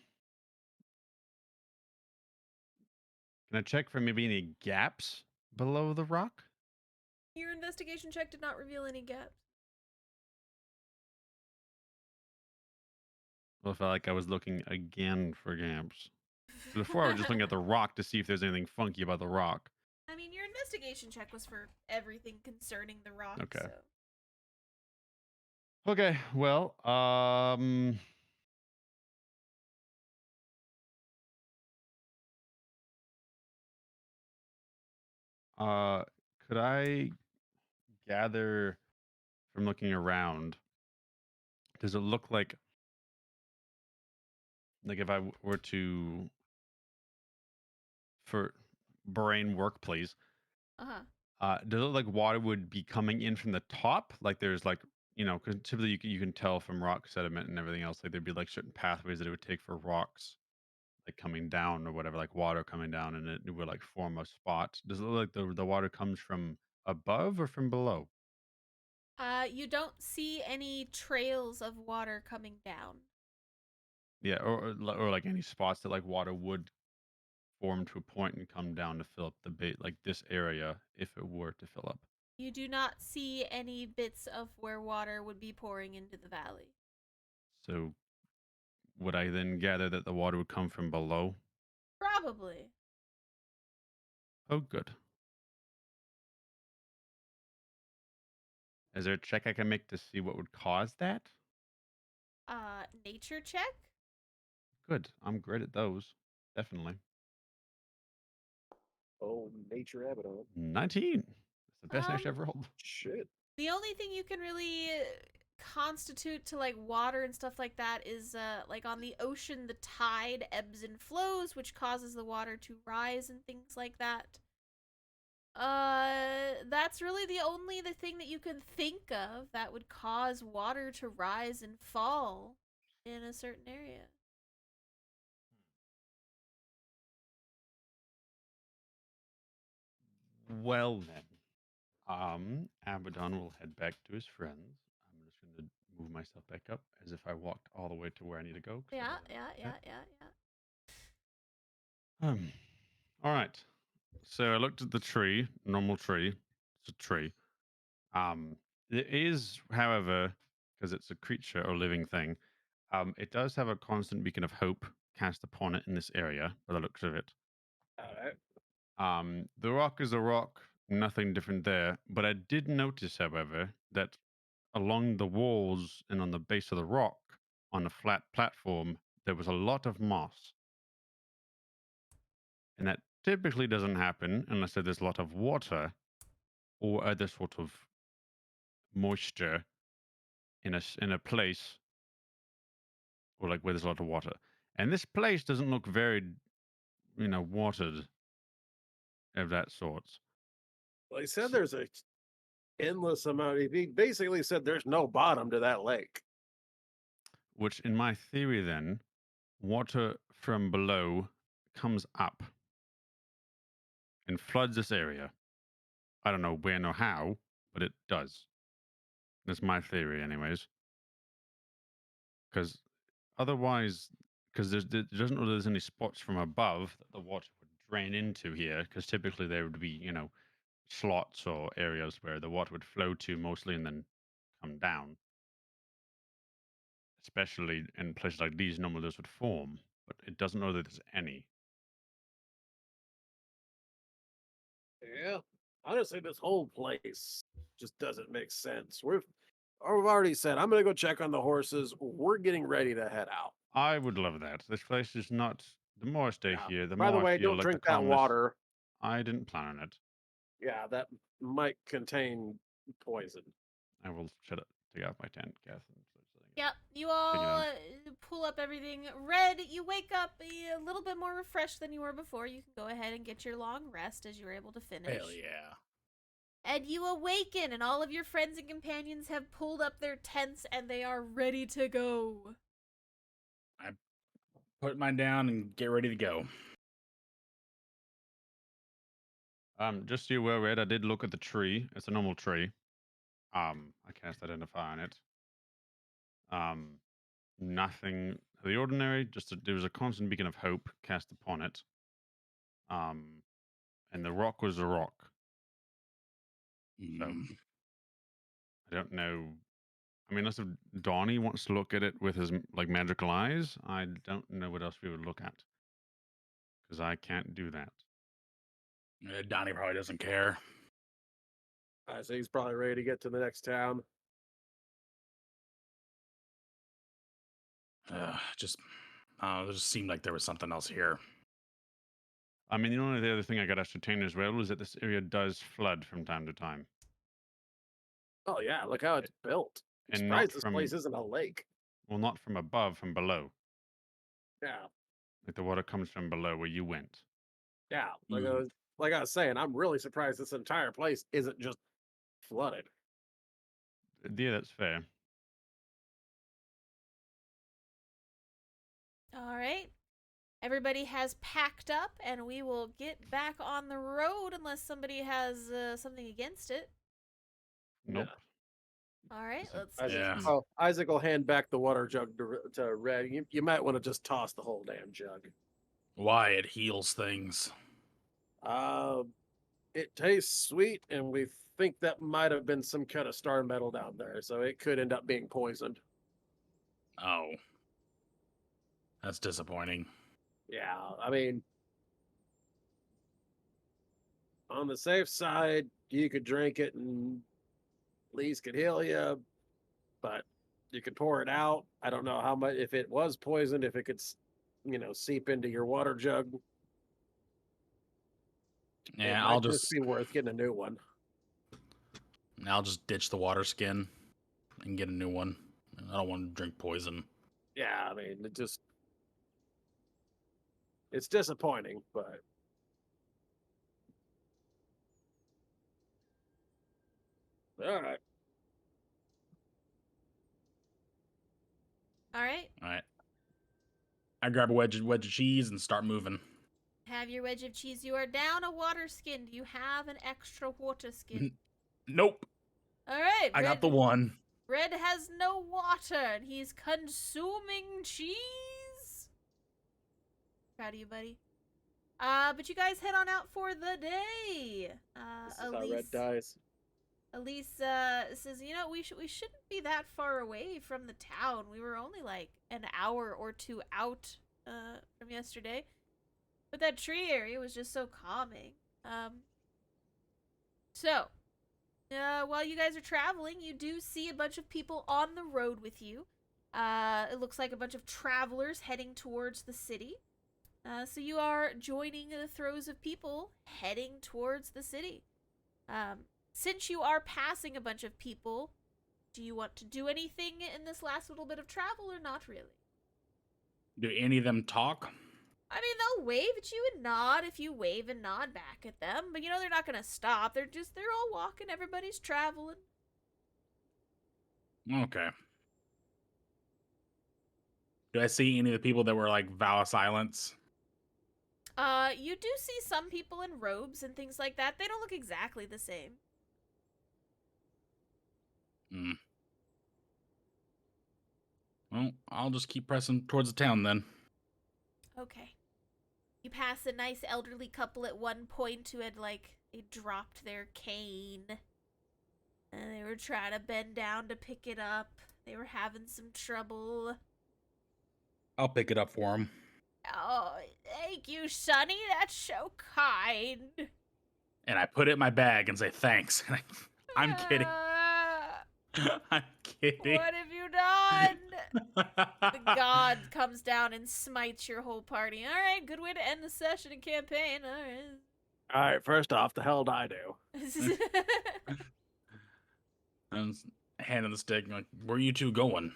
I check for maybe any gaps below the rock? Your investigation check did not reveal any gaps. Well, I felt like I was looking again for gaps. Before I was just looking at the rock to see if there's anything funky about the rock. I mean, your investigation check was for everything concerning the rock, Okay. so. Okay, well, could I gather from looking around? Does it look like if I were to for brain work, please? Uh-huh. Does it look like water would be coming in from the top? Like there's like because typically you can tell from rock sediment and everything else. Like there'd be like certain pathways that it would take for rocks like coming down or whatever, like water coming down, and it would like form a spot. Does it look like the water comes from above or from below? You don't see any trails of water coming down. Yeah, or like any spots that like water would form to a point and come down to fill up the bait, like this area, if it were to fill up. You do not see any bits of where water would be pouring into the valley. So would I then gather that the water would come from below? Probably. Oh, good. Is there a check I can make to see what would cause that? Nature check? Good. I'm great at those. Definitely. Oh, nature Abaddon. 19. That's the best nature I've rolled. Shit. The only thing you can really constitute to like water and stuff like that is like on the ocean the tide ebbs and flows, which causes the water to rise and things like that. That's really the thing that you can think of that would cause water to rise and fall in a certain area. Well then, Abaddon will head back to his friends. I'm just going to move myself back up as if I walked all the way to where I need to go. Yeah. All right. So I looked at the tree, normal tree. It's a tree. There is, however, because it's a creature or living thing, it does have a constant beacon of hope cast upon it in this area, by the looks of it. Alright. The rock is a rock, nothing different there. But I did notice, however, that along the walls and on the base of the rock, on a flat platform, there was a lot of moss. And that typically doesn't happen unless there's a lot of water or other sort of moisture in a place or like where there's a lot of water. And this place doesn't look very, watered of that sort. Well, he said So, there's a endless amount. He basically said there's no bottom to that lake. which, in my theory, then, water from below comes up and floods this area. I don't know when or how, but it does. That's my theory, anyways. Because otherwise, because there doesn't know there's any spots from above that the water would drain into here. Because typically there would be, slots or areas where the water would flow to mostly and then come down. Especially in places like these, normally those would form, but it doesn't know that there's any. Yeah. Honestly, this whole place just doesn't make sense. We've already said I'm gonna go check on the horses. We're getting ready to head out. I would love that. This place is not. The more I stay Yeah. here, the By the more I way, feel don't like the drink that calmness. water. I didn't plan on it. Yeah, that might contain poison. I will take out my tent, Kath. And start setting it. Yep, you Take it all out. pull up everything. Red, you wake up a little bit more refreshed than you were before. You can go ahead and get your long rest as you were able to finish. Hell yeah. And you awaken, and all of your friends and companions have pulled up their tents and they are ready to go. Put mine down and get ready to go. Just so you're aware, Red, I did look at the tree. It's a normal tree. I cast identify on it. Nothing of the ordinary. There was a constant beacon of hope cast upon it. And the rock was a rock. So Mm. I don't know. I mean, unless if Donnie wants to look at it with his like magical eyes, I don't know what else we would look at because I can't do that. Donnie probably doesn't care. I say he's probably ready to get to the next town. Just, it just seemed like there was something else here. I mean, the other thing I got ascertained as well is that this area does flood from time to time, Oh yeah, look how it's built. I'm and not surprised this place isn't a lake. not from above, from below. Yeah, Like the water comes from below where you went. yeah. Mhm. Like I was saying, I'm really surprised this entire place isn't just flooded. Yeah, that's fair. All right. Everybody has packed up, and we will get back on the road unless somebody has something against it. Nope. All right, So- let's Isaac, Yeah. get. oh, Isaac will hand back the water jug to Red. You might want to just toss the whole damn jug. Why it heals things. Uh, it tastes sweet, and we think that might have been some kind of star metal down there, so it could end up being poisoned. Oh. That's disappointing. Yeah, I mean, on the safe side, you could drink it and at least could heal you, but you could pour it out. I don't know how much, if it was poisoned, if it could, seep into your water jug. It Yeah, might just be worth getting a new one. I'll just ditch the water skin and get a new one. I don't want to drink poison. Yeah, I mean, it's disappointing, but all right. All right, All right. I grab a wedge of cheese and start moving. have your wedge of cheese. You are down a water skin. Do you have an extra water skin? Nope. All right, I got the one. Red has no water, and he's consuming cheese. Proud of you, buddy. But you guys head on out for the day. This is how Red dies. Elise says, you know, we shouldn't be that far away from the town. We were only like an hour or two out from yesterday. But that tree area was just so calming. So, while you guys are traveling, you do see a bunch of people on the road with you. It looks like a bunch of travelers heading towards the city. So you are joining the throes of people heading towards the city. Since you are passing a bunch of people, do you want to do anything in this last little bit of travel or not really? Do any of them talk? I mean, they'll wave at you and nod if you wave and nod back at them, but you know they're not gonna stop. They're all walking. Everybody's traveling. Okay. Do I see any of the people that were like vow of silence? You do see some people in robes and things like that. They don't look exactly the same. Hmm. Well, I'll just keep pressing towards the town then. Okay. You pass a nice elderly couple at one point who had, like, they dropped their cane. And they were trying to bend down to pick it up. They were having some trouble. I'll pick it up for him. Oh, thank you, Sonny. That's so kind. And I put it in my bag and say thanks. I'm kidding. I'm kidding. What have you done? The god comes down and smites your whole party. All right, good way to end the session and campaign. All All right, first off, the hell did I do? right. I'm handing the stick. Like, where are you two going?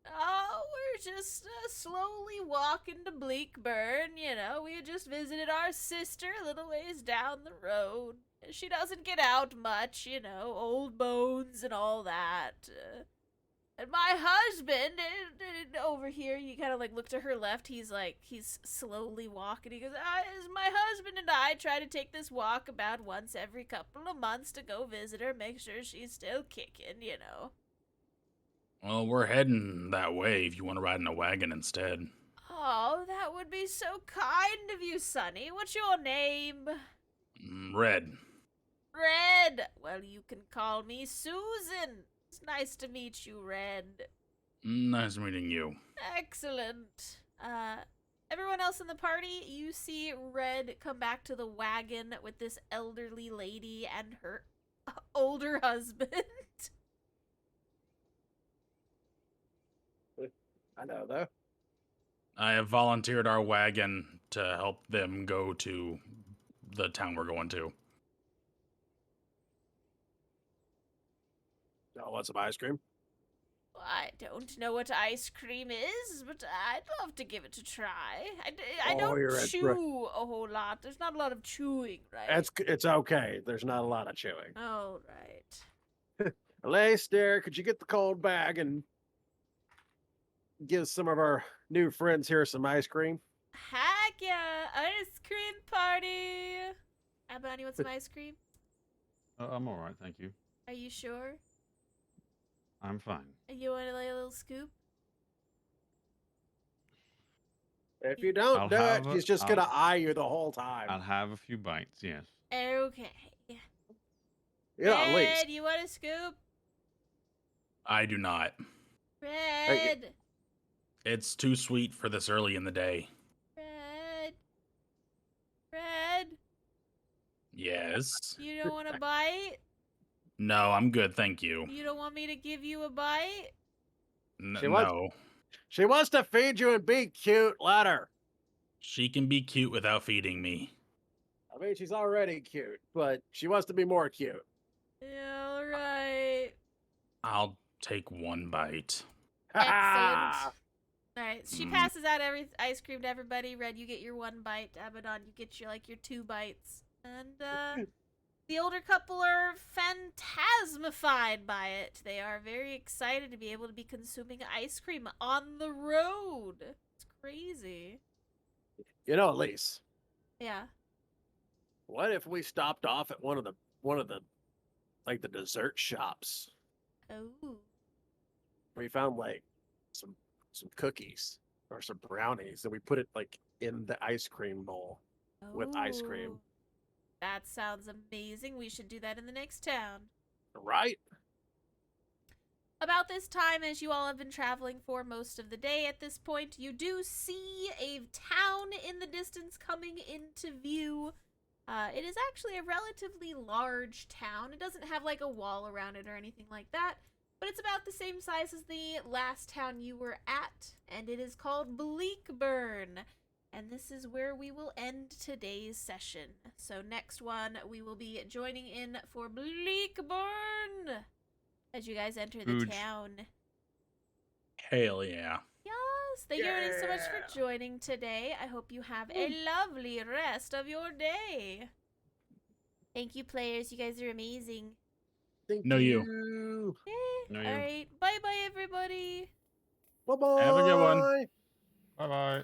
Oh, we're just slowly walking to Bleakburn. You know, we had just visited our sister a little ways down the road. She doesn't get out much, you know, old bones and all that. And my husband, over here, you kind of like look to her left. He's slowly walking. He goes, my husband and I try to take this walk about once every couple of months to go visit her, make sure she's still kicking, you know. Well, we're heading that way if you want to ride in a wagon instead. Oh, that would be so kind of you, Sonny. What's your name? Red. Red. Well, you can call me Susan. It's nice to meet you, Red. Nice meeting you. Excellent. Everyone else in the party, you see Red come back to the wagon with this elderly lady and her older husband. I know, though. I have volunteered our wagon to help them go to the town we're going to. Y'all want some ice cream? I don't know what ice cream is, but I'd love to give it a try. I Oh, don't you're right. chew a whole lot. There's not a lot of chewing, right? It's okay. There's not a lot of chewing. All right. Elise, dear, could you get the cold bag and give some of our new friends here some ice cream? Heck yeah! Ice cream party! Abani, want some ice cream? I'm all right, thank you. Are you sure? I'm fine. You want to lay a little scoop? If you don't I'll do it, have a- he's just I'll- gonna eye you the whole time. I'll have a few bites, yes. Okay. Yeah, Elise. Red, you want a scoop? I do not. Red! It's too sweet for this early in the day. Red! Red! Yes. You don't want a bite? No, I'm good, thank you. You don't want me to give you a bite? She wants- No. She wants to feed you and be cute. Let her. She can be cute without feeding me. I mean, she's already cute, but she wants to be more cute. Yeah, all right. I'll take one bite. Excellent. All right, she passes out every ice cream to everybody. Red, you get your one bite. Abaddon, you get your 2 bites. And the older couple are phantasmified by it. They are very excited to be able to be consuming ice cream on the road. It's crazy. You know, Elise, Yeah. what if we stopped off at one of the like the dessert shops? Oh. We found like some cookies or some brownies, and we put it like in the ice cream bowl with ice cream. Oh. That sounds amazing. We should do that in the next town. Right? About this time, as you all have been traveling for most of the day at this point, you do see a town in the distance coming into view. It is actually a relatively large town. It doesn't have like a wall around it or anything like that, but it's about the same size as the last town you were at, and it is called Bleakburn. And this is where we will end today's session. So next one, we will be joining in for Bleakburn as you guys enter the Ooch. town. Hell yeah. Yes, thank you everybody so much Yeah. for joining today. I hope you have a lovely rest of your day. Thank you, players. You guys are amazing. Thank No, you. you. No, you. All right. Bye bye, everybody. Bye bye. Have a good one. Bye bye.